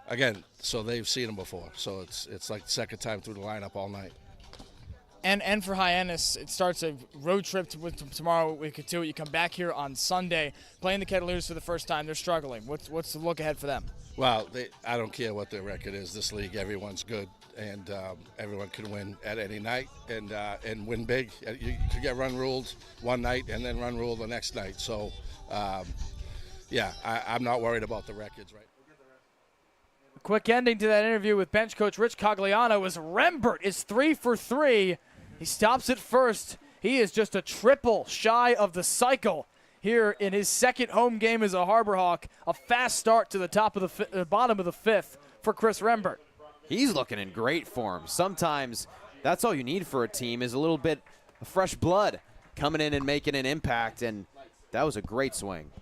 again, so they've seen him before. So it's like the second time through the lineup all night. And for Hyannis, it starts a road trip tomorrow. We could do it. You come back here on Sunday, playing the Kettleers for the first time. They're struggling. What's the look ahead for them? Well, I don't care what their record is. This league, everyone's good, and everyone can win at any night and win big. You could get run ruled one night and then run ruled the next night. So, I'm not worried about the records right now. A quick ending to that interview with bench coach Rich Cogliano is Rembert is 3 for 3. He stops at first. He is just a triple shy of the cycle here in his second home game as a Harbor Hawk. A fast start to the top of the bottom of the fifth for Chris Rembert. He's looking in great form. Sometimes that's all you need for a team is a little bit of fresh blood coming in and making an impact, and that was a great swing.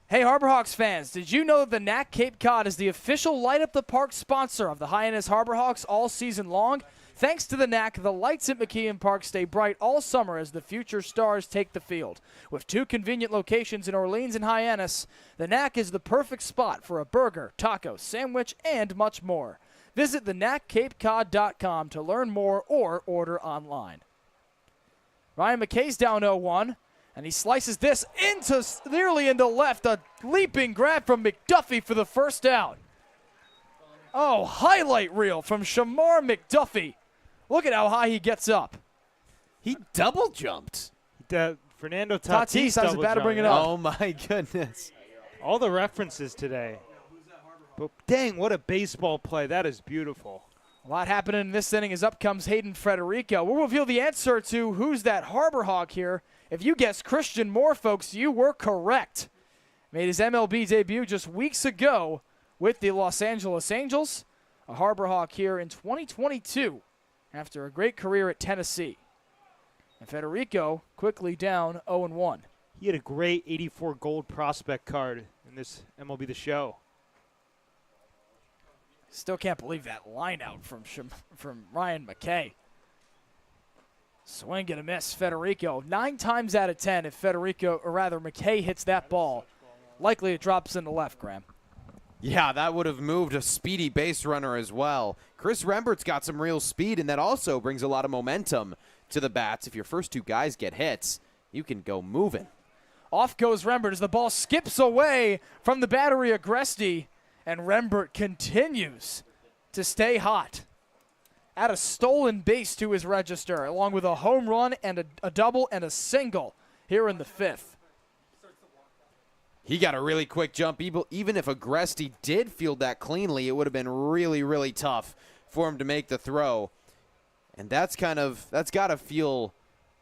Hey, Harbor Hawks fans, did you know that the NAC Cape Cod is the official Light Up the Park sponsor of the Hyannis Harbor Hawks all season long? Thanks to the NAC, the lights at McKeon Park stay bright all summer as the future stars take the field. With 2 convenient locations in Orleans and Hyannis, the NAC is the perfect spot for a burger, taco, sandwich, and much more. Visit thenaccapecod.com to learn more or order online. Ryan McKay's down 0-1, and he slices this nearly into left. A leaping grab from McDuffie for the first out. Oh, highlight reel from Shamar McDuffie. Look at how high he gets up. He double jumped. Fernando Tatis I was about to bring it up. Oh, my goodness. All the references today. But dang, what a baseball play. That is beautiful. A lot happening in this inning as up comes Hayden Frederico. We'll reveal the answer to who's that Harbor Hawk here. If you guessed Christian Moore, folks, you were correct. Made his MLB debut just weeks ago with the Los Angeles Angels. A Harbor Hawk here in 2022 after a great career at Tennessee. And Federico quickly down 0-1. He had a great 84 gold prospect card in this MLB The Show. Still can't believe that line out from Ryan McKay. Swing and a miss, Federico. 9 times out of 10 if McKay hits that ball. Likely it drops in the left, Graham. Yeah, that would have moved a speedy base runner as well. Chris Rembert's got some real speed, and that also brings a lot of momentum to the bats. If your first 2 guys get hits, you can go moving. Off goes Rembert as the ball skips away from the battery of Agresti, and Rembert continues to stay hot. Add a stolen base to his register, along with a home run and a double and a single here in the 5th. He got a really quick jump. Even if Agresti did field that cleanly, it would have been really, really tough for him to make the throw. And that's got to feel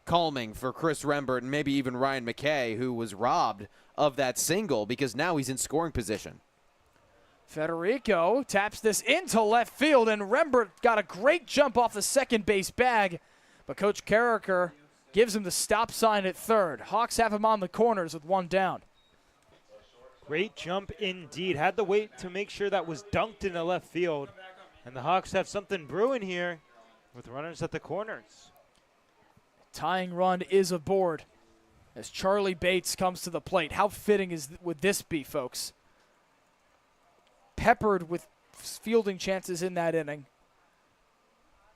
calming for Chris Rembert and maybe even Ryan McKay, who was robbed of that single because now he's in scoring position. Federico taps this into left field, and Rembert got a great jump off the second base bag, but Coach Carricker gives him the stop sign at third. Hawks have him on the corners with 1 down. Great jump indeed. Had to wait to make sure that was dunked into left field. And the Hawks have something brewing here with runners at the corners. Tying run is aboard as Charlie Bates comes to the plate. How fitting would this be, folks? Peppered with fielding chances in that inning.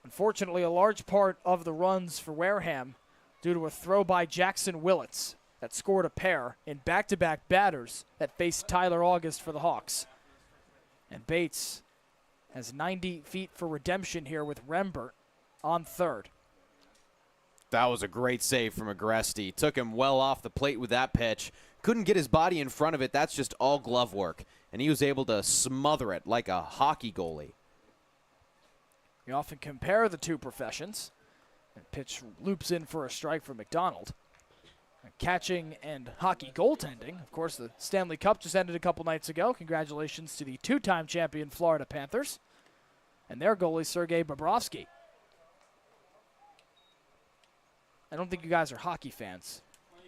Unfortunately, a large part of the runs for Wareham due to a throw by Jackson Willits. that scored a pair in back-to-back batters that faced Tyler August for the Hawks. And Bates has 90 feet for redemption here with Rembert on third. That was a great save from Agresti. Took him well off the plate with that pitch. Couldn't get his body in front of it. That's just all glove work. And he was able to smother it like a hockey goalie. We often compare the two professions. And pitch loops in for a strike for McDonald. Catching and hockey goaltending. Of course, the Stanley Cup just ended a couple nights ago. Congratulations to the two-time champion Florida Panthers and their goalie, Sergei Bobrovsky. I don't think you guys are hockey fans.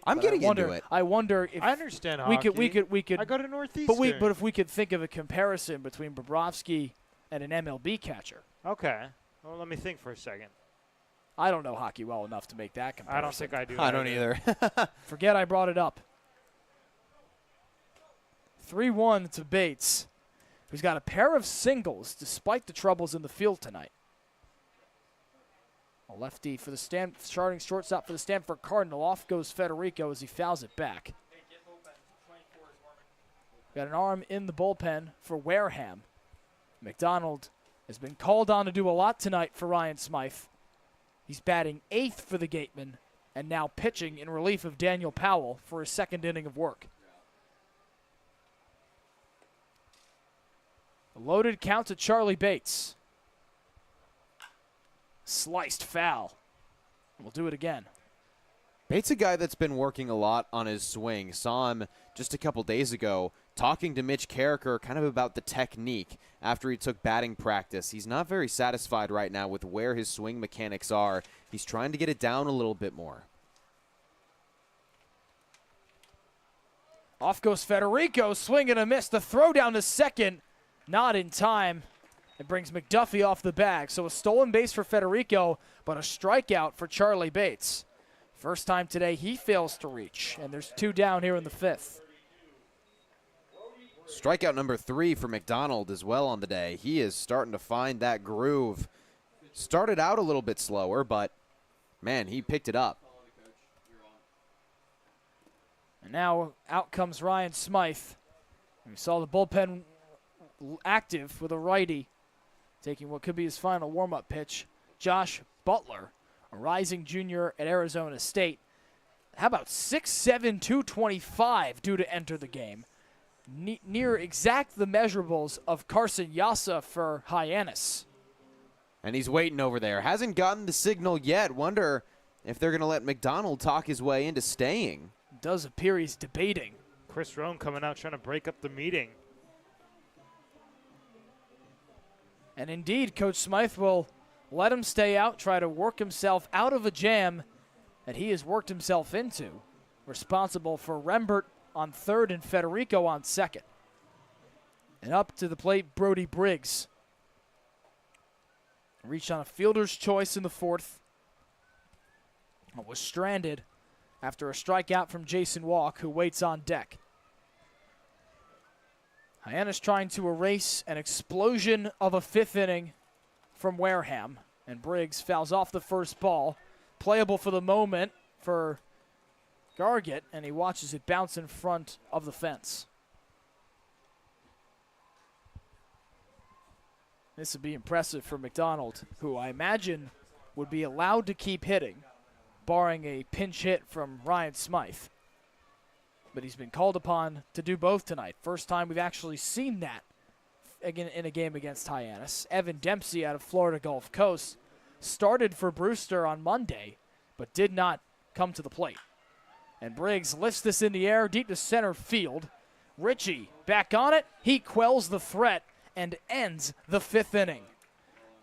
I'm getting into it. I wonder if I understand we hockey. We could. I go to Northeastern. But if we could think of a comparison between Bobrovsky and an MLB catcher. Okay. Well, let me think for a second. I don't know hockey well enough to make that comparison. I don't think I do. I don't either. Forget I brought it up. 3-1 to Bates, who's got a pair of singles despite the troubles in the field tonight. A lefty for the starting shortstop for the Stanford Cardinal. Off goes Federico as he fouls it back. Got an arm in the bullpen for Wareham. McDonald has been called on to do a lot tonight for Ryan Smythe. He's batting 8th for the Gatemen and now pitching in relief of Daniel Powell for his second inning of work. A loaded count to Charlie Bates. Sliced foul. We'll do it again. Bates a guy that's been working a lot on his swing. Saw him just a couple days ago talking to Mitch Carricker kind of about the technique after he took batting practice. He's not very satisfied right now with where his swing mechanics are. He's trying to get it down a little bit more. Off goes Federico, swing and a miss. The throw down to second, not in time. It brings McDuffie off the bag. So a stolen base for Federico, but a strikeout for Charlie Bates. First time today he fails to reach, and there's 2 down here in the 5th. Strikeout number 3 for McDonald as well on the day. He is starting to find that groove. Started out a little bit slower, but, man, he picked it up. And now out comes Ryan Smythe. We saw the bullpen active with a righty, taking what could be his final warm-up pitch. Josh Butler, a rising junior at Arizona State. How about 6'7", 225 due to enter the game? Near exact the measurables of Carson Yassa for Hyannis. And he's waiting over there. Hasn't gotten the signal yet. Wonder if they're going to let McDonald talk his way into staying. Does appear he's debating. Chris Roan coming out trying to break up the meeting. And indeed, Coach Smythe will let him stay out, try to work himself out of a jam that he has worked himself into. Responsible for Rembert on third and Federico on second. And up to the plate, Brody Briggs. Reached on a fielder's choice in the 4th. But was stranded after a strikeout from Jason Walk, who waits on deck. Hyannis trying to erase an explosion of a 5th inning from Wareham. And Briggs fouls off the first ball. Playable for the moment for Gargett, and he watches it bounce in front of the fence. This would be impressive for McDonald, who I imagine would be allowed to keep hitting, barring a pinch hit from Ryan Smythe. But he's been called upon to do both tonight. First time we've actually seen that again in a game against Hyannis. Evan Dempsey out of Florida Gulf Coast started for Brewster on Monday, but did not come to the plate. And Briggs lifts this in the air deep to center field. Ritchie back on it. He quells the threat and ends the 5th inning.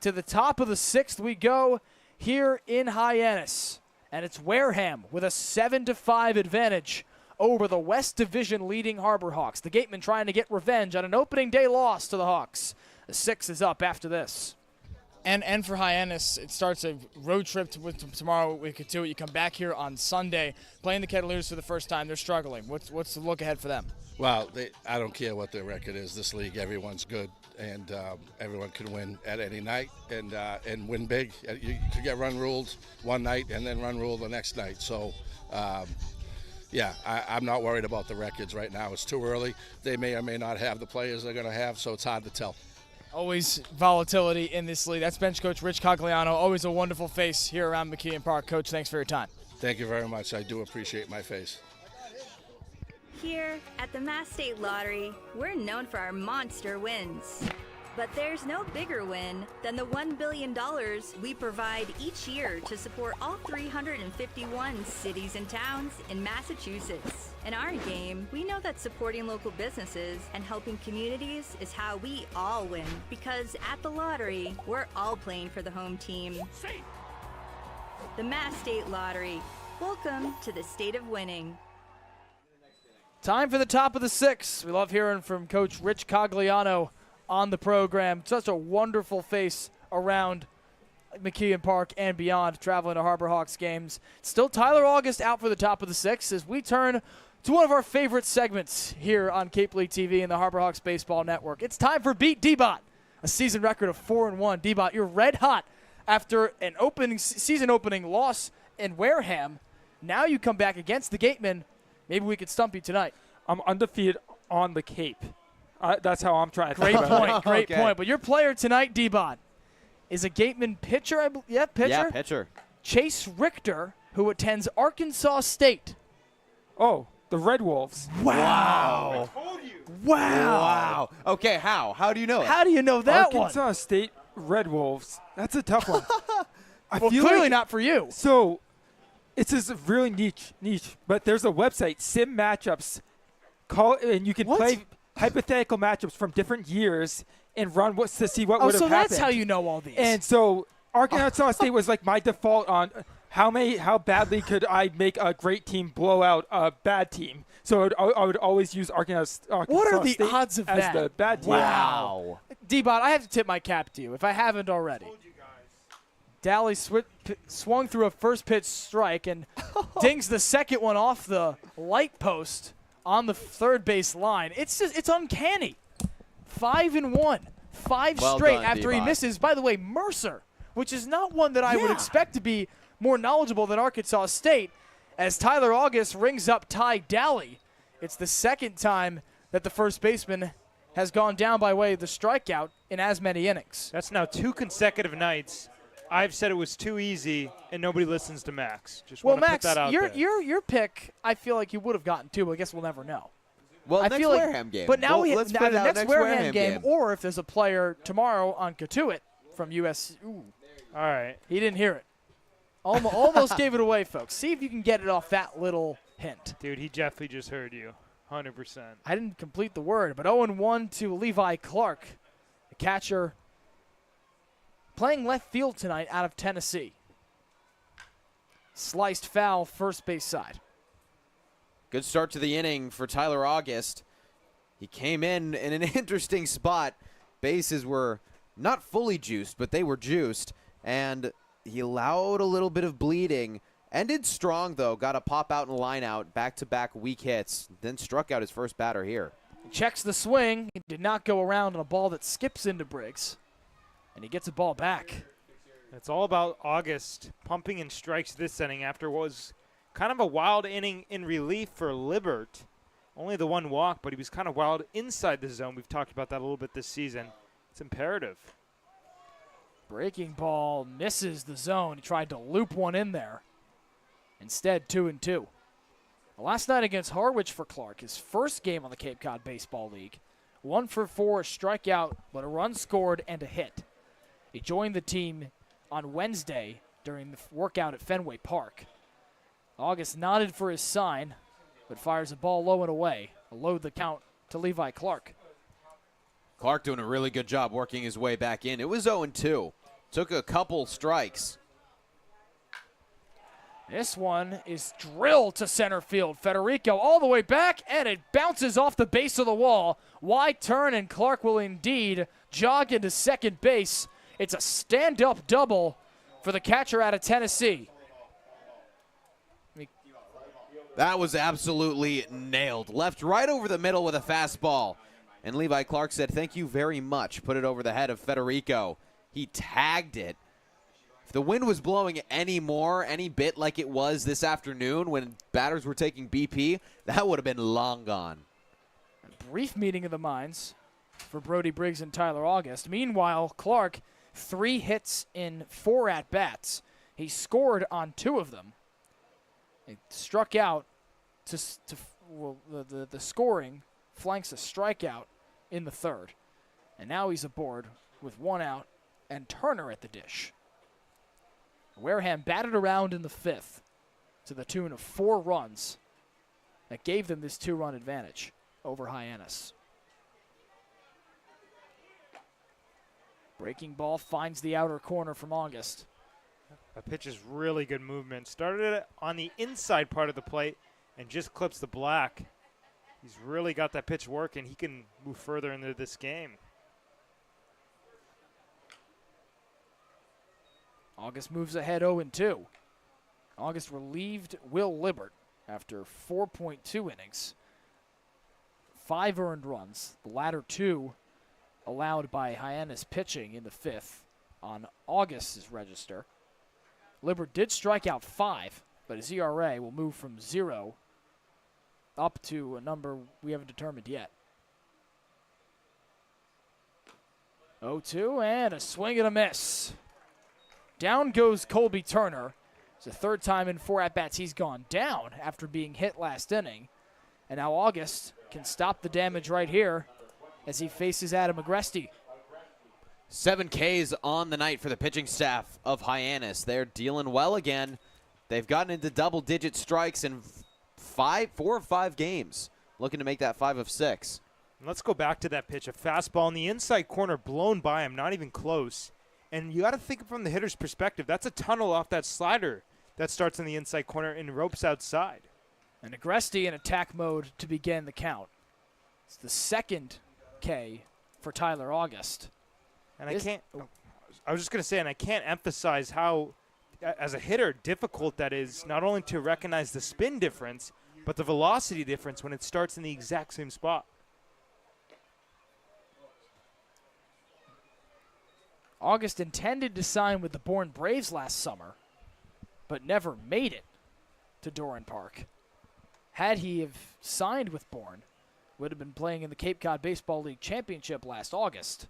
To the top of the 6th we go here in Hyannis. And it's Wareham with a 7-5 advantage over the West Division leading Harbor Hawks. The Gatemen trying to get revenge on an opening day loss to the Hawks. The 6th is up after this. And for Hyannis, it starts a road trip tomorrow. We could do it. You come back here on Sunday, playing the Kettleers for the first time. They're struggling. What's the look ahead for them? Well, I don't care what their record is. This league, everyone's good, and everyone can win at any night and win big. You could get run ruled one night and then run ruled the next night. So yeah, I'm not worried about the records right now. It's too early. They may or may not have the players they're going to have, so it's hard to tell. Always volatility in this league. That's bench coach Rich Cogliano. Always a wonderful face here around McKeon Park. Coach, thanks for your time. Thank you very much. I do appreciate my face. Here at the Mass State Lottery, we're known for our monster wins. But there's no bigger win than the $1 billion we provide each year to support all 351 cities and towns in Massachusetts. In our game, we know that supporting local businesses and helping communities is how we all win. Because at the lottery, we're all playing for the home team. The Mass State Lottery. Welcome to the state of winning. Time for the top of the six. We love hearing from Coach Rich Cogliano on the program. Such a wonderful face around McKeon Park and beyond, traveling to Harbor Hawks games. Still Tyler August out for the top of the six as we turn to one of our favorite segments here on Cape League TV and the Harbor Hawks Baseball Network. It's time for Beat D-Bot, a season record of 4-1. D-Bot, you're red hot after an season-opening loss in Wareham. Now you come back against the Gatemen. Maybe we could stump you tonight. I'm undefeated on the Cape. That's how I'm trying to Great think about it. point, great point. But your player tonight, D-Bot, is a Gateman pitcher. Pitcher? Yeah, pitcher. Chase Richter, who attends Arkansas State. Oh, the Red Wolves. Wow. Wow. Okay, how? How do you know it? How do you know that Arkansas State Red Wolves. That's a tough one. Well, clearly not for you. So it's just really niche, but there's a website, Sim Matchups, and you can play hypothetical matchups from different years and run to see what would have happened. So that's how you know all these. And so Arkansas State was like my default on how badly could I make a great team blow out a bad team. So I would always use Arkansas What are the State odds of as that? the bad team. Wow. D-Bot, I have to tip my cap to you if I haven't already. Daly swung through a first pitch strike and dings the second one off the light post on the third base line. It's uncanny. 5-1, 5 Well straight done, after he D-Bot. misses. By the way, Mercer, which is not one that I would expect to be more knowledgeable than Arkansas State, as Tyler August rings up Ty Daly. It's the second time that the first baseman has gone down by way of the strikeout in as many innings. That's now 2 consecutive nights. I've said it was too easy, and nobody listens to Max. Just Well, want to Max, put that out there. your pick, I feel like you would have gotten too, but I guess we'll never know. Well, I next feel like, Wareham game. But now Well, let's now put it the out next next Wareham Wareham game, game. or if there's a player tomorrow on Katuitt from US. Ooh, all right. He didn't hear it. Almost gave it away, folks. See if you can get it off that little hint. Dude, he definitely just heard you. 100%. I didn't complete the word, but 0-1 to Levi Clark, the catcher, playing left field tonight out of Tennessee. Sliced foul, first base side. Good start to the inning for Tyler August. He came in an interesting spot. Bases were not fully juiced, but they were juiced. And he allowed a little bit of bleeding. Ended strong, though. Got a pop out and line out. Back-to-back weak hits. Then struck out his first batter here. He checks the swing. He did not go around on a ball that skips into Briggs. And he gets a ball back. It's all about August pumping in strikes this inning after what was kind of a wild inning in relief for Libert. Only the one walk, but he was kind of wild inside the zone. We've talked about that a little bit this season. It's imperative. Breaking ball misses the zone. He tried to loop one in there. Instead, 2-2. Last night against Harwich for Clark, his first game on the Cape Cod Baseball League. 1 for 4, a strikeout, but a run scored and a hit. He joined the team on Wednesday during the workout at Fenway Park. August nodded for his sign, but fires a ball low and away. A load the count to Levi Clark. Clark doing a really good job working his way back in. It was 0-2. Took a couple strikes. This one is drilled to center field. Federico all the way back, and it bounces off the base of the wall. Wide turn, and Clark will indeed jog into second base. It's a stand-up double for the catcher out of Tennessee. That was absolutely nailed. Left right over the middle with a fastball. And Levi Clark said, "Thank you very much." Put it over the head of Federico. He tagged it. If the wind was blowing any bit like it was this afternoon when batters were taking BP, that would have been long gone. A brief meeting of the minds for Brody Briggs and Tyler August. Meanwhile, Clark, 3 hits in 4 at-bats. He scored on 2 of them. He struck out the scoring flanks a strikeout in the 3rd. And now he's aboard with 1 out and Turner at the dish. Wareham batted around in the 5th to the tune of 4 runs that gave them this 2-run advantage over Hyannis. Breaking ball finds the outer corner from August. That pitch is really good movement. Started it on the inside part of the plate and just clips the black. He's really got that pitch working. He can move further into this game. August moves ahead 0-2. August relieved Will Libbert after 4.2 innings. 5 earned runs, the latter 2 allowed by Hyannis pitching in the 5th on August's register. Libbert did strike out 5, but his ERA will move from 0 up to a number we haven't determined yet. 0-2 and a swing and a miss. Down goes Colby Turner. It's the 3rd time in 4 at-bats he's gone down after being hit last inning. And now August can stop the damage right here as he faces Adam Agresti. 7 Ks on the night for the pitching staff of Hyannis. They're dealing well again. They've gotten into double-digit strikes in 4 of 5 games. Looking to make that 5 of 6. Let's go back to that pitch. A fastball in the inside corner blown by him, not even close. And you got to think from the hitter's perspective. That's a tunnel off that slider that starts in the inside corner and ropes outside. And Agresti in attack mode to begin the count. It's the 2nd K for Tyler August. And I was just going to say, and I can't emphasize how, as a hitter, difficult that is, not only to recognize the spin difference, but the velocity difference when it starts in the exact same spot. August intended to sign with the Bourne Braves last summer, but never made it to Doran Park. Had he have signed with Bourne, would have been playing in the Cape Cod Baseball League Championship last August.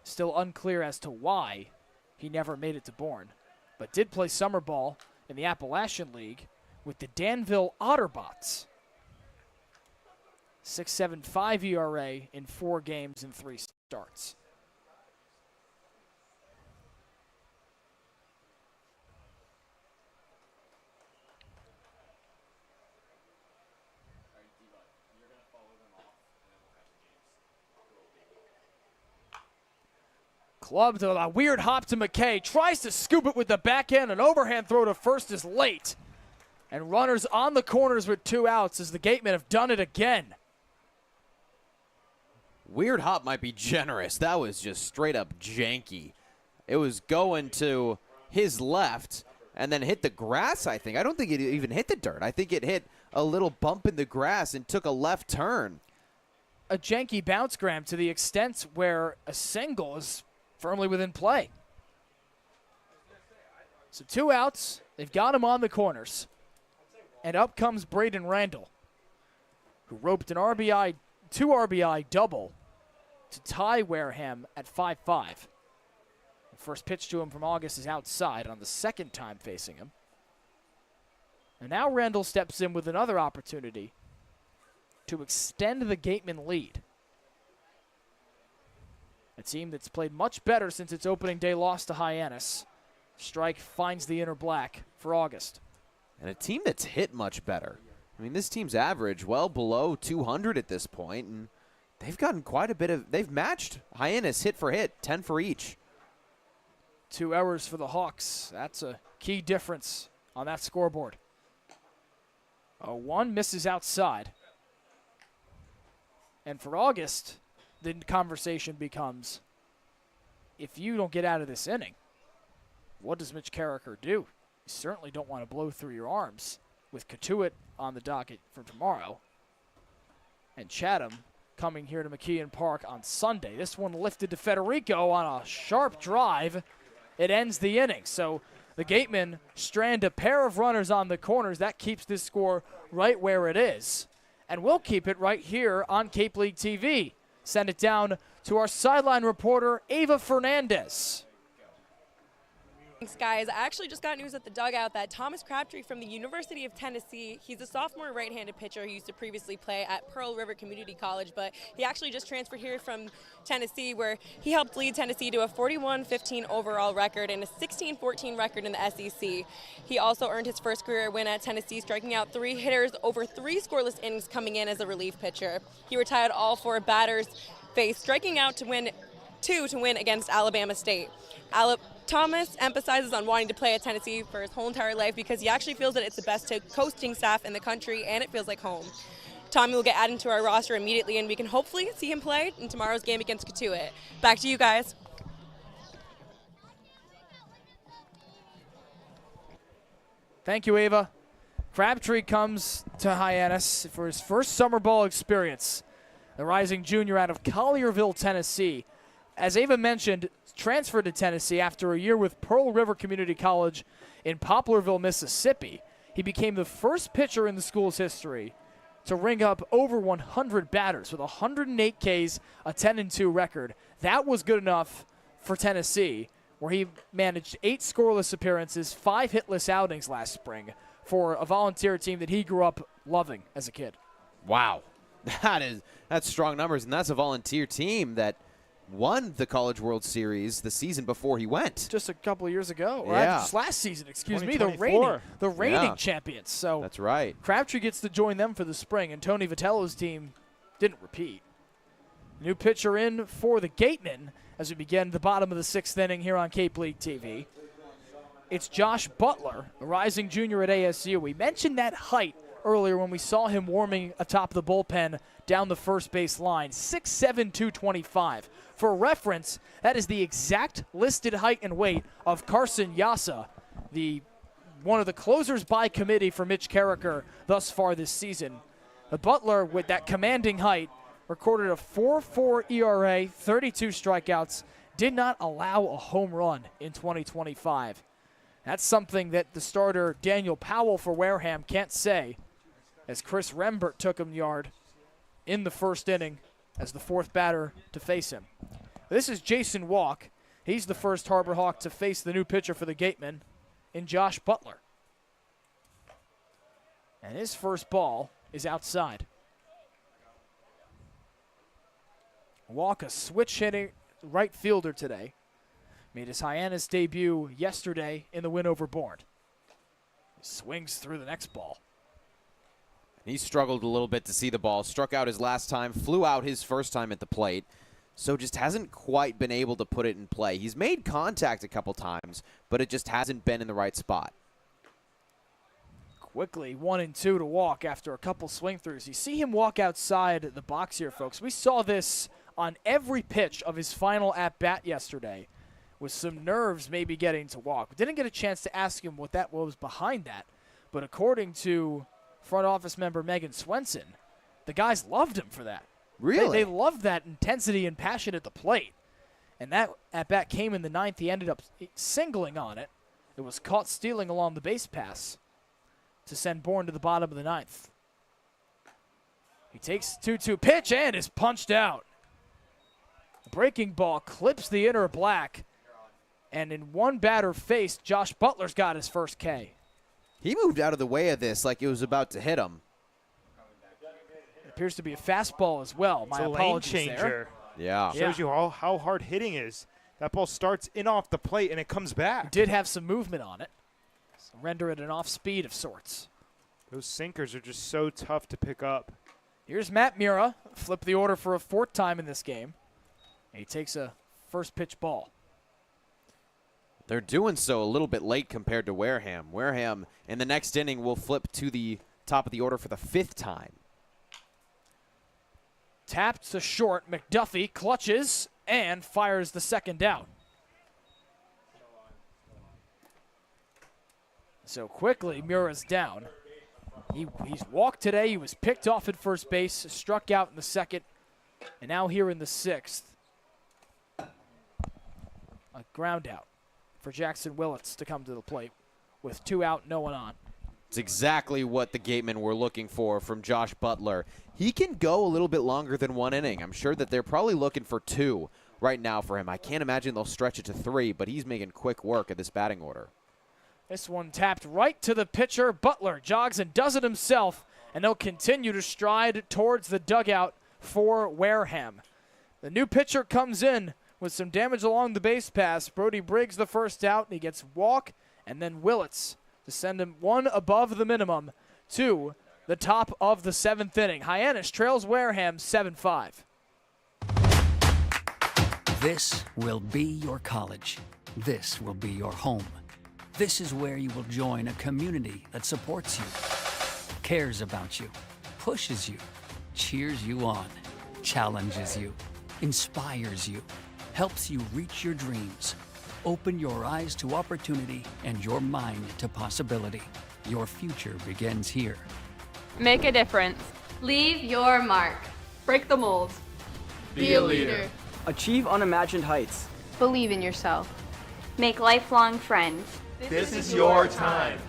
Still unclear as to why he never made it to Bourne, but did play summer ball in the Appalachian League with the Danville Otterbots. 6.75 ERA in 4 games and 3 starts. Clubbed with a weird hop to McKay. Tries to scoop it with the backhand. An overhand throw to first is late. And runners on the corners with 2 outs as the Gatemen have done it again. Weird hop might be generous. That was just straight up janky. It was going to his left and then hit the grass, I think. I don't think it even hit the dirt. I think it hit a little bump in the grass and took a left turn. A janky bounce, Graham, to the extent where a single is firmly within play. So 2 outs. They've got him on the corners. And up comes Braden Randall, who roped an RBI, 2 RBI double to tie Wareham at 5-5. The first pitch to him from August is outside on the 2nd time facing him. And now Randall steps in with another opportunity to extend the Gatemen lead. A team that's played much better since its opening day loss to Hyannis. Strike finds the inner black for August. And a team that's hit much better. I mean, this team's average well below 200 at this point, and they've gotten quite a bit of, they've matched Hyannis hit for hit, 10 for each. 2 errors for the Hawks. That's a key difference on that scoreboard. 1 misses outside. And for August, the conversation becomes, if you don't get out of this inning, what does Mitch Carricker do? You certainly don't want to blow through your arms with Katuitt on the docket for tomorrow. And Chatham coming here to McKeon Park on Sunday. This one lifted to Federico on a sharp drive it ends the inning. So the Gatemen strand a pair of runners on the corners. That keeps this score right where it is. And we'll keep it right here on Cape League TV. Send it down to our sideline reporter, Ava Fernandez. Thanks, guys. I actually just got news at the dugout that Thomas Crabtree from the University of Tennessee, he's a sophomore right-handed pitcher who used to previously play at Pearl River Community College, but he actually just transferred here from Tennessee, where he helped lead Tennessee to a 41-15 overall record and a 16-14 record in the SEC. He also earned his first career win at Tennessee, striking out 3 hitters over 3 scoreless innings coming in as a relief pitcher. He retired all 4 batters faced, striking out to win 2 to win against Alabama State. Thomas emphasizes on wanting to play at Tennessee for his whole entire life because he actually feels that it's the best coaching staff in the country and it feels like home. Tommy will get added to our roster immediately and we can hopefully see him play in tomorrow's game against Katuitt. Back to you guys. Thank you, Ava. Crabtree comes to Hyannis for his first summer ball experience. The rising junior out of Collierville, Tennessee. As Ava mentioned, transferred to Tennessee after a year with Pearl River Community College in Poplarville, Mississippi. He became the first pitcher in the school's history to ring up over 100 batters with 108 Ks, a 10-2 record. That was good enough for Tennessee, where he managed 8 scoreless appearances, 5 hitless outings last spring for a volunteer team that he grew up loving as a kid. Wow. That's strong numbers, and that's a volunteer team that won the College World Series the season before he went. Just a couple of years ago. Or Yeah. just last season, excuse me, the reigning Yeah. champions. So that's right. Crabtree gets to join them for the spring, and Tony Vitello's team didn't repeat. New pitcher in for the Gatemen as we begin the bottom of the 6th inning here on Cape League TV. It's Josh Butler, a rising junior at ASU. We mentioned that height earlier when we saw him warming atop the bullpen down the first base line. 6'7", 225. For reference, that is the exact listed height and weight of Carson Yassa, one of the closers by committee for Mitch Carricker thus far this season. The Butler, with that commanding height, recorded a 4.4 ERA, 32 strikeouts, did not allow a home run in 2025. That's something that the starter Daniel Powell for Wareham can't say, as Chris Rembert took him yard in the first inning as the 4th batter to face him. This is Jason Walk. He's the first Harbor Hawk to face the new pitcher for the Gatemen in Josh Butler. And his first ball is outside. Walk, a switch-hitting right fielder today. Made his Hyannis debut yesterday in the win over Bourne. He swings through the next ball. He struggled a little bit to see the ball, struck out his last time, flew out his first time at the plate, so just hasn't quite been able to put it in play. He's made contact a couple times, but it just hasn't been in the right spot. Quickly, 1-2 to Walk after a couple swing-throughs. You see him walk outside the box here, folks. We saw this on every pitch of his final at-bat yesterday, with some nerves maybe getting to Walk. We didn't get a chance to ask him what was behind that, but according to front office member Megan Swenson, the guys loved him for that. Really? They loved that intensity and passion at the plate. And that at-bat came in the 9th. He ended up singling on it. It was caught stealing along the base pass to send Bourne to the bottom of the 9th. He takes 2-2 pitch and is punched out. The breaking ball clips the inner black. And in one batter faced, Josh Butler's got his first K. He moved out of the way of this like it was about to hit him. It appears to be a fastball as well. My apologies lane changer. there. Yeah. Shows you how hard hitting is. That ball starts in off the plate and it comes back. Did have some movement on it. So render it an off speed of sorts. Those sinkers are just so tough to pick up. Here's Matt Mura. Flip the order for a 4th time in this game. And he takes a first pitch ball. They're doing so a little bit late compared to Wareham. Wareham in the next inning will flip to the top of the order for the 5th time. Tapped to short. McDuffie clutches and fires the second out. So quickly, Mura's down. He's walked today. He was picked off at first base, struck out in the 2nd, and now here in the 6th. A ground out. for Jackson Willits to come to the plate with 2 out, no one on. It's exactly what the Gatemen were looking for from Josh Butler. He can go a little bit longer than 1 inning. I'm sure that they're probably looking for 2 right now for him. I can't imagine they'll stretch it to 3, but he's making quick work of this batting order. This one tapped right to the pitcher. Butler jogs and does it himself, and they'll continue to stride towards the dugout for Wareham. The new pitcher comes in with some damage along the base pass. Brody Briggs the first out, and he gets walk, and then Willits to send him 1 above the minimum to the top of the 7th inning. Hyannis trails Wareham 7-5. This will be your college. This will be your home. This is where you will join a community that supports you, cares about you, pushes you, cheers you on, challenges you, inspires you, helps you reach your dreams. Open your eyes to opportunity and your mind to possibility. Your future begins here. Make a difference. Leave your mark. Break the mold. Be a leader. Achieve unimagined heights. Believe in yourself. Make lifelong friends. This is your time.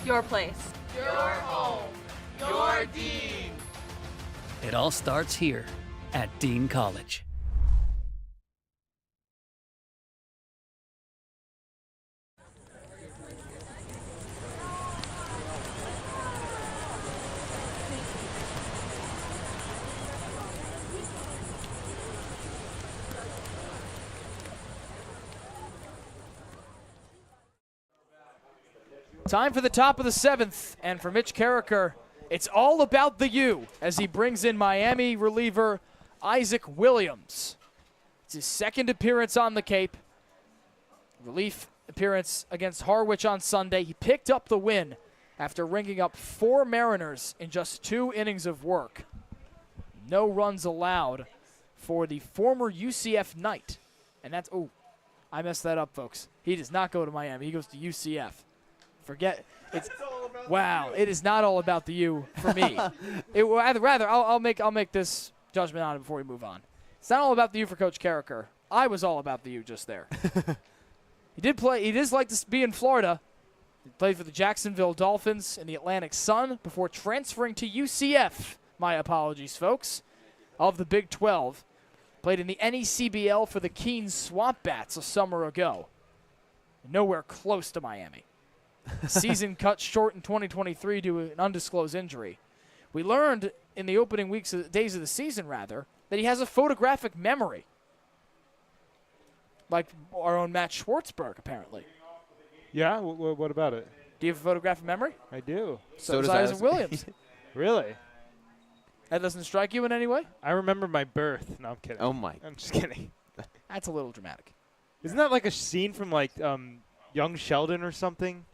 Your place. Your home. Your Dean. It all starts here at Dean College. Time for the top of the 7th, and for Mitch Carricker, it's all about the U as he brings in Miami reliever Isaac Williams. It's his 2nd appearance on the Cape. Relief appearance against Harwich on Sunday. He picked up the win after ringing up 4 Mariners in just 2 innings of work. No runs allowed for the former UCF Knight. And that's, oh, I messed that up, folks. He does not go to Miami. He goes to UCF. Forget it's wow. It is not all about the U for me. I'll make this judgment on it before we move on. It's not all about the U for Coach Carricker. I was all about the U just there. He did play. He does like to be in Florida. He played for the Jacksonville Dolphins and the Atlantic Sun before transferring to UCF. My apologies, folks. Of the Big 12, played in the NECBL for the Keene Swamp Bats a summer ago. Nowhere close to Miami. Season cut short in 2023 due to an undisclosed injury. We learned in the opening days of the season, that he has a photographic memory. Like our own Matt Schwartzberg, apparently. Yeah? What about it? Do you have a photographic memory? I do. So does Isaac Williams. Really? That doesn't strike you in any way? I remember my birth. No, I'm kidding. Oh, my. I'm just kidding. That's a little dramatic. Isn't that like a scene from, like, Young Sheldon or something?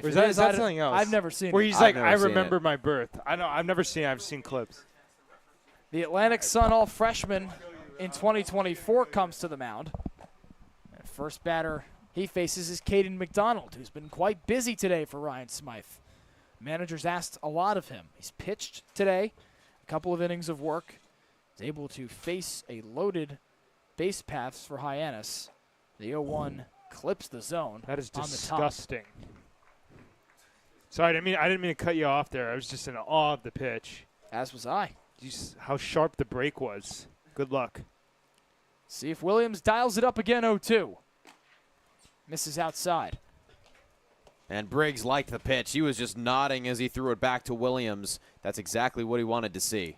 Or is that something else? I've never seen it. Where he's like, I remember my birth. I know. I've never seen it. I've seen clips. The Atlantic Sun All-Freshman in 2024 comes to the mound. And first batter he faces is Caden McDonald, who's been quite busy today for Ryan Smythe. Managers asked a lot of him. He's pitched today, a couple of innings of work. He's able to face a loaded base paths for Hyannis. The 0-1 clips the zone. That is on disgusting. Sorry, I didn't mean to cut you off there. I was just in awe of the pitch. As was I. Just how sharp the break was. Good luck. See if Williams dials it up again, 0-2. Misses outside. And Briggs liked the pitch. He was just nodding as he threw it back to Williams. That's exactly what he wanted to see.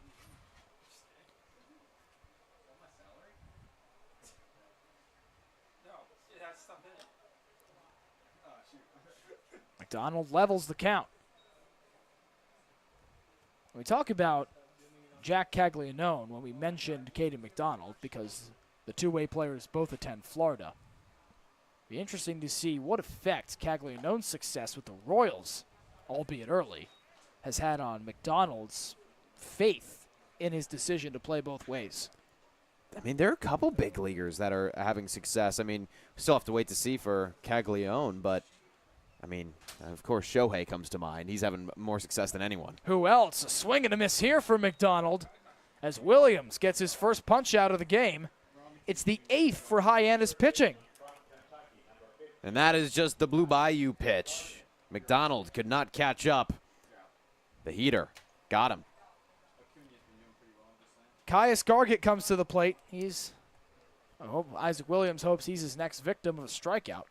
McDonald levels the count. When we talk about Jack Caglianone, when we mentioned Caden McDonald, because the two-way players both attend Florida, it'd be interesting to see what effect Caglianone's success with the Royals, albeit early, has had on McDonald's faith in his decision to play both ways. I mean, there are a couple big leaguers that are having success. I mean, we still have to wait to see for Caglianone, but I mean, of course, Shohei comes to mind. He's having more success than anyone. Who else? A swing and a miss here for McDonald as Williams gets his first punch out of the game. It's the 8th for Hyannis pitching. And that is just the Blue Bayou pitch. McDonald could not catch up. The heater got him. Caius Gargett comes to the plate. Isaac Williams hopes he's his next victim of a strikeout.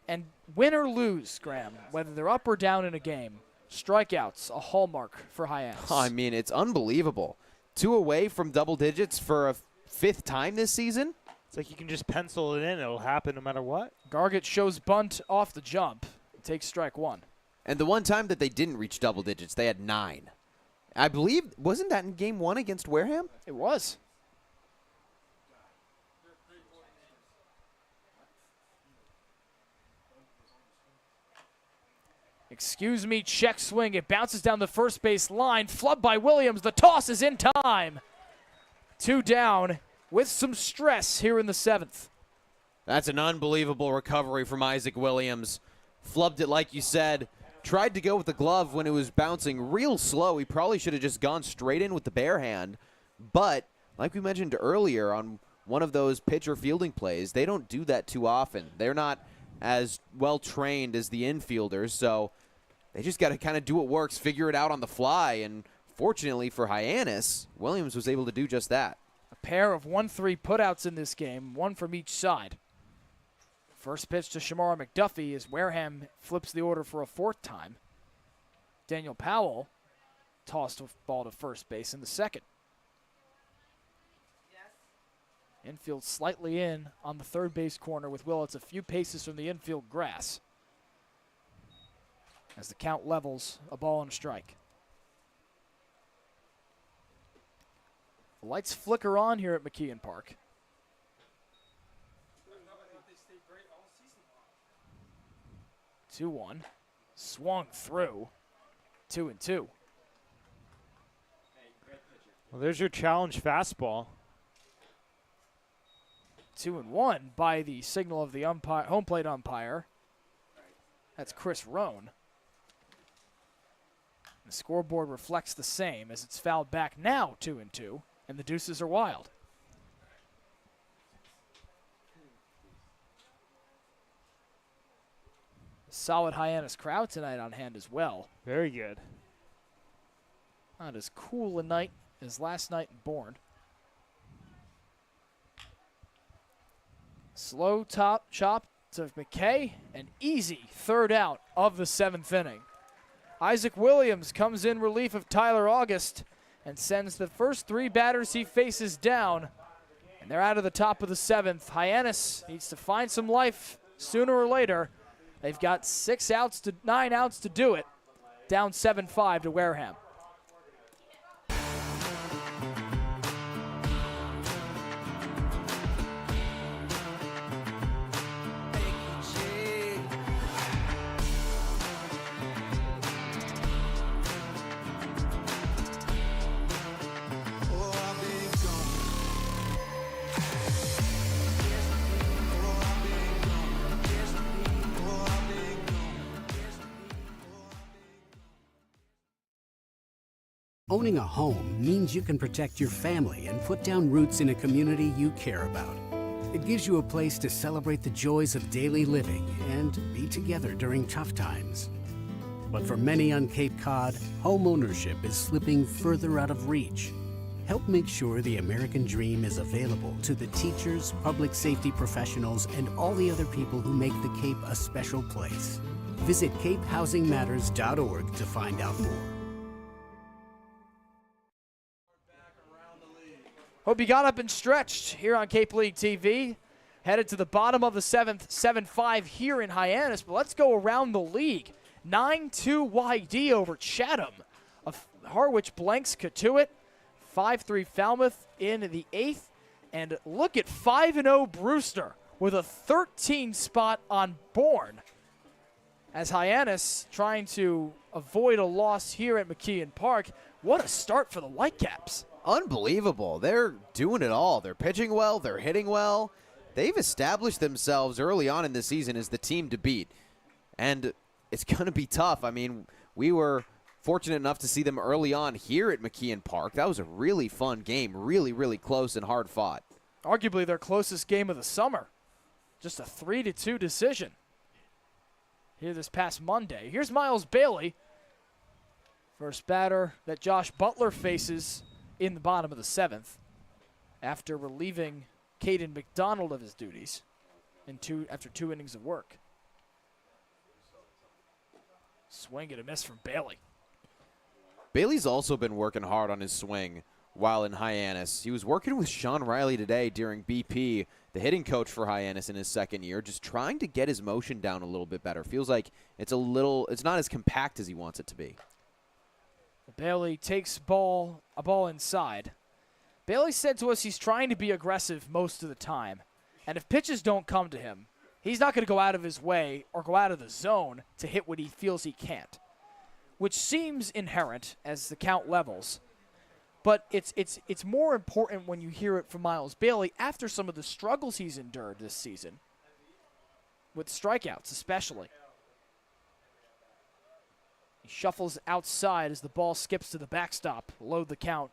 And win or lose, Graham, whether they're up or down in a game, strikeouts, a hallmark for Hyannis. I mean, it's unbelievable. 2 away from double digits for a 5th time this season. It's like you can just pencil it in. It'll happen no matter what. Gargett shows bunt off the jump. Takes strike 1. And the one time that they didn't reach double digits, they had 9. I believe, wasn't that in game 1 against Wareham? It was. Excuse me, check swing. It bounces down the first base line. Flubbed by Williams. The toss is in time. 2 down with some stress here in the 7th. That's an unbelievable recovery from Isaac Williams. Flubbed it like you said. Tried to go with the glove when it was bouncing real slow. He probably should have just gone straight in with the bare hand. But, like we mentioned earlier on one of those pitcher fielding plays, they don't do that too often. They're not as well trained as the infielders, so they just got to kind of do what works, figure it out on the fly. And fortunately for Hyannis, Williams was able to do just that. A pair of 1-3 putouts in this game, one from each side. First pitch to Shamar McDuffie as Wareham flips the order for a 4th time. Daniel Powell tossed a ball to first base in the 2nd. Infield slightly in on the 3rd base corner with Willits a few paces from the infield grass. As the count levels, a ball and a strike. The lights flicker on here at McKeon Park. 2-1. Swung through. 2-2. Well, there's your challenge fastball. 2-1 by the signal of the umpire, home plate umpire. That's Chris Roan. The scoreboard reflects the same as it's fouled back now 2-2, and the deuces are wild. Solid Hyannis crowd tonight on hand as well. Very good. Not as cool a night as last night in Bourne. Slow top chop to McKay, an easy 3rd out of the 7th inning. Isaac Williams comes in relief of Tyler August and sends the first 3 batters he faces down, and they're out of the top of the 7th. Hyannis needs to find some life sooner or later. They've got 9 outs to do it, down 7-5 to Wareham. Owning a home means you can protect your family and put down roots in a community you care about. It gives you a place to celebrate the joys of daily living and be together during tough times. But for many on Cape Cod, home ownership is slipping further out of reach. Help make sure the American dream is available to the teachers, public safety professionals, and all the other people who make the Cape a special place. Visit capehousingmatters.org to find out more. Hope you got up and stretched here on Cape League TV. Headed to the bottom of the 7th, 7-5 here in Hyannis. But let's go around the league. 9-2 YD over Chatham. Harwich blanks Katuitt. 5-3 Falmouth in the 8th. And look at 5-0 Brewster with a 13 spot on Bourne. As Hyannis trying to avoid a loss here at McKeon Park. What a start for the Whitecaps. Unbelievable. They're doing it all. They're pitching well. They're hitting well. They've established themselves early on in the season as the team to beat. And it's going to be tough. I mean, we were fortunate enough to see them early on here at McKeon Park. That was a really fun game. Really, really close and hard fought. Arguably their closest game of the summer. just a 3-2 decision here this past Monday. Here's Miles Bailey, first batter that Josh Butler faces in the bottom of the 7th after relieving Caden McDonald of his duties after 2 innings of work. Swing and a miss from Bailey. Bailey's also been working hard on his swing while in Hyannis. He was working with Sean Riley today during BP, the hitting coach for Hyannis in his second year, just trying to get his motion down a little bit better. Feels like it's not as compact as he wants it to be. Bailey takes a ball inside. Bailey said to us he's trying to be aggressive most of the time, and if pitches don't come to him, he's not going to go out of his way or go out of the zone to hit what he feels he can't, which seems inherent as the count levels. But it's more important when you hear it from Miles Bailey after some of the struggles he's endured this season, with strikeouts especially. He shuffles outside as the ball skips to the backstop. Load the count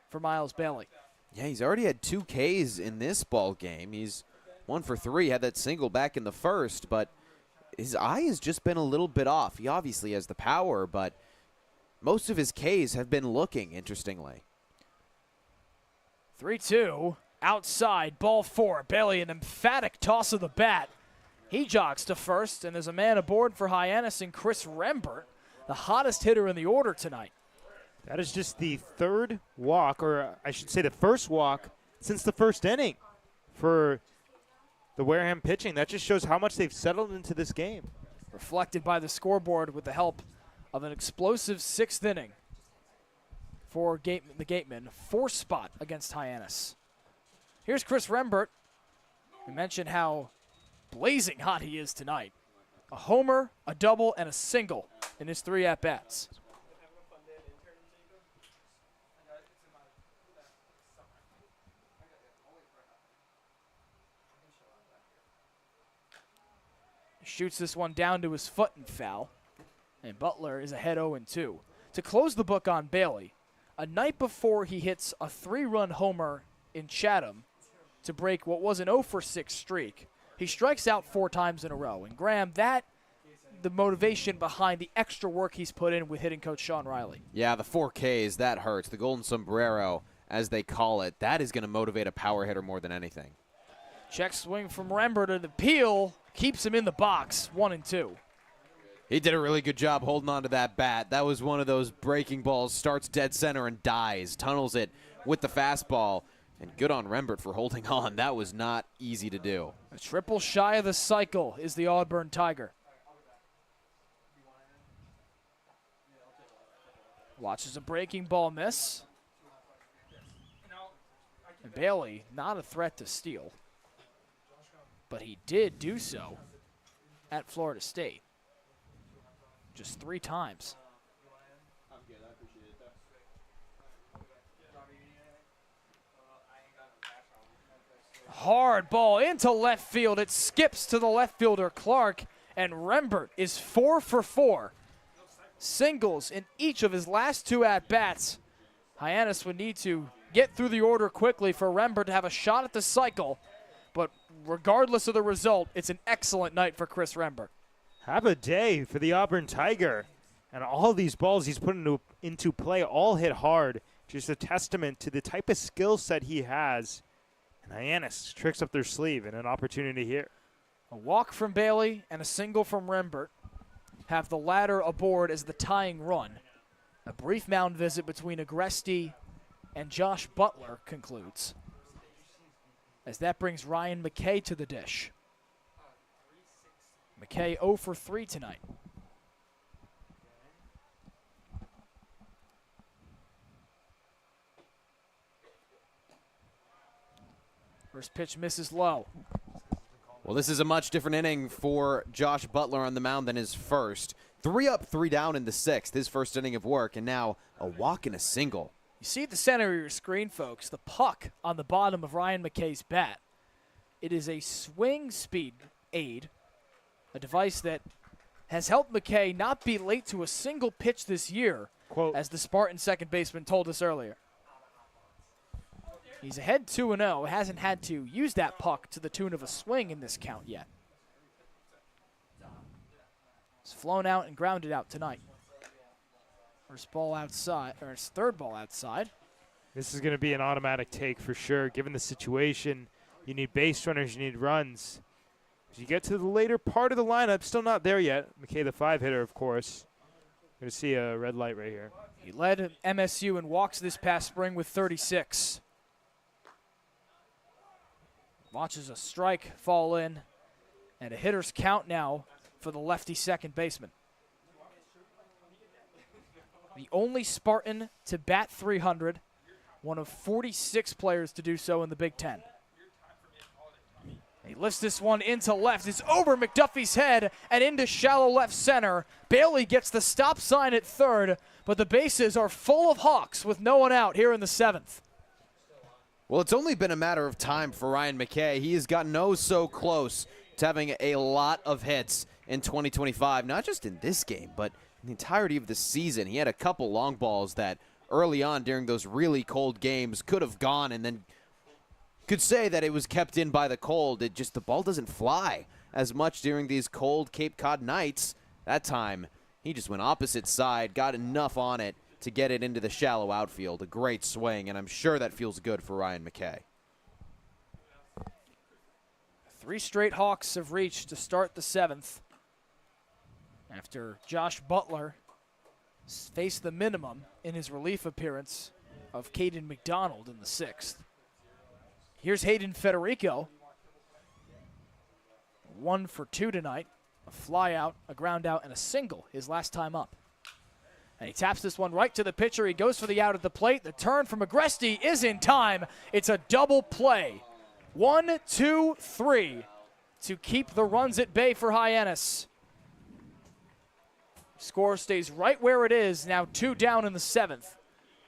for Miles Bailey. Yeah, he's already had 2 Ks in this ball game. He's 1 for 3, had that single back in the first, but his eye has just been a little bit off. He obviously has the power, but most of his Ks have been looking, interestingly. 3-2, outside, ball 4. Bailey, an emphatic toss of the bat. He jogs to first, and there's a man aboard for Hyannis and Chris Rembert, the hottest hitter in the order tonight. That is just the 3rd walk, or I should say the first walk since the first inning for the Wareham pitching. That just shows how much they've settled into this game. Reflected by the scoreboard with the help of an explosive 6th inning for the Gatemen. 4 spot against Hyannis. Here's Chris Rembert. We mentioned how blazing hot he is tonight. A homer, a double, and a single in his 3 at-bats. Shoots this one down to his foot and foul. And Butler is ahead 0-2. To close the book on Bailey, a night before he hits a 3-run homer in Chatham to break what was an 0-for-6 streak, he strikes out 4 times in a row. And Graham, that the motivation behind the extra work he's put in with hitting coach Sean Riley. Yeah, the 4 Ks, that hurts. The golden sombrero, as they call it, that is going to motivate a power hitter more than anything. Check swing from Rembert, and the peel keeps him in the box, 1-2. He did a really good job holding on to that bat. That was one of those breaking balls, starts dead center and dies, tunnels it with the fastball. And good on Rembert for holding on. That was not easy to do. A triple shy of the cycle is the Auburn Tiger. Watches a breaking ball miss. And Bailey, not a threat to steal. But he did do so at Florida State. Just 3 times. Hard ball into left field. It skips to the left fielder, Clark, and Rembert is 4 for 4. Singles in each of his last 2 at-bats. Hyannis would need to get through the order quickly for Rembert to have a shot at the cycle. But regardless of the result, it's an excellent night for Chris Rembert. Have a day for the Auburn Tiger. And all these balls he's put into play all hit hard. Just a testament to the type of skill set he has. And Hyannis tricks up their sleeve and an opportunity here. A walk from Bailey and a single from Rembert have the latter aboard as the tying run. A brief mound visit between Agresti and Josh Butler concludes, as that brings Ryan McKay to the dish. McKay 0 for 3 tonight. First pitch misses low. Well, this is a much different inning for Josh Butler on the mound than his first. 3 up, 3 down in the 6th, his first inning of work, and now a walk and a single. You see at the center of your screen, folks, the puck on the bottom of Ryan McKay's bat. It is a swing speed aid, a device that has helped McKay not be late to a single pitch this year, quote, as the Spartan second baseman told us earlier. He's ahead 2-0. Hasn't had to use that puck to the tune of a swing in this count yet. It's flown out and grounded out tonight. First ball outside, or his third ball outside. This is going to be an automatic take for sure. Given the situation, you need base runners, you need runs. As you get to the later part of the lineup, still not there yet. McKay, the 5-hitter, of course. Going to see a red light right here. He led MSU in walks this past spring with 36. Watches a strike fall in, and a hitter's count now for the lefty second baseman. The only Spartan to bat 300, one of 46 players to do so in the Big Ten. He lifts this one into left. It's over McDuffie's head and into shallow left center. Bailey gets the stop sign at third, but the bases are full of Hawks with no one out here in the 7th. Well, it's only been a matter of time for Ryan McKay. He has gotten so close to having a lot of hits in 2025, not just in this game, but in the entirety of the season. He had a couple long balls that early on during those really cold games could have gone, and then could say that it was kept in by the cold. The ball doesn't fly as much during these cold Cape Cod nights. That time, he just went opposite side, got enough on it to get it into the shallow outfield. A great swing, and I'm sure that feels good for Ryan McKay. 3 straight Hawks have reached to start the 7th after Josh Butler faced the minimum in his relief appearance of Caden McDonald in the 6th. Here's Hayden Federico. 1 for 2 tonight. A fly out, a ground out, and a single his last time up. And he taps this one right to the pitcher. He goes for the out at the plate. The turn from Agresti is in time. It's a double play. 1, 2, 3 to keep the runs at bay for Hyannis. Score stays right where it is, now 2 down in the 7th.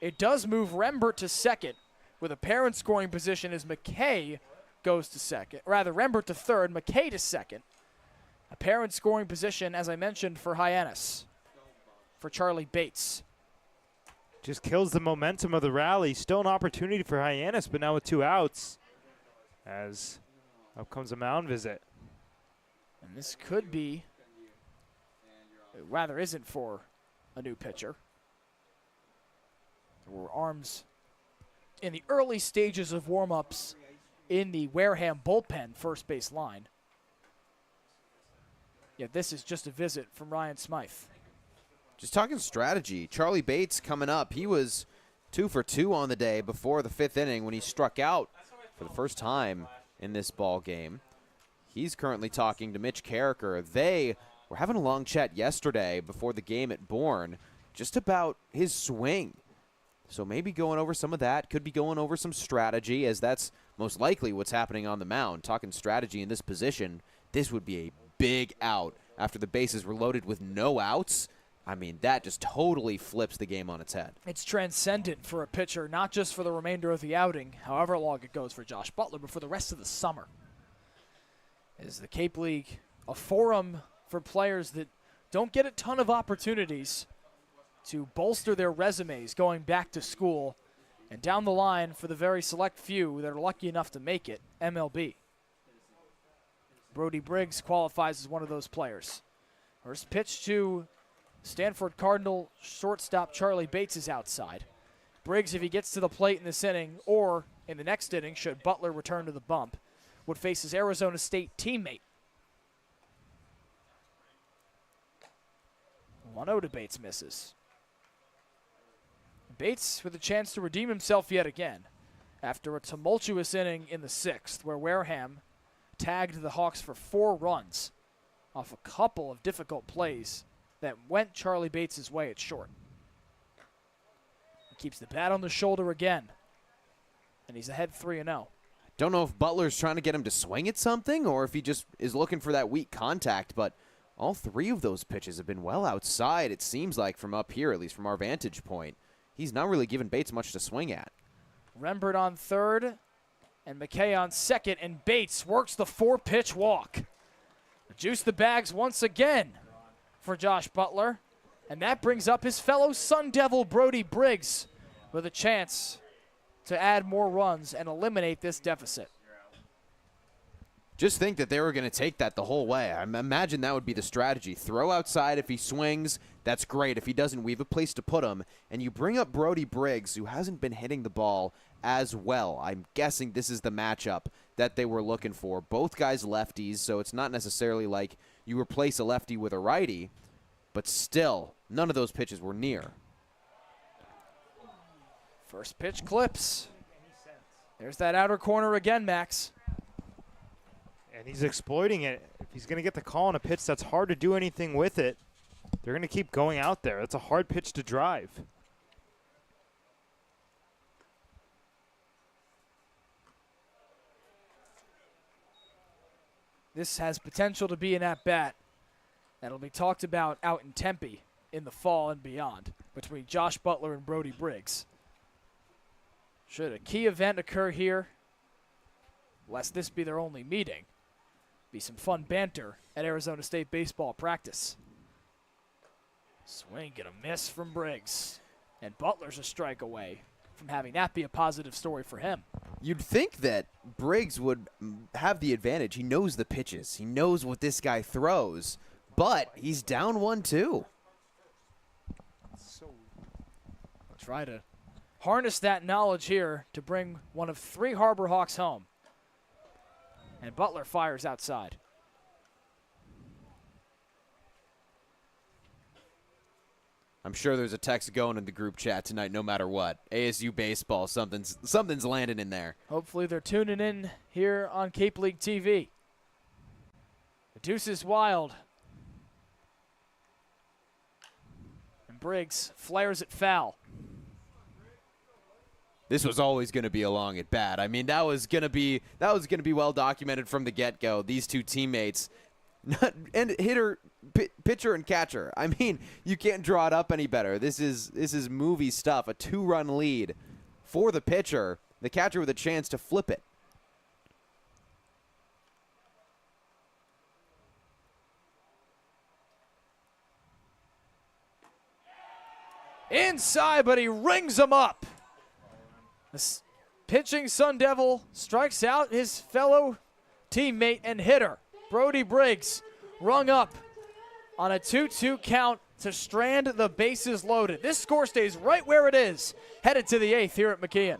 It does move Rembert to second with a pair in scoring position as McKay goes to second. Rather, Rembert to third, McKay to second. A pair in scoring position, as I mentioned, for Hyannis, for Charlie Bates. Just kills the momentum of the rally. Still an opportunity for Hyannis, but now with 2 outs. As up comes a mound visit. And this could be, it rather isn't for a new pitcher. There were arms in the early stages of warm-ups in the Wareham bullpen first base line. Yet this is just a visit from Ryan Smythe. Just talking strategy, Charlie Bates coming up. He was 2 for 2 on the day before the 5th inning when he struck out for the first time in this ball game. He's currently talking to Mitch Carricker. They were having a long chat yesterday before the game at Bourne just about his swing. So maybe going over some of that, could be going over some strategy, as that's most likely what's happening on the mound. Talking strategy in this position, this would be a big out after the bases were loaded with no outs. I mean, that just totally flips the game on its head. It's transcendent for a pitcher, not just for the remainder of the outing, however long it goes for Josh Butler, but for the rest of the summer. Is the Cape League a forum for players that don't get a ton of opportunities to bolster their resumes going back to school, and down the line for the very select few that are lucky enough to make it, MLB. Brody Briggs qualifies as one of those players. First pitch to Stanford Cardinal shortstop Charlie Bates is outside. Briggs, if he gets to the plate in this inning, or in the next inning, should Butler return to the bump, would face his Arizona State teammate. 1-0 to Bates misses. Bates with a chance to redeem himself yet again after a tumultuous inning in the 6th where Wareham tagged the Hawks for 4 runs off a couple of difficult plays that went Charlie Bates' way at short. He keeps the bat on the shoulder again, and he's ahead 3-0. Don't know if Butler's trying to get him to swing at something or if he just is looking for that weak contact, but all 3 of those pitches have been well outside, it seems like, from up here, at least from our vantage point. He's not really giving Bates much to swing at. Rembert on third and McKay on second, and Bates works the 4-pitch walk. Juice the bags once again for Josh Butler, and that brings up his fellow Sun Devil Brody Briggs with a chance to add more runs and eliminate this deficit. Just think that they were going to take that the whole way. I imagine that would be the strategy. Throw outside. If he swings, that's great. If he doesn't, we have a place to put him. And you bring up Brody Briggs, who hasn't been hitting the ball as well. I'm guessing this is the matchup that they were looking for. Both guys lefties, so it's not necessarily like you replace a lefty with a righty, but still, none of those pitches were near. First pitch clips. There's that outer corner again, Max. And he's exploiting it. If he's going to get the call on a pitch that's hard to do anything with it, they're going to keep going out there. It's a hard pitch to drive. This has potential to be an at-bat that'll be talked about out in Tempe in the fall and beyond between Josh Butler and Brody Briggs. Should a key event occur here, lest this be their only meeting, be some fun banter at Arizona State baseball practice. Swing and a miss from Briggs. And Butler's a strike away from having that be a positive story for him. You'd think that Briggs would have the advantage. He knows the pitches. He knows what this guy throws, but he's down 1-2. I'll try to harness that knowledge here to bring one of 3 Harbor Hawks home. And Butler fires outside. I'm sure there's a text going in the group chat tonight no matter what. ASU baseball, something's landing in there. Hopefully they're tuning in here on Cape League TV. The deuce is wild. And Briggs flares it foul. This was always going to be a long at bat. I mean, that was going to be well documented from the get-go. These two teammates, and hitter, pitcher, and catcher. I mean, you can't draw it up any better. This is movie stuff. A 2-run lead for the pitcher. The catcher with a chance to flip it. Inside, but he rings him up. This pitching Sun Devil strikes out his fellow teammate and hitter, Brody Briggs, rung up on a 2-2 count to strand the bases loaded. This score stays right where it is, headed to the 8th here at McKeon.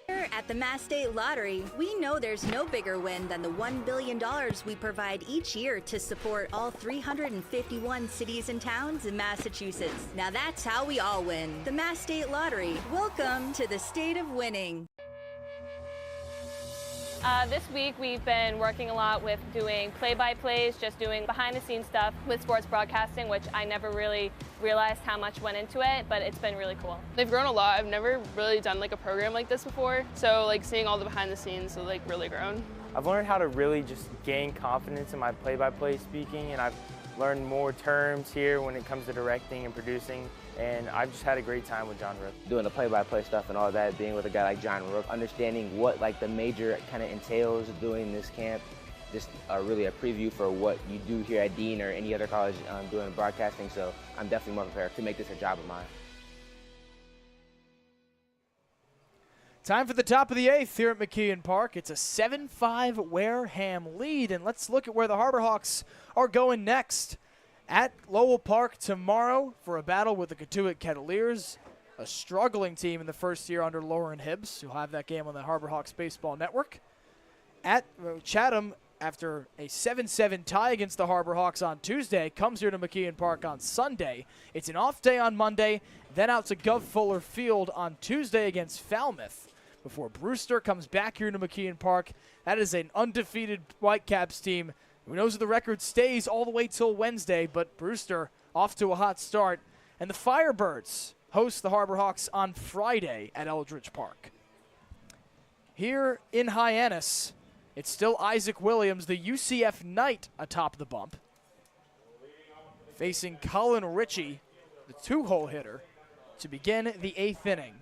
Here at the Mass State Lottery, we know there's no bigger win than the $1 billion we provide each year to support all 351 cities and towns in Massachusetts. Now that's how we all win. The Mass State Lottery. Welcome to the state of winning. This week we've been working a lot with doing play-by-plays, just doing behind-the-scenes stuff with sports broadcasting, which I never really realized how much went into it, but it's been really cool. They've grown a lot. I've never really done like a program like this before, so like seeing all the behind-the-scenes have like really grown. I've learned how to really just gain confidence in my play-by-play speaking, and I've learned more terms here when it comes to directing and producing, and I've just had a great time with John Rook. Doing the play-by-play stuff and all that, being with a guy like John Rook, understanding what like the major kind of entails doing this camp, just really a preview for what you do here at Dean or any other college doing broadcasting, so I'm definitely more prepared to make this a job of mine. Time for the top of the 8th here at McKeon Park. It's a 7-5 Wareham lead, and let's look at where the Harbor Hawks are going next. At Lowell Park tomorrow for a battle with the Catuit Kettleers, a struggling team in the first year under Lauren Hibbs. You'll have that game on the Harbor Hawks Baseball Network. At Chatham, after a 7-7 tie against the Harbor Hawks on Tuesday, comes here to McKeon Park on Sunday. It's an off day on Monday, then out to Gov Fuller Field on Tuesday against Falmouth, before Brewster comes back here to McKeon Park. That is an undefeated Whitecaps team. Who knows if the record stays all the way till Wednesday, but Brewster off to a hot start. And the Firebirds host the Harbor Hawks on Friday at Eldridge Park. Here in Hyannis, it's still Isaac Williams, the UCF Knight, atop the bump, facing Colin Ritchie, the 2-hole hitter, to begin the 8th inning.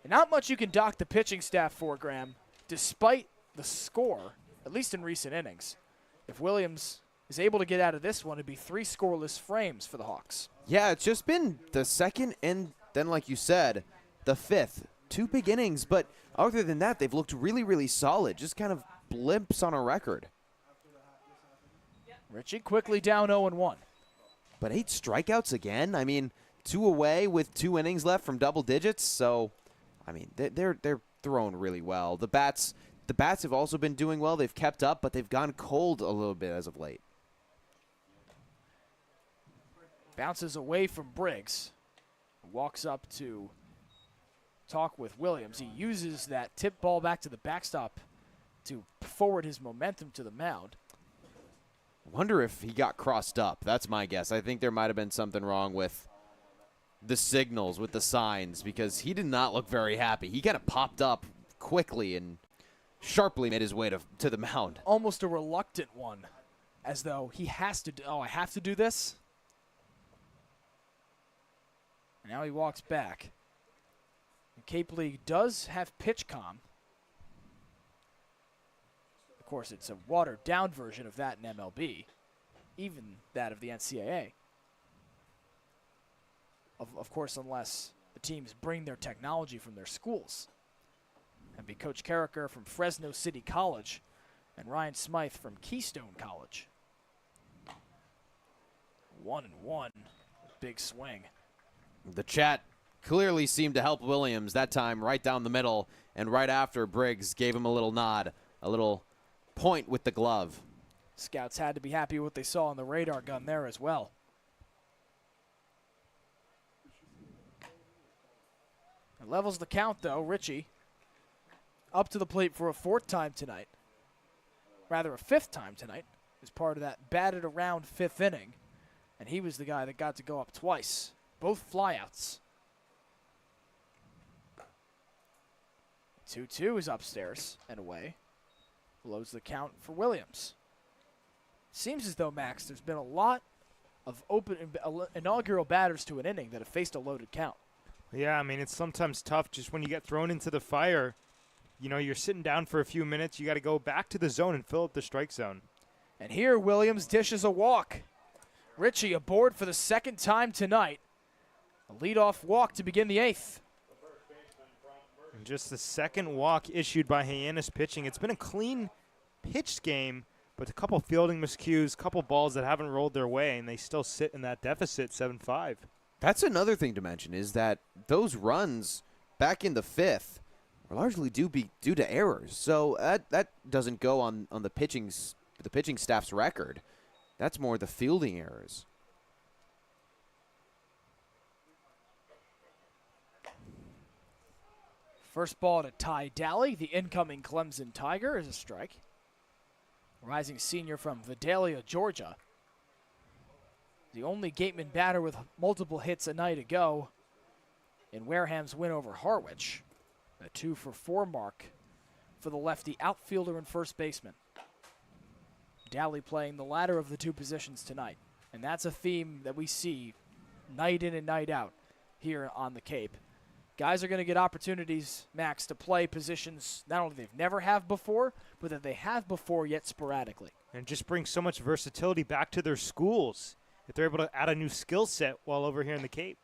And not much you can dock the pitching staff for, Graham, despite the score, at least in recent innings. If Williams is able to get out of this one, it'd be 3 scoreless frames for the Hawks. Yeah, it's just been the second and then, like you said, the 5th 2 big innings, but other than that, they've looked really, really solid. Just kind of blimps on a record. Richie quickly down 0-1. But 8 strikeouts again. I mean, 2 away with 2 innings left from double digits. So, I mean, they're throwing really well. The bats have also been doing well. They've kept up, but they've gone cold a little bit as of late. Bounces away from Briggs. Walks up to talk with Williams. He uses that tip ball back to the backstop to forward his momentum to the mound. Wonder if he got crossed up. That's my guess. I think there might have been something wrong with the signals, with the signs, because he did not look very happy. He kind of popped up quickly and sharply made his way to the mound. Almost a reluctant one, as though he has to do, I have to do this? And now he walks back. The Cape League does have PitchCom. Of course, it's a watered-down version of that in MLB, even that of the NCAA. Of course, unless the teams bring their technology from their schools. That'd be Coach Carricker from Fresno City College and Ryan Smythe from Keystone College. 1-1, big swing. The chat clearly seemed to help Williams that time right down the middle, and right after Briggs gave him a little nod, a little point with the glove. Scouts had to be happy with what they saw on the radar gun there as well. It levels the count, though. Richie up to the plate for a 4th time tonight. Rather, a 5th time tonight as part of that batted around 5th inning. And he was the guy that got to go up twice. Both flyouts. 2-2 is upstairs and away. Blows the count for Williams. Seems as though, Max, there's been a lot of open inaugural batters to an inning that have faced a loaded count. Yeah, I mean, it's sometimes tough just when you get thrown into the fire. You know, you're sitting down for a few minutes. You got to go back to the zone and fill up the strike zone. And here Williams dishes a walk. Richie aboard for the 2nd time tonight. A leadoff walk to begin the 8th. And just the 2nd walk issued by Hyannis pitching. It's been a clean pitched game, but a couple fielding miscues, couple balls that haven't rolled their way, and they still sit in that deficit 7-5. That's another thing to mention, is that those runs back in the 5th are largely due to errors. So that doesn't go on the pitching staff's record. That's more the fielding errors. First ball to Ty Daly, the incoming Clemson Tiger, is a strike. Rising senior from Vidalia, Georgia. The only Gatemen batter with multiple hits a night ago in Wareham's win over Harwich. A 2-for-4 mark for the lefty outfielder and first baseman. Daly playing the latter of the 2 positions tonight. And that's a theme that we see night in and night out here on the Cape. Guys are going to get opportunities, Max, to play positions not only they've never have before, but that they have before yet sporadically. And just brings so much versatility back to their schools if they're able to add a new skill set while over here in the Cape.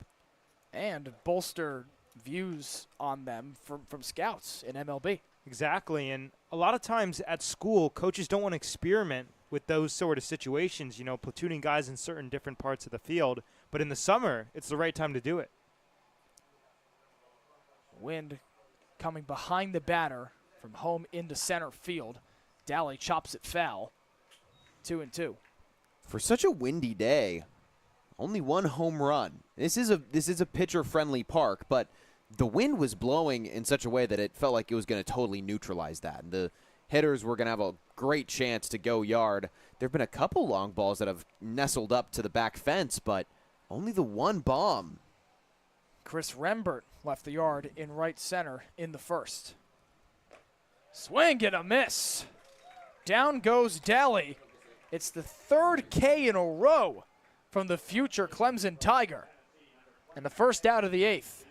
And bolster views on them from scouts in MLB. Exactly, and a lot of times at school, coaches don't want to experiment with those sort of situations, you know, platooning guys in certain different parts of the field. But in the summer, it's the right time to do it. Wind coming behind the batter from home into center field. Daly chops it foul. 2-2. For such a windy day, only 1 home run. This is a pitcher-friendly park, but the wind was blowing in such a way that it felt like it was going to totally neutralize that. And the hitters were going to have a great chance to go yard. There have been a couple long balls that have nestled up to the back fence, but only the 1 bomb. Chris Rembert left the yard in right center in the 1st. Swing and a miss. Down goes Daly. It's the 3rd K in a row from the future Clemson Tiger. And the 1st out of the 8th.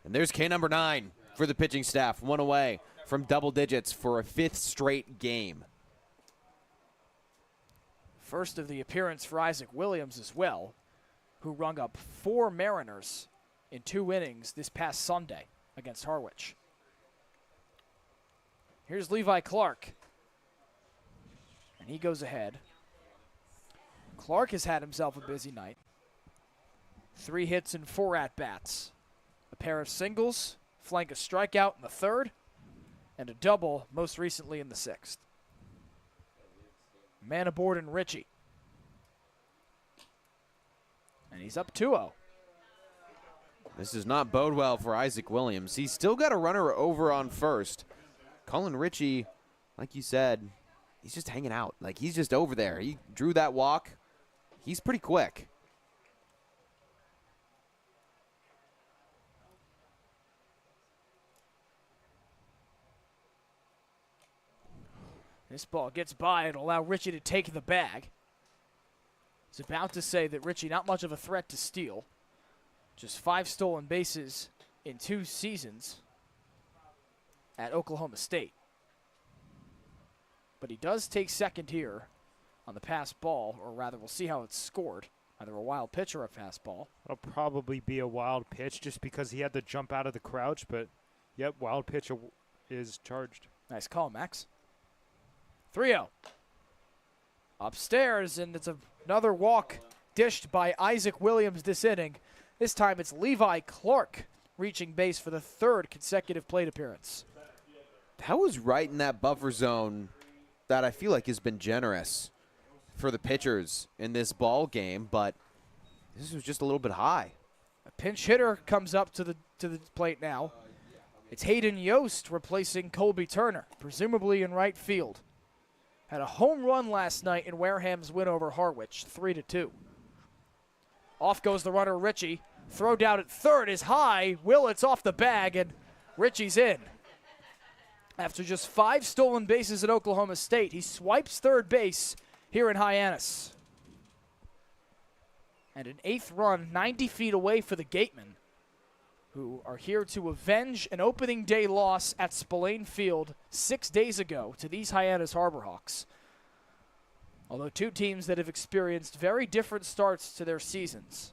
And there's K number 9 for the pitching staff. 1 away from double digits for a 5th straight game. First of the appearance for Isaac Williams as well, who rung up 4 Mariners in 2 innings this past Sunday against Harwich. Here's Levi Clark. And he goes ahead. Clark has had himself a busy night. 3 hits and 4 at-bats. A pair of singles, flank a strikeout in the 3rd, and a double most recently in the 6th. Man aboard in Richie. And he's up 2-0. This does not bode well for Isaac Williams. He's still got a runner over on first. Colin Ritchie, like you said, he's just hanging out. Like, he's just over there. He drew that walk. He's pretty quick. This ball gets by. It'll allow Ritchie to take the bag. He's about to say that Ritchie, not much of a threat to steal. Just 5 stolen bases in 2 seasons at Oklahoma State. But he does take second here on the pass ball, or rather we'll see how it's scored. Either a wild pitch or a fastball. It'll probably be a wild pitch just because he had to jump out of the crouch, but yep, wild pitch is charged. Nice call, Max. 3-0. Upstairs, and it's another walk dished by Isaac Williams this inning. This time it's Levi Clark reaching base for the 3rd consecutive plate appearance. That was right in that buffer zone that I feel like has been generous for the pitchers in this ball game, but this was just a little bit high. A pinch hitter comes up to the plate now. It's Hayden Yost replacing Colby Turner, presumably in right field. Had a home run last night in Wareham's win over Harwich, 3-2. Off goes the runner, Ritchie. Throw down at 3rd is high. It's off the bag, and Ritchie's in. After just 5 stolen bases at Oklahoma State, he swipes 3rd base here in Hyannis. And an 8th run 90 feet away for the Gatemen, who are here to avenge an opening day loss at Spillane Field 6 days ago to these Hyannis Harbor Hawks. Although 2 teams that have experienced very different starts to their seasons.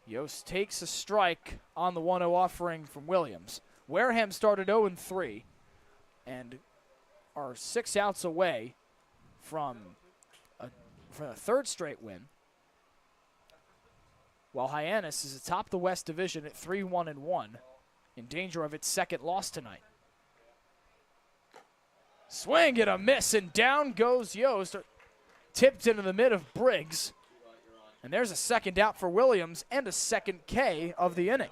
Yost takes a strike on the 1-0 offering from Williams. Wareham started 0-3 and are 6 outs away from a 3rd straight win, while Hyannis is atop the West Division at 3-1-1, in danger of its 2nd loss tonight. Swing and a miss, and down goes Yost, tipped into the mid of Briggs. And there's a 2nd out for Williams and a 2nd K of the inning.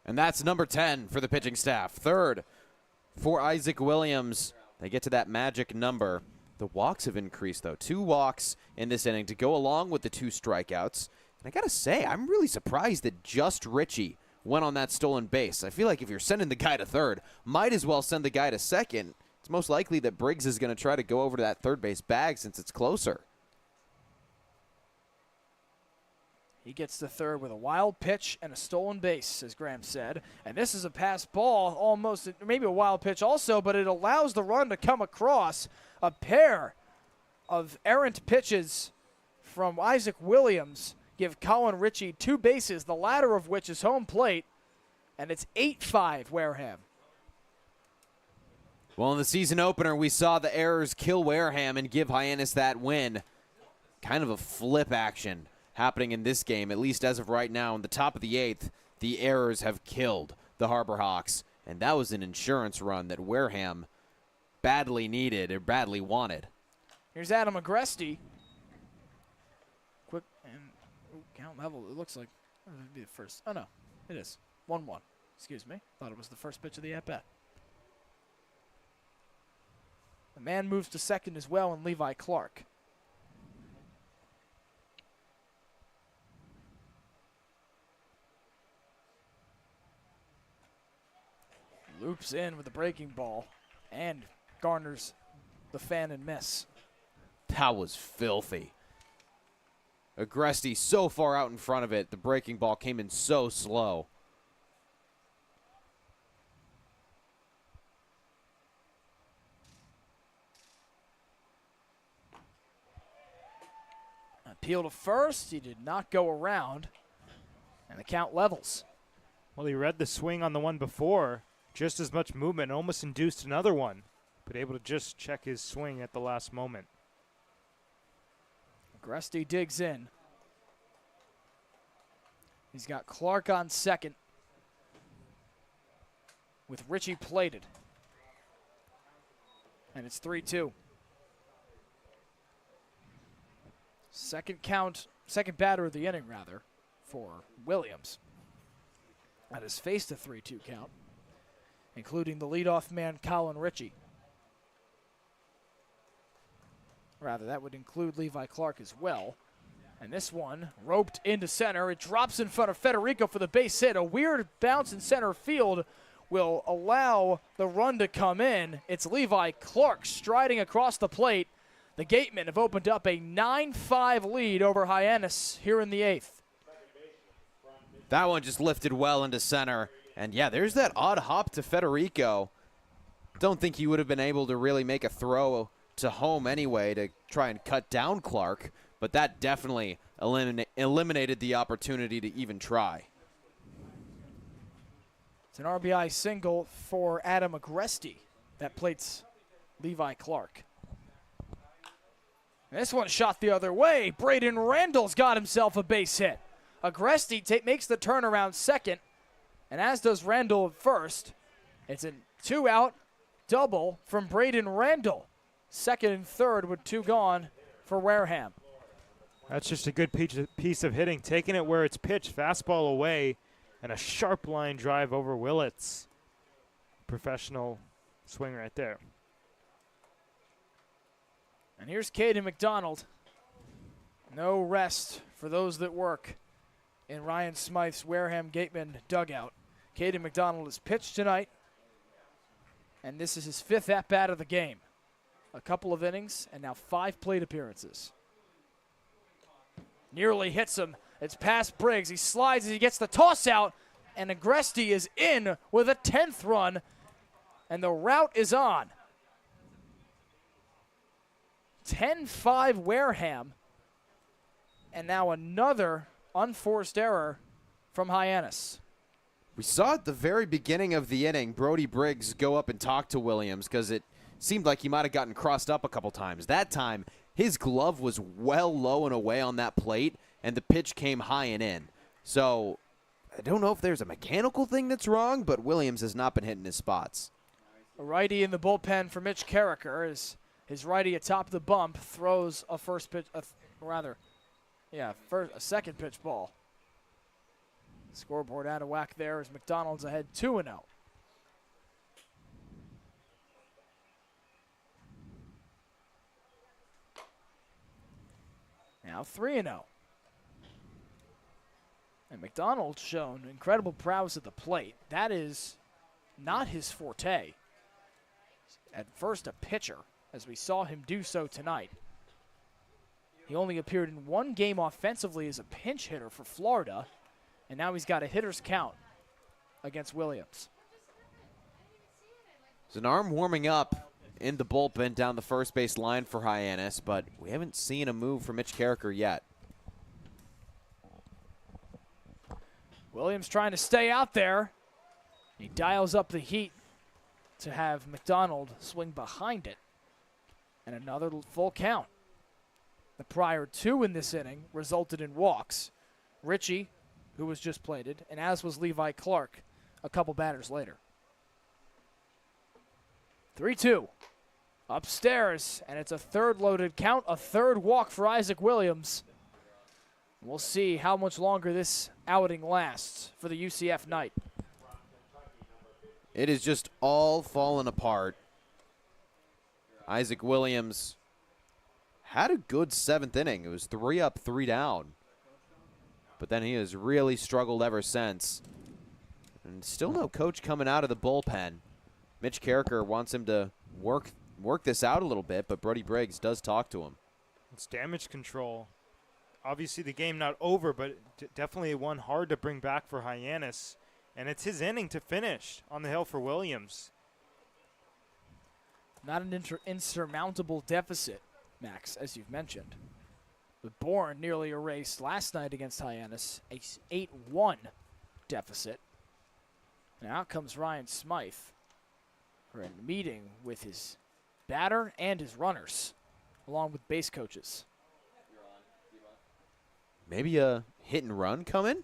And that's number 10 for the pitching staff. 3rd for Isaac Williams. They get to that magic number. The walks have increased, though. 2 walks in this inning to go along with the 2 strikeouts. And I got to say, I'm really surprised that just Ritchie went on that stolen base. I feel like if you're sending the guy to 3rd, might as well send the guy to 2nd. It's most likely that Briggs is going to try to go over to that 3rd base bag since it's closer. He gets to 3rd with a wild pitch and a stolen base, as Graham said. And this is a pass ball, almost, maybe a wild pitch also, but it allows the run to come across. A pair of errant pitches from Isaac Williams give Colin Ritchie 2 bases, the latter of which is home plate, and it's 8-5 Wareham. Well, in the season opener, we saw the errors kill Wareham and give Hyannis that win. Kind of a flip action happening in this game, at least as of right now. In the top of the 8th, the errors have killed the Harbor Hawks, and that was an insurance run that Wareham badly needed or badly wanted. Here's Adam Agresti. Quick and count level. It looks like it'd be the first. Oh no, it is 1-1. Excuse me. Thought it was the first pitch of the at-bat. The man moves to 2nd as well, and Levi Clark. Loops in with the breaking ball and garners the fan and miss. That was filthy. Agresti so far out in front of it. The breaking ball came in so slow. Appeal to first. He did not go around. And the count levels. Well, he read the swing on the one before. Just as much movement, almost induced another one, but able to just check his swing at the last moment. Agresti digs in. He's got Clark on second with Richie plated. And it's 3-2. Second batter of the inning, rather, for Williams. That has faced a 3-2 count, including the leadoff man, Colin Ritchie. Rather, that would include Levi Clark as well. And this one, roped into center. It drops in front of Federico for the base hit. A weird bounce in center field will allow the run to come in. It's Levi Clark striding across the plate. The Gatemen have opened up a 9-5 lead over Hyannis here in the 8th. That one just lifted well into center. And yeah, there's that odd hop to Federico. Don't think he would have been able to really make a throw to home anyway to try and cut down Clark, but that definitely eliminated the opportunity to even try. It's an RBI single for Adam Agresti that plates Levi Clark. And this one shot the other way. Braden Randall's got himself a base hit. Agresti makes the turnaround second, and as does Randall at first. It's a 2-out double from Braden Randall. Second and third with 2 gone for Wareham. That's just a good piece of hitting, taking it where it's pitched, fastball away, and a sharp line drive over Willits. Professional swing right there. And here's Caden McDonald. No rest for those that work in Ryan Smythe's Wareham Gatemen dugout. Caden McDonald has pitched tonight, and this is his 5th at-bat of the game. A couple of innings, and now 5 plate appearances. Nearly hits him. It's past Briggs. He slides as he gets the toss out, and Agresti is in with a 10th run, and the route is on. 10-5 Wareham, and now another unforced error from Hyannis. We saw at the very beginning of the inning, Brody Briggs go up and talk to Williams because it seemed like he might have gotten crossed up a couple times. That time, his glove was well low and away on that plate, and the pitch came high and in. So I don't know if there's a mechanical thing that's wrong, but Williams has not been hitting his spots. A righty in the bullpen for Mitch Carricker as his righty atop the bump throws a second pitch ball. Scoreboard out of whack there as McDonald's ahead 2-0. Now 3-0. And McDonald's shown incredible prowess at the plate. That is not his forte. At first a pitcher, as we saw him do so tonight. He only appeared in 1 game offensively as a pinch hitter for Florida, and now he's got a hitter's count against Williams. There's an arm warming up in the bullpen down the first base line for Hyannis, but we haven't seen a move from Mitch Carricker yet. Williams trying to stay out there. He dials up the heat to have McDonald swing behind it. And another full count. The prior 2 in this inning resulted in walks. Ritchie, who was just plated, and as was Levi Clark a couple batters later. 3-2. Upstairs, and it's a 3rd loaded count, a 3rd walk for Isaac Williams. We'll see how much longer this outing lasts for the UCF Knight. It is just all fallen apart. Isaac Williams had a good 7th inning. It was 3 up, 3 down. But then he has really struggled ever since. And still no coach coming out of the bullpen. Mitch Carricker wants him to work this out a little bit, but Brody Briggs does talk to him. It's damage control. Obviously the game not over, but definitely one hard to bring back for Hyannis. And it's his inning to finish on the hill for Williams. Not an insurmountable deficit, Max, as you've mentioned. But Bourne nearly erased last night against Hyannis, a 8-1 deficit. And out comes Ryan Smythe for a meeting with his batter and his runners, along with base coaches. Maybe a hit and run coming?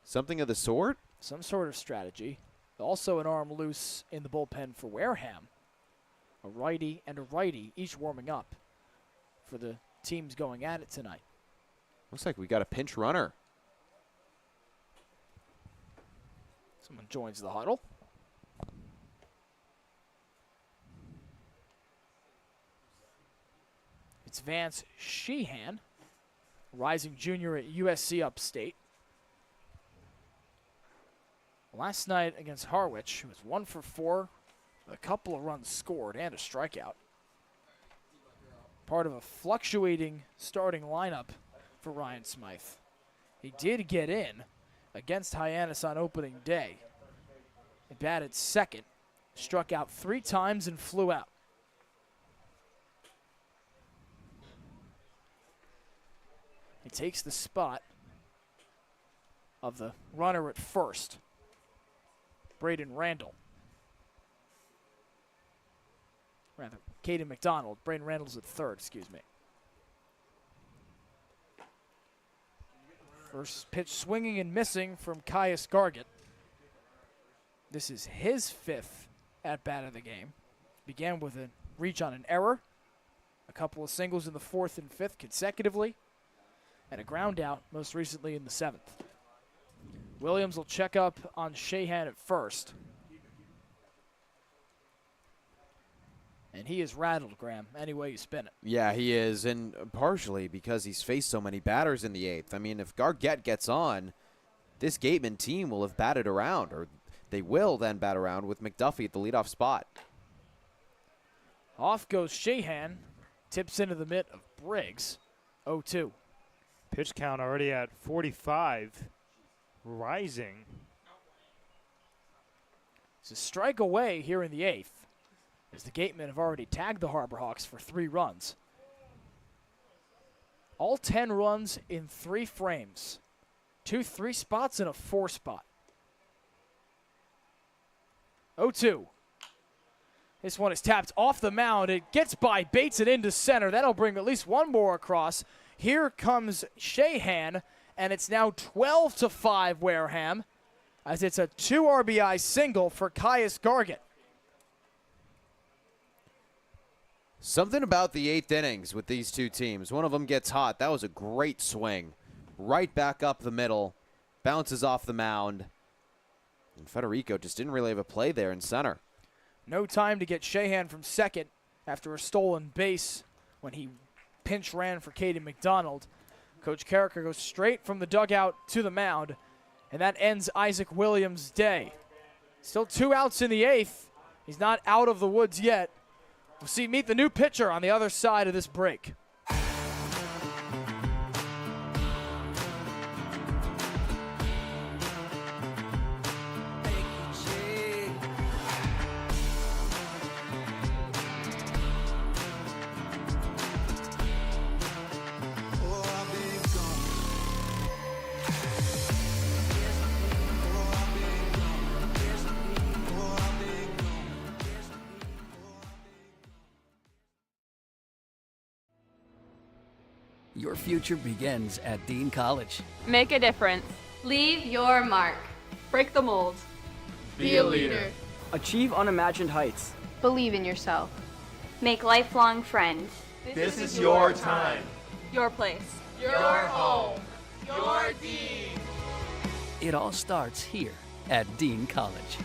Something of the sort? Some sort of strategy. Also an arm loose in the bullpen for Wareham. A righty and a righty, each warming up for the teams going at it tonight. Looks like we got a pinch runner. Someone joins the huddle. It's Vance Sheehan, rising junior at USC Upstate. Last night against Harwich, it was 1 for 4, with a couple of runs scored and a strikeout. Part of a fluctuating starting lineup for Ryan Smythe. He did get in against Hyannis on opening day. He batted second, struck out 3 times and flew out. He takes the spot of the runner at first, Braden Randall. Rather, Caden McDonald. Braden Randall's at third, excuse me. First pitch swinging and missing from Caius Gargett. This is his 5th at-bat of the game. Began with a reach on an error, a couple of singles in the 4th and 5th consecutively, and a ground out most recently in the 7th. Williams will check up on Sheehan at first. And he is rattled, Graham, any way you spin it. Yeah, he is, and partially because he's faced so many batters in the 8th. I mean, if Gargett gets on, this Gatemen team will have batted around, or they will then bat around with McDuffie at the leadoff spot. Off goes Sheehan, tips into the mitt of Briggs, 0-2. Pitch count already at 45, rising. It's a strike away here in the 8th, as the Gatemen have already tagged the Harbor Hawks for 3 runs. All 10 runs in 3 frames. 2 3 spots and a 4 spot. 0-2. This one is tapped off the mound. It gets by, baits it into center. That'll bring at least one more across. Here comes Sheehan, and it's now 12-5 Wareham, as it's a 2 RBI single for Caius Gargett. Something about the 8th innings with these two teams. One of them gets hot. That was a great swing. Right back up the middle. Bounces off the mound. And Federico just didn't really have a play there in center. No time to get Sheehan from second after a stolen base when he pinch ran for Caden McDonald. Coach Carricker goes straight from the dugout to the mound, and that ends Isaac Williams' day. Still 2 outs in the 8th. He's not out of the woods yet. We'll meet the new pitcher on the other side of this break. Your future begins at Dean College. Make a difference. Leave your mark. Break the mold. Be a leader. Achieve unimagined heights. Believe in yourself. Make lifelong friends. This is your time. Your place. Your home. Your Dean. It all starts here at Dean College.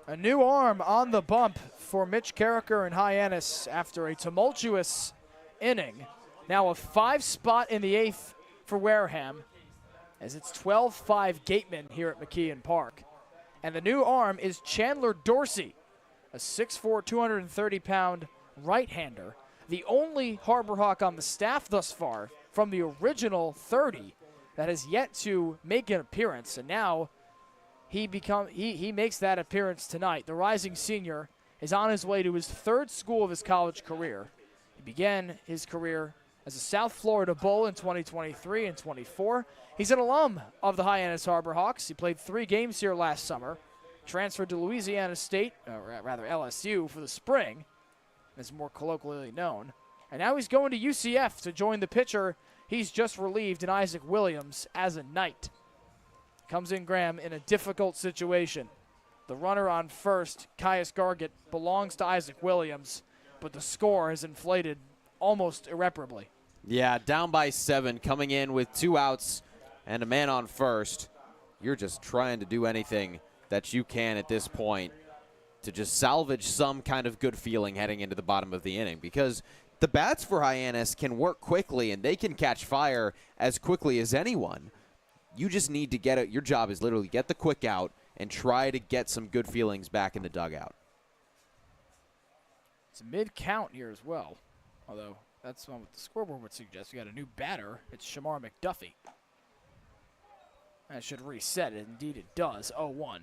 A new arm on the bump for Mitch Carricker and Hyannis after a tumultuous inning. Now a 5 spot in the 8th for Wareham, as it's 12-5 Gatemen here at McKeon Park. And the new arm is Chandler Dorsey, a 6'4", 230-pound right-hander, the only Harbor Hawk on the staff thus far from the original 30 that has yet to make an appearance. And now he makes that appearance tonight. The rising senior is on his way to his third school of his college career. He began his career as a South Florida Bull in 2023 and 24. He's an alum of the Hyannis Harbor Hawks. He played 3 games here last summer, transferred to Louisiana State, or rather LSU, for the spring, as more colloquially known. And now he's going to UCF to join the pitcher he's just relieved in Isaac Williams as a Knight. Comes in, Graham, in a difficult situation. The runner on first, Caius Gargett, belongs to Isaac Williams, but the score has inflated almost irreparably. Yeah, down by 7, coming in with 2 outs and a man on first. You're just trying to do anything that you can at this point to just salvage some kind of good feeling heading into the bottom of the inning, because the bats for Hyannis can work quickly and they can catch fire as quickly as anyone. You just need to get it. Your job is literally get the quick out and try to get some good feelings back in the dugout. It's a mid-count here as well, although that's what the scoreboard would suggest. We got a new batter. It's Shamar McDuffie. That should reset it. Indeed, it does. 0-1.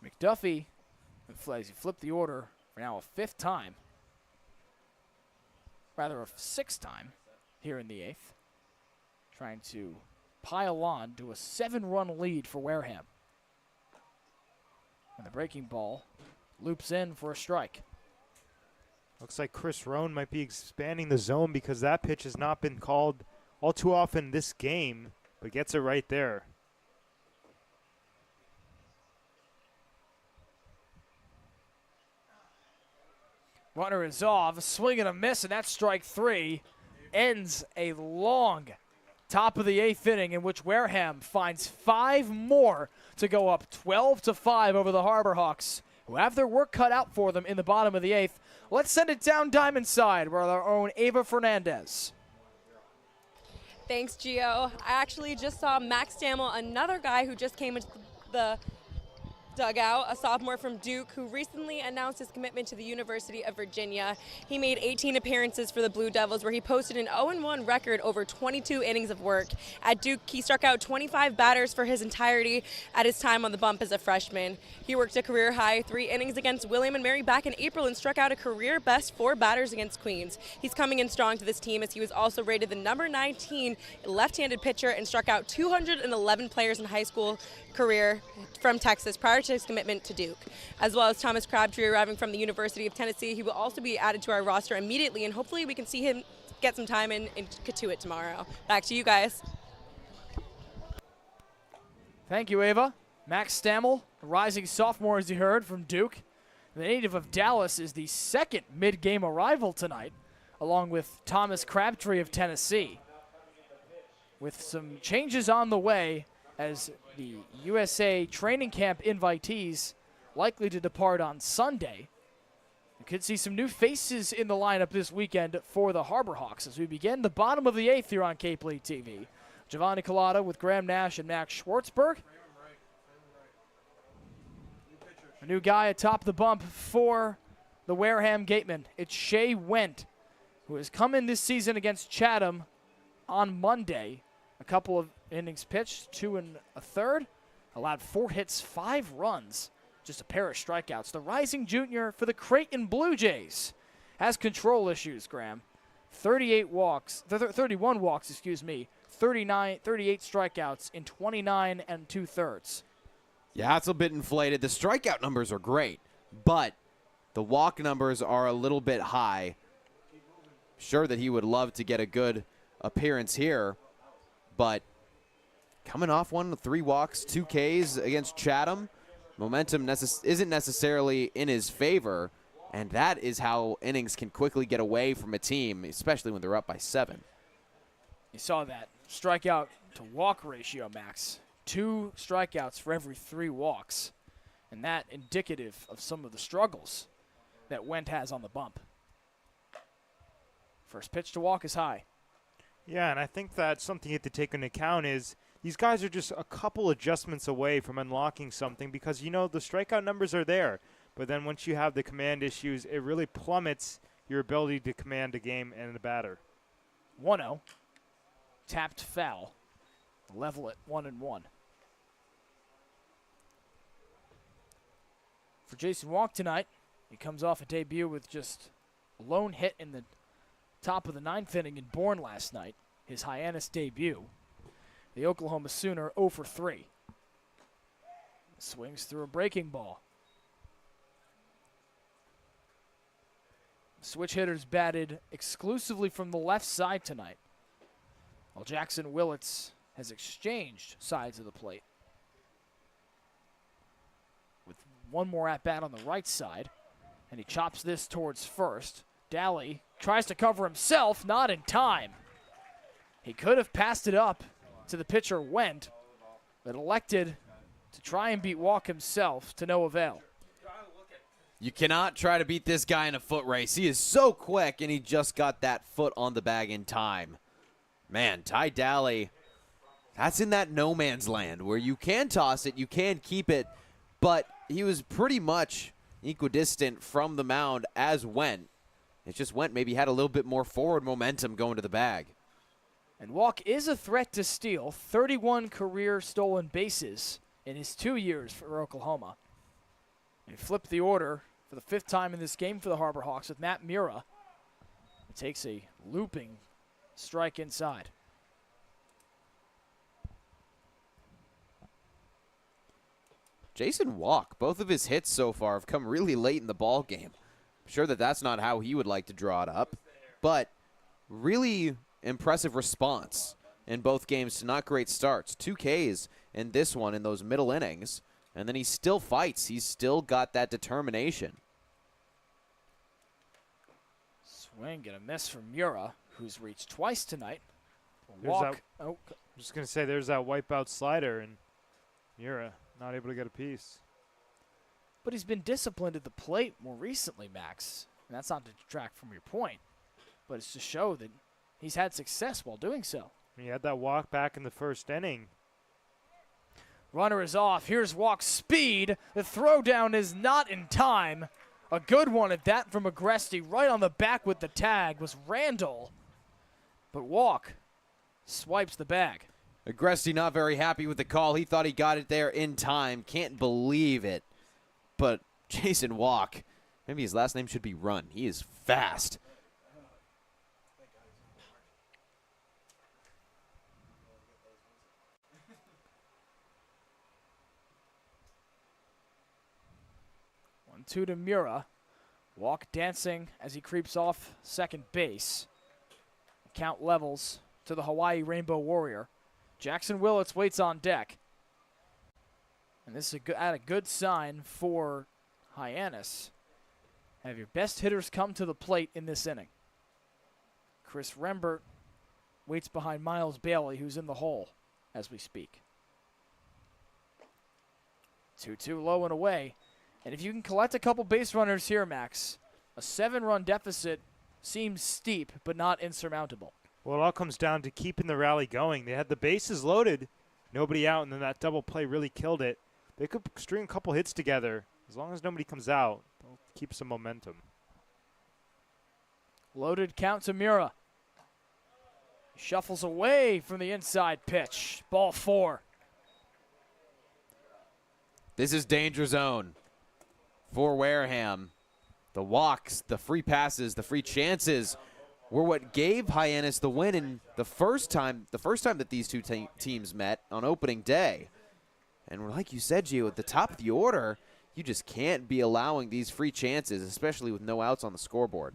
McDuffie, as you flip the order, for now a 5th time. Rather a 6th time here in the 8th. Trying to pile on to a 7-run lead for Wareham. And the breaking ball loops in for a strike. Looks like Chris Roan might be expanding the zone because that pitch has not been called all too often this game, but gets it right there. Runner is off, a swing and a miss, and that's strike 3. Ends a long top of the 8th inning in which Wareham finds 5 more to go up 12-5 over the Harbor Hawks, who have their work cut out for them in the bottom of the 8th. Let's send it down Diamond Side with our own Ava Fernandez. Thanks, Gio. I actually just saw Max Stammel, another guy who just came into the dugout, a sophomore from Duke who recently announced his commitment to the University of Virginia. He made 18 appearances for the Blue Devils, where he posted an 0-1 record over 22 innings of work. At Duke, he struck out 25 batters for his entirety at his time on the bump as a freshman. He worked a career-high 3 innings against William and Mary back in April and struck out a career-best 4 batters against Queens. He's coming in strong to this team, as he was also rated the number 19 left-handed pitcher and struck out 211 players in high school career from Texas prior to his commitment to Duke. As well as Thomas Crabtree arriving from the University of Tennessee. He will also be added to our roster immediately, and hopefully we can see him get some time in Katuitt tomorrow. Back to you guys. Thank you, Ava. Max Stammel, a rising sophomore, as you heard, from Duke. The native of Dallas is the 2nd mid-game arrival tonight, along with Thomas Crabtree of Tennessee. With some changes on the way, as the USA training camp invitees likely to depart on Sunday. You could see some new faces in the lineup this weekend for the Harbor Hawks as we begin the bottom of the 8th here on Cape League TV. Giovanni Collada with Graham Nash and Max Schwartzberg. A new guy atop the bump for the Wareham Gatemen. It's Shea Went, who has come in this season against Chatham on Monday. A couple of innings pitched, 2 1/3, allowed 4 hits, 5 runs, just a pair of strikeouts. The rising junior for the Creighton Blue Jays has control issues, Graham. 31 walks, 38 strikeouts in 29 2/3. Yeah, it's a bit inflated. The strikeout numbers are great, but the walk numbers are a little bit high. Sure that he would love to get a good appearance here, but coming off 3 walks, 2 Ks against Chatham, momentum isn't necessarily in his favor, and that is how innings can quickly get away from a team, especially when they're up by 7. You saw that strikeout to walk ratio, Max. 2 strikeouts for every 3 walks, and that indicative of some of the struggles that Went has on the bump. First pitch to walk is high. Yeah, and I think that something you have to take into account is these guys are just a couple adjustments away from unlocking something, because, you know, the strikeout numbers are there. But then once you have the command issues, it really plummets your ability to command a game and the batter. 1-0. Tapped foul. level at 1-1. For Jason Walk tonight, he comes off a debut with just a lone hit in the top of the 9th inning in Bourne last night, his Hyannis debut. The Oklahoma Sooner 0 for 3. Swings through a breaking ball. Switch hitters batted exclusively from the left side tonight, while Jackson Willits has exchanged sides of the plate. With one more at-bat on the right side, and he chops this towards first. Daly tries to cover himself, not in time. He could have passed it up to the pitcher Wendt, but elected to try and beat Walk himself to no avail. You cannot try to beat this guy in a foot race. He is so quick, and he just got that foot on the bag in time. Man, Ty Daly, that's in that no man's land where you can toss it, you can keep it, but he was pretty much equidistant from the mound as Wendt. It just Wendt maybe had a little bit more forward momentum going to the bag. And Walk is a threat to steal. 31 career stolen bases in his 2 years for Oklahoma. He flipped the order for the 5th time in this game for the Harbor Hawks with Matt Mura. He takes a looping strike inside. Jason Walk, both of his hits so far have come really late in the ball game. I'm sure that that's not how he would like to draw it up, but really impressive response in both games to not great starts. 2 Ks in this one in those middle innings, and then he still fights. He's still got that determination. Swing and a miss from Mura, who's reached twice tonight. Walk. I'm just going to say there's that wipeout slider, and Mura not able to get a piece. But he's been disciplined at the plate more recently, Max. And that's not to detract from your point, but it's to show that he's had success while doing so. He had that walk back in the 1st inning. Runner is off. Here's Walk's speed. The throwdown is not in time. A good one at that from Agresti. Right on the back with the tag was Randall. But Walk swipes the bag. Agresti not very happy with the call. He thought he got it there in time. Can't believe it. But Jason Walk, maybe his last name should be Run. He is fast. Two to Mura. Walk dancing as he creeps off second base. Count levels to the Hawaii Rainbow Warrior. Jackson Willits waits on deck. And this is a good sign for Hyannis. Have your best hitters come to the plate in this inning. Chris Rembert waits behind Miles Bailey, who's in the hole as we speak. 2-2 low and away. And if you can collect a couple base runners here, Max, a 7-run deficit seems steep but not insurmountable. Well, it all comes down to keeping the rally going. They had the bases loaded, nobody out, and then that double play really killed it. They could string a couple hits together. As long as nobody comes out, they'll keep some momentum. Loaded count to Mura. Shuffles away from the inside pitch. Ball 4. This is danger zone for Wareham. The walks, the free passes, the free chances were what gave Hyannis the win in the first time that these two teams met on opening day. And like you said, Gio, at the top of the order, you just can't be allowing these free chances, especially with no outs on the scoreboard.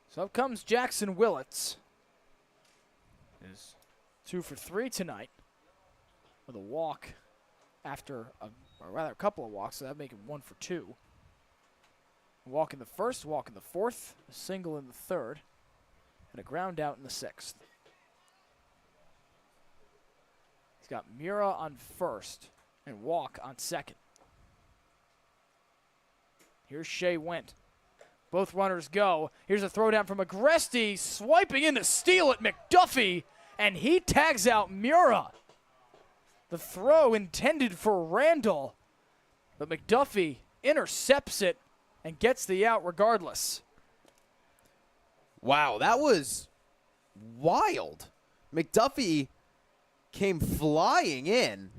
So up comes Jackson Willits. Is 2 for 3 tonight with a walk after a couple of walks, so that'd make him 1 for 2. Walk in the first, walk in the fourth, a single in the third, and a ground out in the 6th. He's got Mura on first and Walk on second. Here's Shea Wendt. Both runners go. Here's a throwdown from Agresti, swiping in to steal at McDuffie, and he tags out Mura. The throw intended for Randall, but McDuffie intercepts it and gets the out regardless. Wow, that was wild. McDuffie came flying in.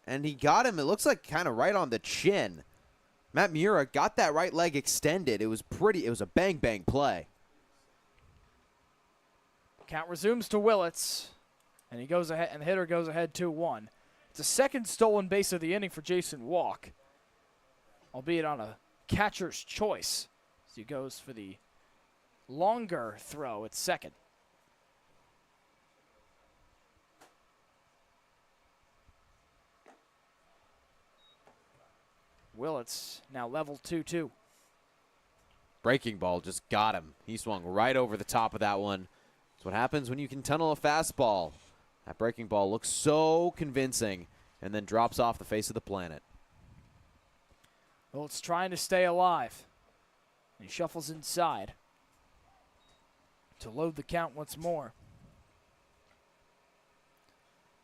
And he got him, it looks like, kind of right on the chin. Matt Mura got that right leg extended. It was a bang-bang play. Count resumes to Willits, and he goes ahead, and the hitter goes ahead 2-1. It's a second stolen base of the inning for Jason Walk, albeit on a catcher's choice, as he goes for the longer throw at second. Willits now level 2-2. Breaking ball just got him. He swung right over the top of that one. That's what happens when you can tunnel a fastball. That breaking ball looks so convincing and then drops off the face of the planet. Willits trying to stay alive. He shuffles inside to load the count once more.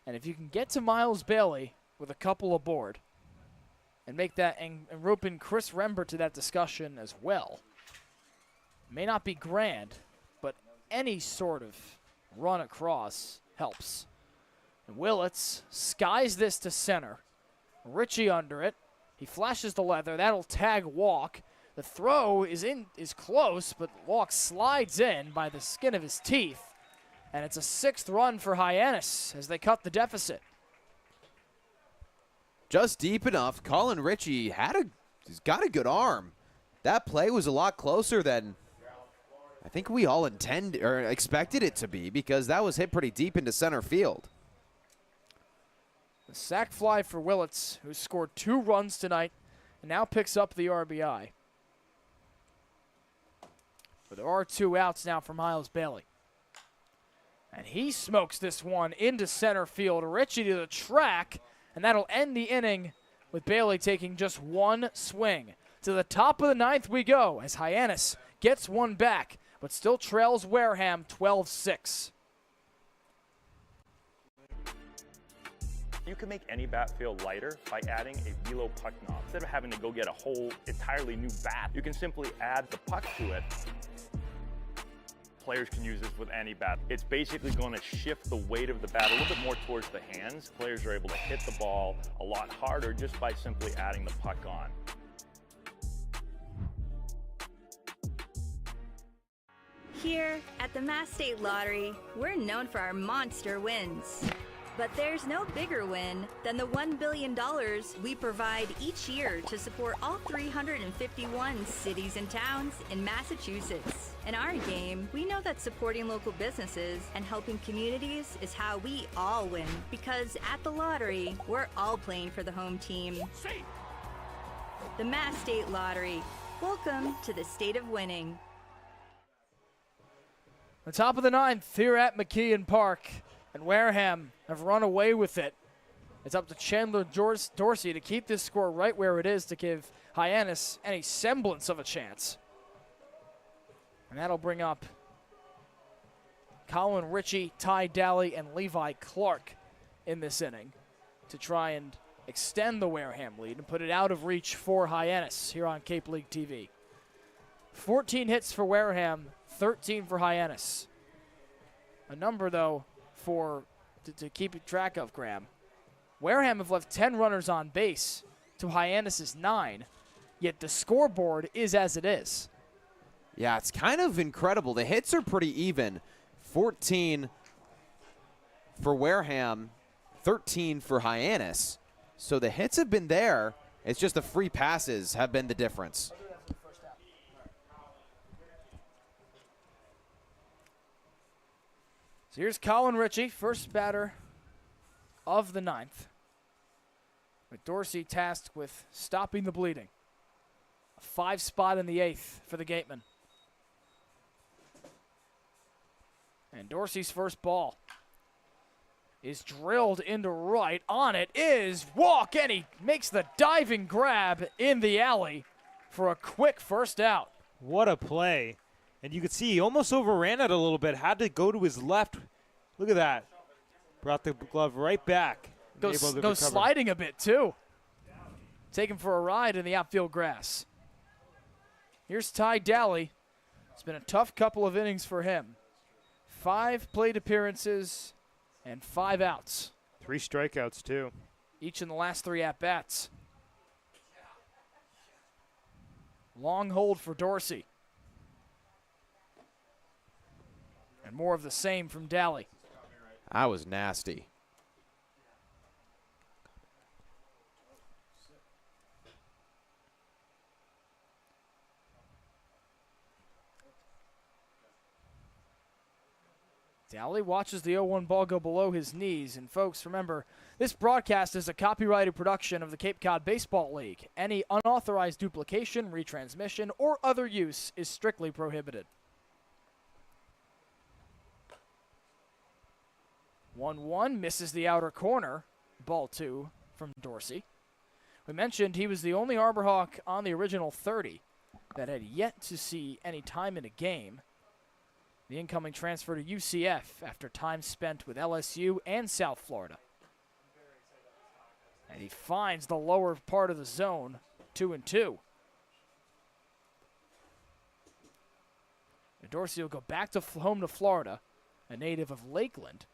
And if you can get to Miles Bailey with a couple aboard, and make that and rope in Chris Rember to that discussion as well. May not be grand, but any sort of run across helps. And Willits skies this to center. Ritchie under it. He flashes the leather. That'll tag Walk. The throw is close, but Walk slides in by the skin of his teeth. And it's a 6th run for Hyannis as they cut the deficit. Just deep enough. Colin Ritchie he's got a good arm. That play was a lot closer than I think we all expected it to be, because that was hit pretty deep into center field. The sac fly for Willits, who scored 2 runs tonight and now picks up the RBI. But there are 2 outs now for Miles Bailey. And he smokes this one into center field. Ritchie to the track. And that'll end the inning with Bailey taking just 1 swing. To the top of the 9th we go as Hyannis gets 1 back, but still trails Wareham 12-6. You can make any bat feel lighter by adding a velo puck knob. Instead of having to go get a whole entirely new bat, you can simply add the puck to it. Players can use this with any bat. It's basically going to shift the weight of the bat a little bit more towards the hands. Players are able to hit the ball a lot harder just by simply adding the puck on. Here at the Mass State Lottery, we're known for our monster wins. But there's no bigger win than the $1 billion we provide each year to support all 351 cities and towns in Massachusetts. In our game, we know that supporting local businesses and helping communities is how we all win. Because at the lottery, we're all playing for the home team. The Mass State Lottery. Welcome to the state of winning. The top of the 9th here at McKeon Park. And Wareham have run away with it. It's up to Chandler Dorsey to keep this score right where it is to give Hyannis any semblance of a chance. And that'll bring up Colin Ritchie, Ty Daly, and Levi Clark in this inning to try and extend the Wareham lead and put it out of reach for Hyannis here on Cape League TV. 14 hits for Wareham, 13 for Hyannis. A number, though, to keep track of, Graham. Wareham have left 10 runners on base to Hyannis' 9, yet the scoreboard is as it is. Yeah, it's kind of incredible. The hits are pretty even. 14 for Wareham, 13 for Hyannis. So the hits have been there. It's just the free passes have been the difference. So here's Colin Ritchie, first batter of the 9th. With Dorsey tasked with stopping the bleeding. A 5 spot in the 8th for the Gatemen. And Dorsey's first ball is drilled into right. On it is Walk, and he makes the diving grab in the alley for a quick first out. What a play. And you could see he almost overran it a little bit, had to go to his left. Look at that. Brought the glove right back. Goes sliding a bit, too. Take him for a ride in the outfield grass. Here's Ty Daly. It's been a tough couple of innings for him. 5 plate appearances and 5 outs. 3 strikeouts, too. Each in the last 3 at-bats. Long hold for Dorsey. And more of the same from Daly. That was nasty. Daly watches the 0-1 ball go below his knees. And folks, remember, this broadcast is a copyrighted production of the Cape Cod Baseball League. Any unauthorized duplication, retransmission, or other use is strictly prohibited. 1-1 misses the outer corner. Ball 2 from Dorsey. We mentioned he was the only Harbor Hawk on the original 30 that had yet to see any time in a game. The incoming transfer to UCF after time spent with LSU and South Florida. And he finds the lower part of the zone, 2-2. And Dorsey will go back to home to Florida, a native of Lakeland.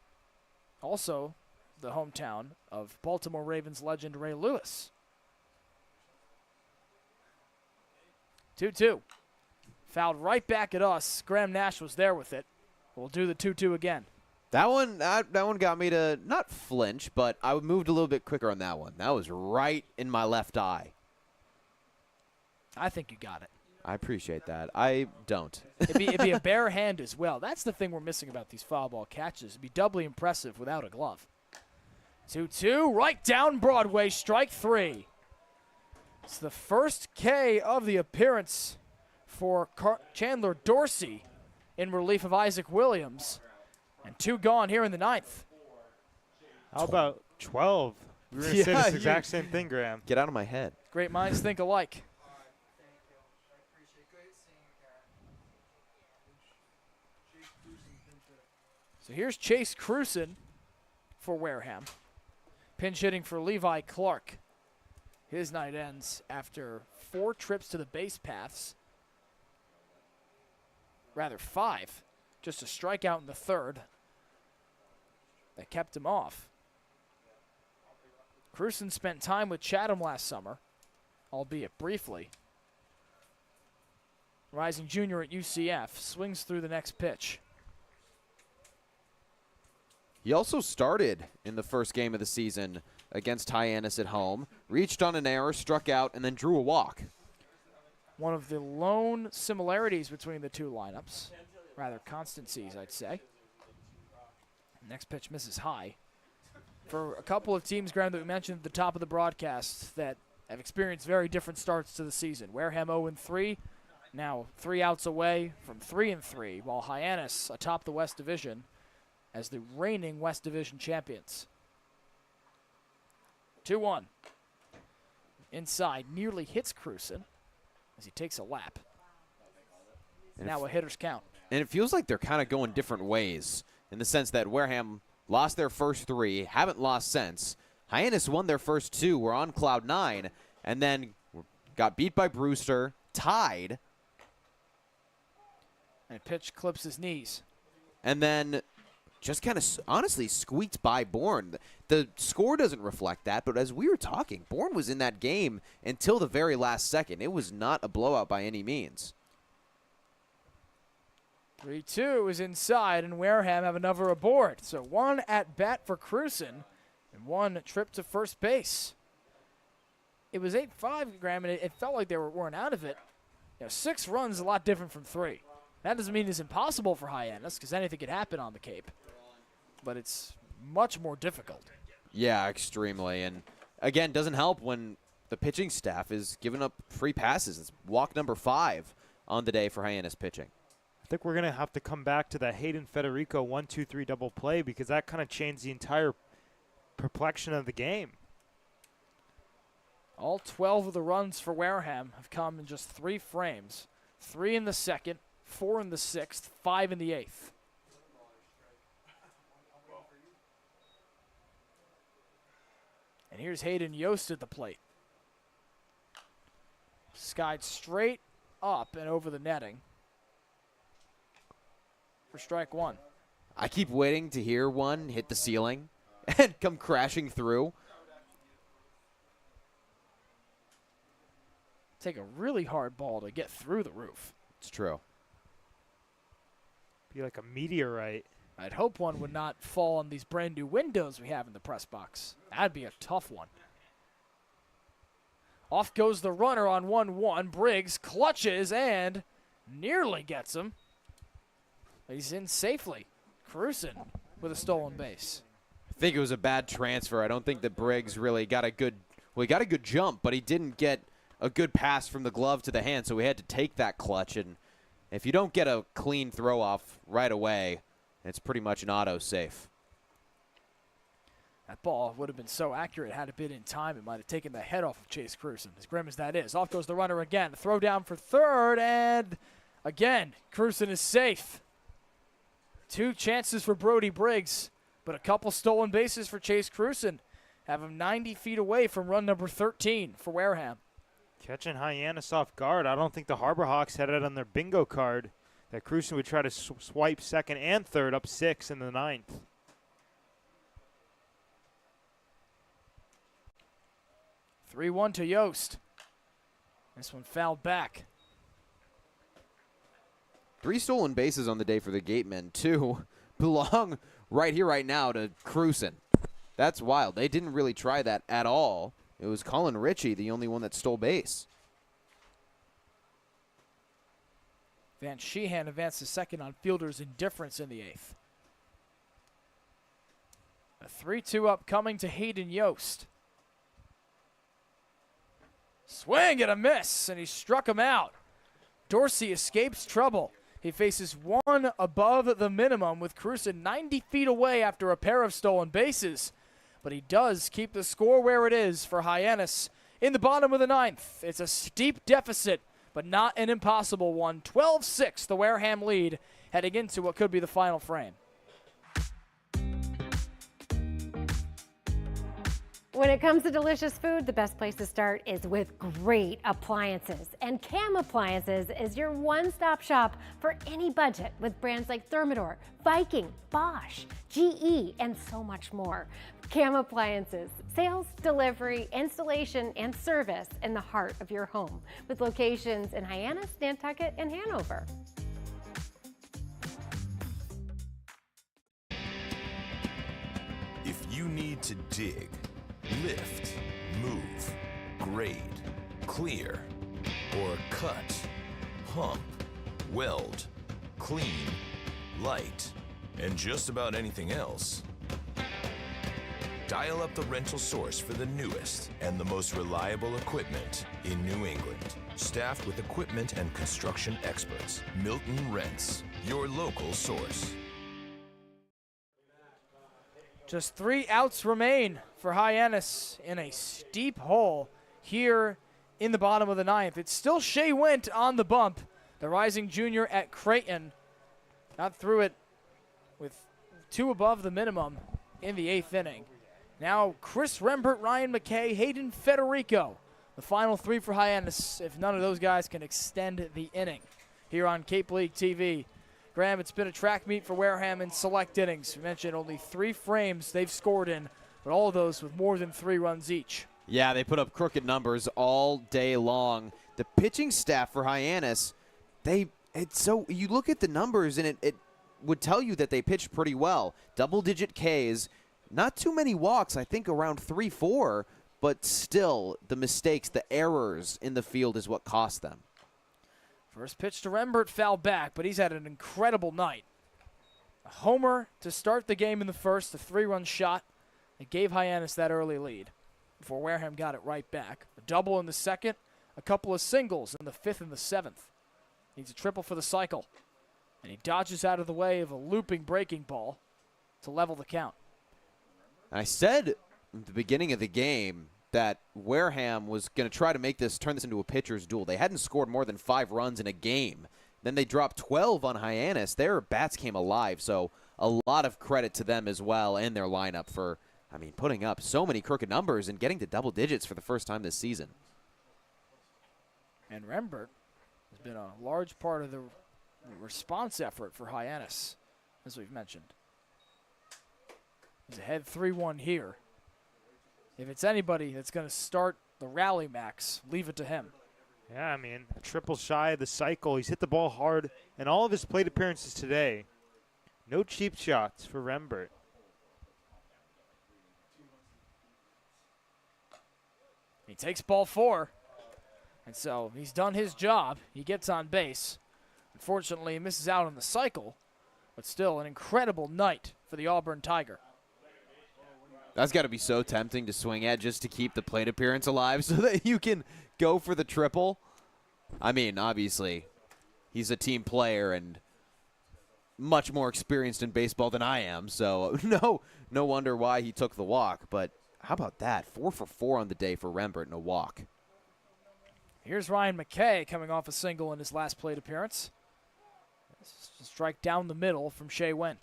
Also the hometown of Baltimore Ravens legend Ray Lewis. 2-2. Fouled right back at us. Graham Nash was there with it. We'll do the 2-2 again. That one got me to not flinch, but I moved a little bit quicker on that one. That was right in my left eye. I think you got it. I appreciate that. I don't. It'd be a bare hand as well. That's the thing we're missing about these foul ball catches. It'd be doubly impressive without a glove. 2-2, right down Broadway, strike 3. It's the first K of the appearance for Chandler Dorsey in relief of Isaac Williams. And 2 gone here in the 9th. How about 12? We were going to say this exact same thing, Graham. Get out of my head. Great minds think alike. So here's Chase Cruson for Wareham. Pinch hitting for Levi Clark. His night ends after 4 trips to the base paths. Rather 5. Just a strikeout in the 3rd that kept him off. Cruson spent time with Chatham last summer, albeit briefly. Rising junior at UCF, swings through the next pitch. He also started in the first game of the season against Hyannis at home, reached on an error, struck out, and then drew a walk. One of the lone similarities between the two lineups, rather constancies, I'd say. Next pitch misses high. For a couple of teams, Graham, that we mentioned at the top of the broadcast that have experienced very different starts to the season. Wareham 0-3, now 3 outs away from 3-3, while Hyannis atop the West Division as the reigning West Division champions. 2-1. Inside, nearly hits Cruson as he takes a lap. And now a hitter's count. And it feels like they're kind of going different ways in the sense that Wareham lost their first 3, haven't lost since. Hyannis won their first 2, were on cloud 9, and then got beat by Brewster, tied. And pitch clips his knees. And then just kind of honestly squeaked by Bourne. The score doesn't reflect that, but as we were talking, Bourne was in that game until the very last second. It was not a blowout by any means. 3-2 is inside, and Wareham have another aboard. So 1 at bat for Cruson and 1 trip to first base. It was 8-5, Graham, and it felt like they weren't out of it. 6 runs is a lot different from 3. That doesn't mean it's impossible for Hyannis, because anything could happen on the Cape. But it's much more difficult. Yeah, extremely. And again, doesn't help when the pitching staff is giving up free passes. It's walk number 5 on the day for Hyannis pitching. I think we're going to have to come back to that Hayden Federico 1-2-3 double play because that kind of changed the entire perplexion of the game. All 12 of the runs for Wareham have come in just 3 frames. 3 in the 2nd, 4 in the 6th, 5 in the 8th. And here's Hayden Yost at the plate. Skied straight up and over the netting for strike 1. I keep waiting to hear one hit the ceiling and come crashing through. Take a really hard ball to get through the roof. It's true. Be like a meteorite. I'd hope one would not fall on these brand new windows we have in the press box. That'd be a tough one. Off goes the runner on 1-1. Briggs clutches and nearly gets him. He's in safely. Cruson with a stolen base. I think it was a bad transfer. I don't think that Briggs really got a good, well, he got a good jump, but he didn't get a good pass from the glove to the hand, so we had to take that clutch. And if you don't get a clean throw off right away, it's pretty much an auto safe. That ball would have been so accurate had it been in time. It might have taken the head off of Chase Cruson, as grim as that is. Off goes the runner again. Throw down for third, and again, Cruson is safe. 2 chances for Brody Briggs, but a couple stolen bases for Chase Cruson. Have him 90 feet away from run number 13 for Wareham. Catching Hyannis off guard. I don't think the Harbor Hawks had it on their bingo card that Cruson would try to swipe second and third up 6 in the 9th. (3-1) to Yost. This one fouled back. 3 stolen bases on the day for the Gatemen. 2 belong right here, right now to Cruson. That's wild. They didn't really try that at all. It was Colin Ritchie, the only one that stole base. Van Sheehan advances second on fielder's indifference in the 8th. A 3-2 upcoming to Hayden Yost. Swing and a miss, and he struck him out. Dorsey escapes trouble. He faces 1 above the minimum with Cruson 90 feet away after a pair of stolen bases. But he does keep the score where it is for Hyannis in the bottom of the 9th. It's a steep deficit, but not an impossible one. 12-6, the Wareham lead, heading into what could be the final frame. When it comes to delicious food, the best place to start is with great appliances. And Cam Appliances is your one-stop shop for any budget with brands like Thermador, Viking, Bosch, GE, and so much more. Cam Appliances, sales, delivery, installation, and service in the heart of your home with locations in Hyannis, Nantucket, and Hanover. If you need to dig, lift, move, grade, clear, or cut, pump, weld, clean, light, and just about anything else, dial up the rental source for the newest and the most reliable equipment in New England. Staffed with equipment and construction experts, Milton Rents, your local source. Just 3 outs remain for Hyannis in a steep hole here in the bottom of the 9th. It's still Shea Wint on the bump, the rising junior at Creighton. Got through it with 2 above the minimum in the 8th inning. Now Chris Rembert, Ryan McKay, Hayden Federico. The final 3 for Hyannis if none of those guys can extend the inning here on Cape League TV. Graham, it's been a track meet for Wareham in select innings. We mentioned only 3 frames they've scored in, but all of those with more than 3 runs each. Yeah, they put up crooked numbers all day long. The pitching staff for Hyannis, you look at the numbers and it would tell you that they pitched pretty well. Double-digit Ks, not too many walks, I think around 3-4, but still the mistakes, the errors in the field is what cost them. First pitch to Rembert, foul back, but he's had an incredible night. A homer to start the game in the first, a 3-run shot that gave Hyannis that early lead before Wareham got it right back. A double in the second, a couple of singles in the 5th and the 7th. Needs a triple for the cycle, and he dodges out of the way of a looping breaking ball to level the count. I said at the beginning of the game that Wareham was going to try to turn this into a pitcher's duel. They hadn't scored more than 5 runs in a game. Then they dropped 12 on Hyannis. Their bats came alive, so a lot of credit to them as well and their lineup for, putting up so many crooked numbers and getting to double digits for the first time this season. And Rembert has been a large part of the response effort for Hyannis, as we've mentioned. He's ahead 3-1 here. If it's anybody that's going to start the rally, Max, leave it to him. Yeah, I mean, a triple shy of the cycle. He's hit the ball hard in all of his plate appearances today. No cheap shots for Rembert. He takes ball 4. And so he's done his job. He gets on base. Unfortunately, he misses out on the cycle, but still an incredible night for the Auburn Tiger. That's got to be so tempting to swing at just to keep the plate appearance alive so that you can go for the triple. I mean, obviously, he's a team player and much more experienced in baseball than I am, so no wonder why he took the walk. But how about that? 4 for 4 on the day for Rembert and a walk. Here's Ryan McKay coming off a single in his last plate appearance. Strike down the middle from Shea Wendt.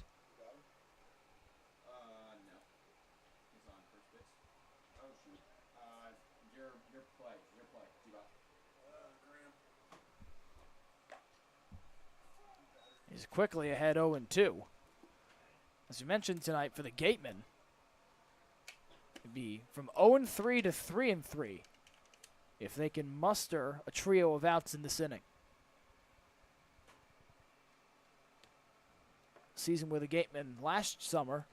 He's quickly ahead 0-2. As you mentioned tonight for the Gatemen, it'd be from 0-3 to 3-3 if they can muster a trio of outs in this inning. Season where the Gatemen last summer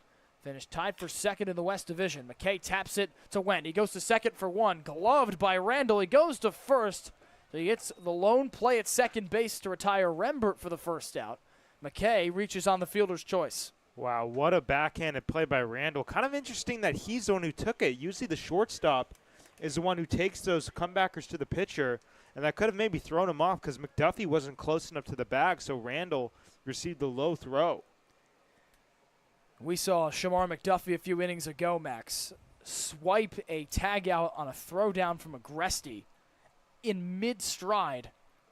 finished tied for second in the West Division. McKay taps it to Wendt. He goes to second for 1. Gloved by Randall. He goes to first. So he gets the lone play at second base to retire Rembert for the first out. McKay reaches on the fielder's choice. Wow, what a backhanded play by Randall. Kind of interesting that he's the one who took it. Usually the shortstop is the one who takes those comebackers to the pitcher, and that could have maybe thrown him off because McDuffie wasn't close enough to the bag, so Randall received the low throw. We saw Shamar McDuffie a few innings ago, Max, swipe a tag out on a throwdown from Agresti in mid-stride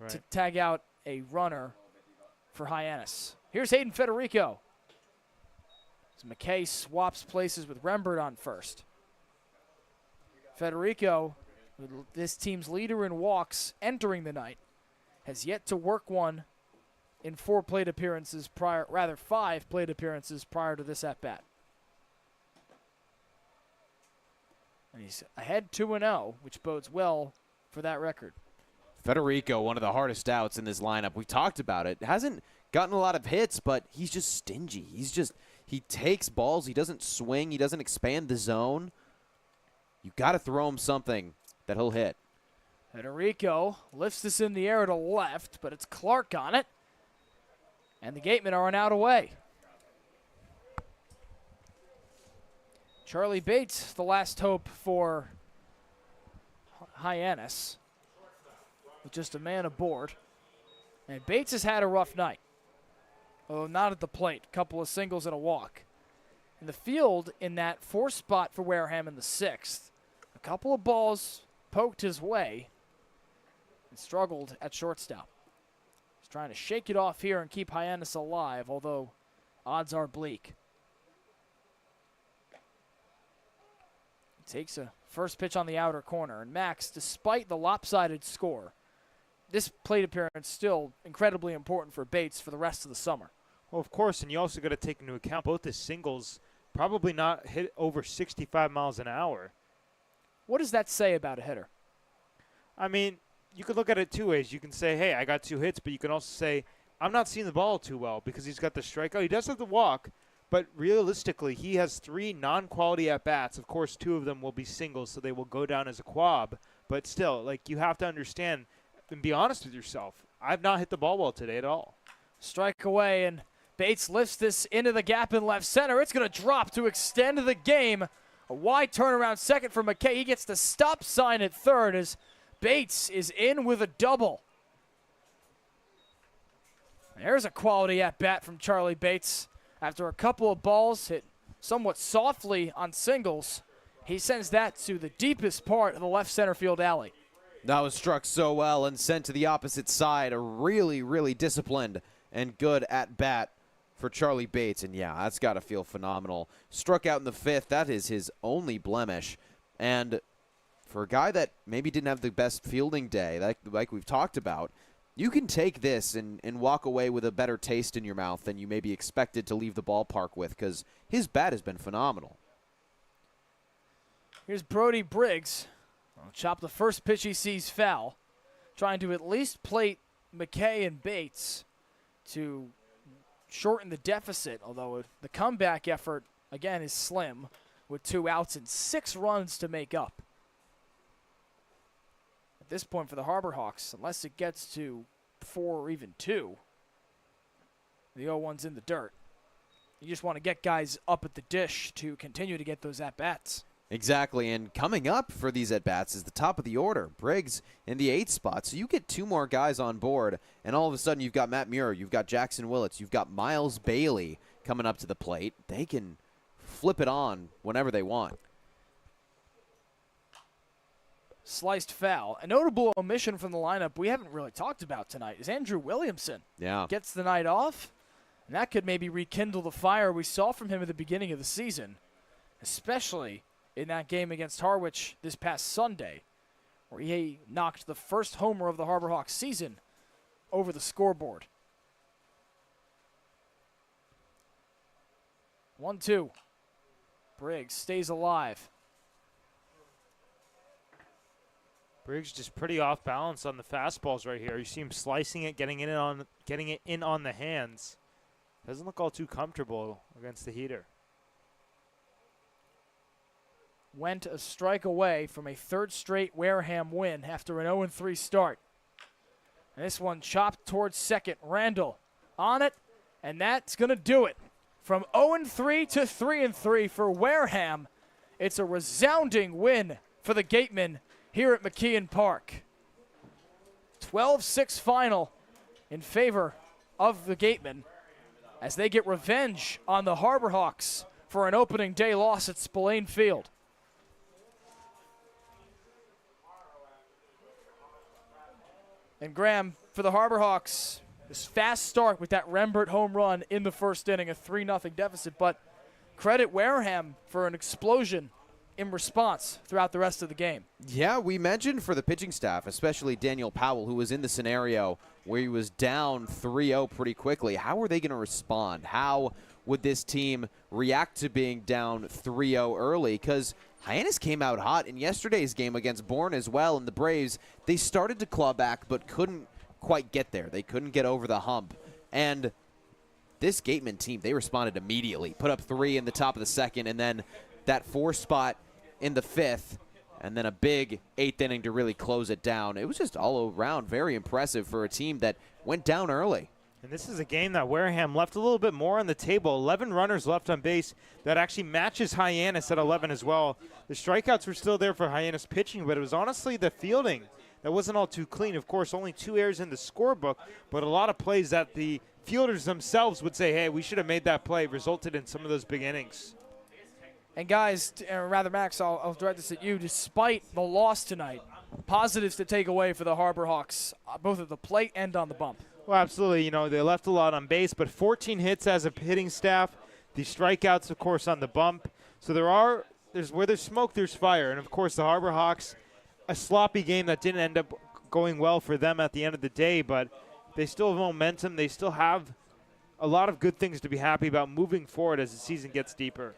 to tag out a runner for Hyannis. Here's Hayden Federico. So McKay swaps places with Rembert on first. Federico, this team's leader in walks entering the night, has yet to work one in 5 plate appearances prior to this at-bat. And he's ahead 2-0, which bodes well for that record. Federico, one of the hardest outs in this lineup. We talked about it. Hasn't gotten a lot of hits, but he's just stingy. He takes balls. He doesn't swing. He doesn't expand the zone. You got to throw him something that he'll hit. Federico lifts this in the air to left, but it's Clark on it. And the Gatemen are an out away. Charlie Bates, the last hope for Hyannis, with just a man aboard. And Bates has had a rough night, although not at the plate. A couple of singles and a walk. In the field, in that 4th spot for Wareham in the 6th, a couple of balls poked his way and struggled at shortstop. He's trying to shake it off here and keep Hyannis alive, although odds are bleak. He takes a first pitch on the outer corner. And Max, despite the lopsided score, this plate appearance still incredibly important for Bates for the rest of the summer. Well, of course, and you also got to take into account both his singles probably not hit over 65 miles an hour. What does that say about a hitter? I mean, you could look at it 2 ways. You can say, hey, I got 2 hits, but you can also say, I'm not seeing the ball too well because he's got the strikeout. He does have the walk, but realistically, he has 3 non-quality at-bats. Of course, 2 of them will be singles, so they will go down as a quab. But still, like, you have to understand and be honest with yourself. I've not hit the ball well today at all. Strike away, and Bates lifts this into the gap in left center. It's going to drop to extend the game. A wide turnaround second for McKay. He gets the stop sign at third as Bates is in with a double. There's a quality at-bat from Charlie Bates. After a couple of balls hit somewhat softly on singles, he sends that to the deepest part of the left center field alley. That was struck so well and sent to the opposite side. A really, really disciplined and good at-bat for Charlie Bates. And, yeah, that's got to feel phenomenal. Struck out in the 5th. That is his only blemish. And for a guy that maybe didn't have the best fielding day, like we've talked about, You can take this and walk away with a better taste in your mouth than you maybe expected to leave the ballpark with, because his bat has been phenomenal. Here's Brody Briggs. I'll chop the first pitch he sees foul, trying to at least plate McKay and Bates to shorten the deficit, although the comeback effort, again, is slim with 2 outs and 6 runs to make up. At this point for the Harbor Hawks, unless it gets to 4 or even 2, the 0-1's in the dirt. You just want to get guys up at the dish to continue to get those at-bats. Exactly, and coming up for these at-bats is the top of the order. Briggs in the 8th spot, so you get 2 more guys on board, and all of a sudden you've got Matt Muir, you've got Jackson Willits, you've got Miles Bailey coming up to the plate. They can flip it on whenever they want. Sliced foul. A notable omission from the lineup we haven't really talked about tonight is Andrew Williamson. Yeah. Gets the night off, and that could maybe rekindle the fire we saw from him at the beginning of the season, especially in that game against Harwich this past Sunday, where he knocked the first homer of the Harbor Hawks season over the scoreboard. 1-2. Briggs stays alive. Briggs just pretty off balance on the fastballs right here. You see him slicing it, getting it in on the hands. Doesn't look all too comfortable against the heater. Went a strike away from a 3rd straight Wareham win after an 0-3 start. And this one chopped towards second. Randall on it, and that's going to do it. From 0-3 to 3-3 for Wareham. It's a resounding win for the Gatemen here at McKeon Park. 12-6 final in favor of the Gatemen as they get revenge on the Harbor Hawks for an opening day loss at Spillane Field. And Graham, for the Harbor Hawks, this fast start with that Rembert home run in the first inning, a 3-0 deficit, but credit Wareham for an explosion in response throughout the rest of the game. Yeah, we mentioned for the pitching staff, especially Daniel Powell, who was in the scenario where he was down 3-0 pretty quickly. How are they going to respond? How would this team react to being down 3-0 early? Because Hyannis came out hot in yesterday's game against Bourne as well, and the Braves, they started to claw back but couldn't quite get there. They couldn't get over the hump. And this Gateman team, they responded immediately. Put up 3 in the top of the second, and then that 4 spot in the 5th, and then a big 8th inning to really close it down. It was just all around very impressive for a team that went down early. And this is a game that Wareham left a little bit more on the table. 11 runners left on base. That actually matches Hyannis at 11 as well. The strikeouts were still there for Hyannis pitching, but it was honestly the fielding that wasn't all too clean. Of course, only 2 errors in the scorebook, but a lot of plays that the fielders themselves would say, hey, we should have made that play, resulted in some of those big innings. And guys, rather Max, I'll direct this at you. Despite the loss tonight, positives to take away for the Harbor Hawks, both at the plate and on the bump. Well, absolutely. You know, they left a lot on base, but 14 hits as a hitting staff. The strikeouts, of course, on the bump. So there's where there's smoke, there's fire. And, of course, the Harbor Hawks, a sloppy game that didn't end up going well for them at the end of the day, but they still have momentum. They still have a lot of good things to be happy about moving forward as the season gets deeper.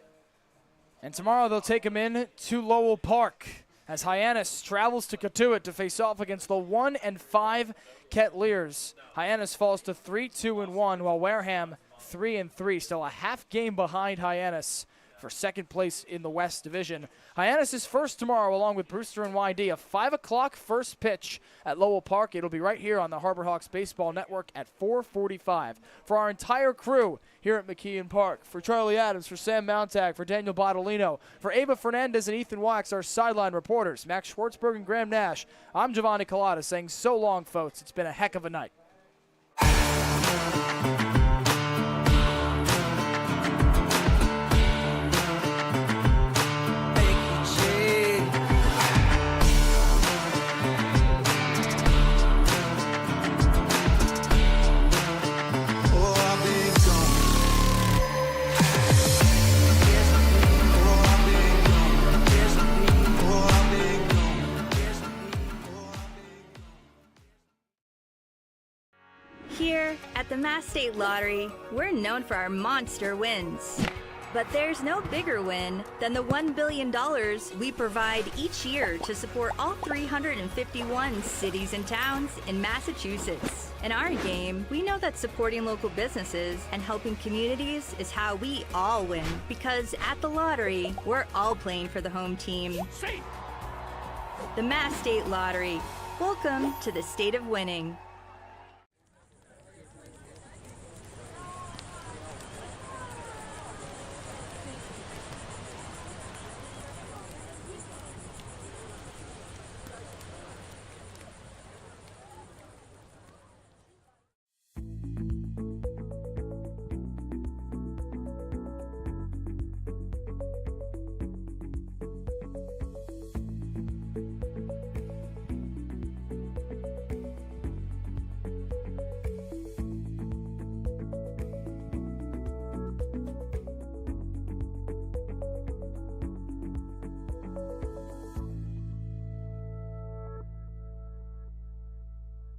And tomorrow they'll take him in to Lowell Park as Hyannis travels to Cotuit to face off against the 1-5 Kettleers. Hyannis falls to 3-2-1, while Wareham 3-3, still a half game behind Hyannis for second place in the West Division. Hyannis is first tomorrow along with Brewster and YD. A 5 o'clock first pitch at Lowell Park. It'll be right here on the Harbor Hawks Baseball Network at 4:45. For our entire crew here at McKeon Park, for Charlie Adams, for Sam Montag, for Daniel Bottolino, for Ava Fernandez and Ethan Wax, our sideline reporters, Max Schwartzberg and Graham Nash, I'm Giovanni Collada saying so long, folks. It's been a heck of a night. Here at the Mass State Lottery, we're known for our monster wins. But there's no bigger win than the $1 billion we provide each year to support all 351 cities and towns in Massachusetts. In our game, we know that supporting local businesses and helping communities is how we all win. Because at the lottery, we're all playing for the home team. The Mass State Lottery. Welcome to the state of winning.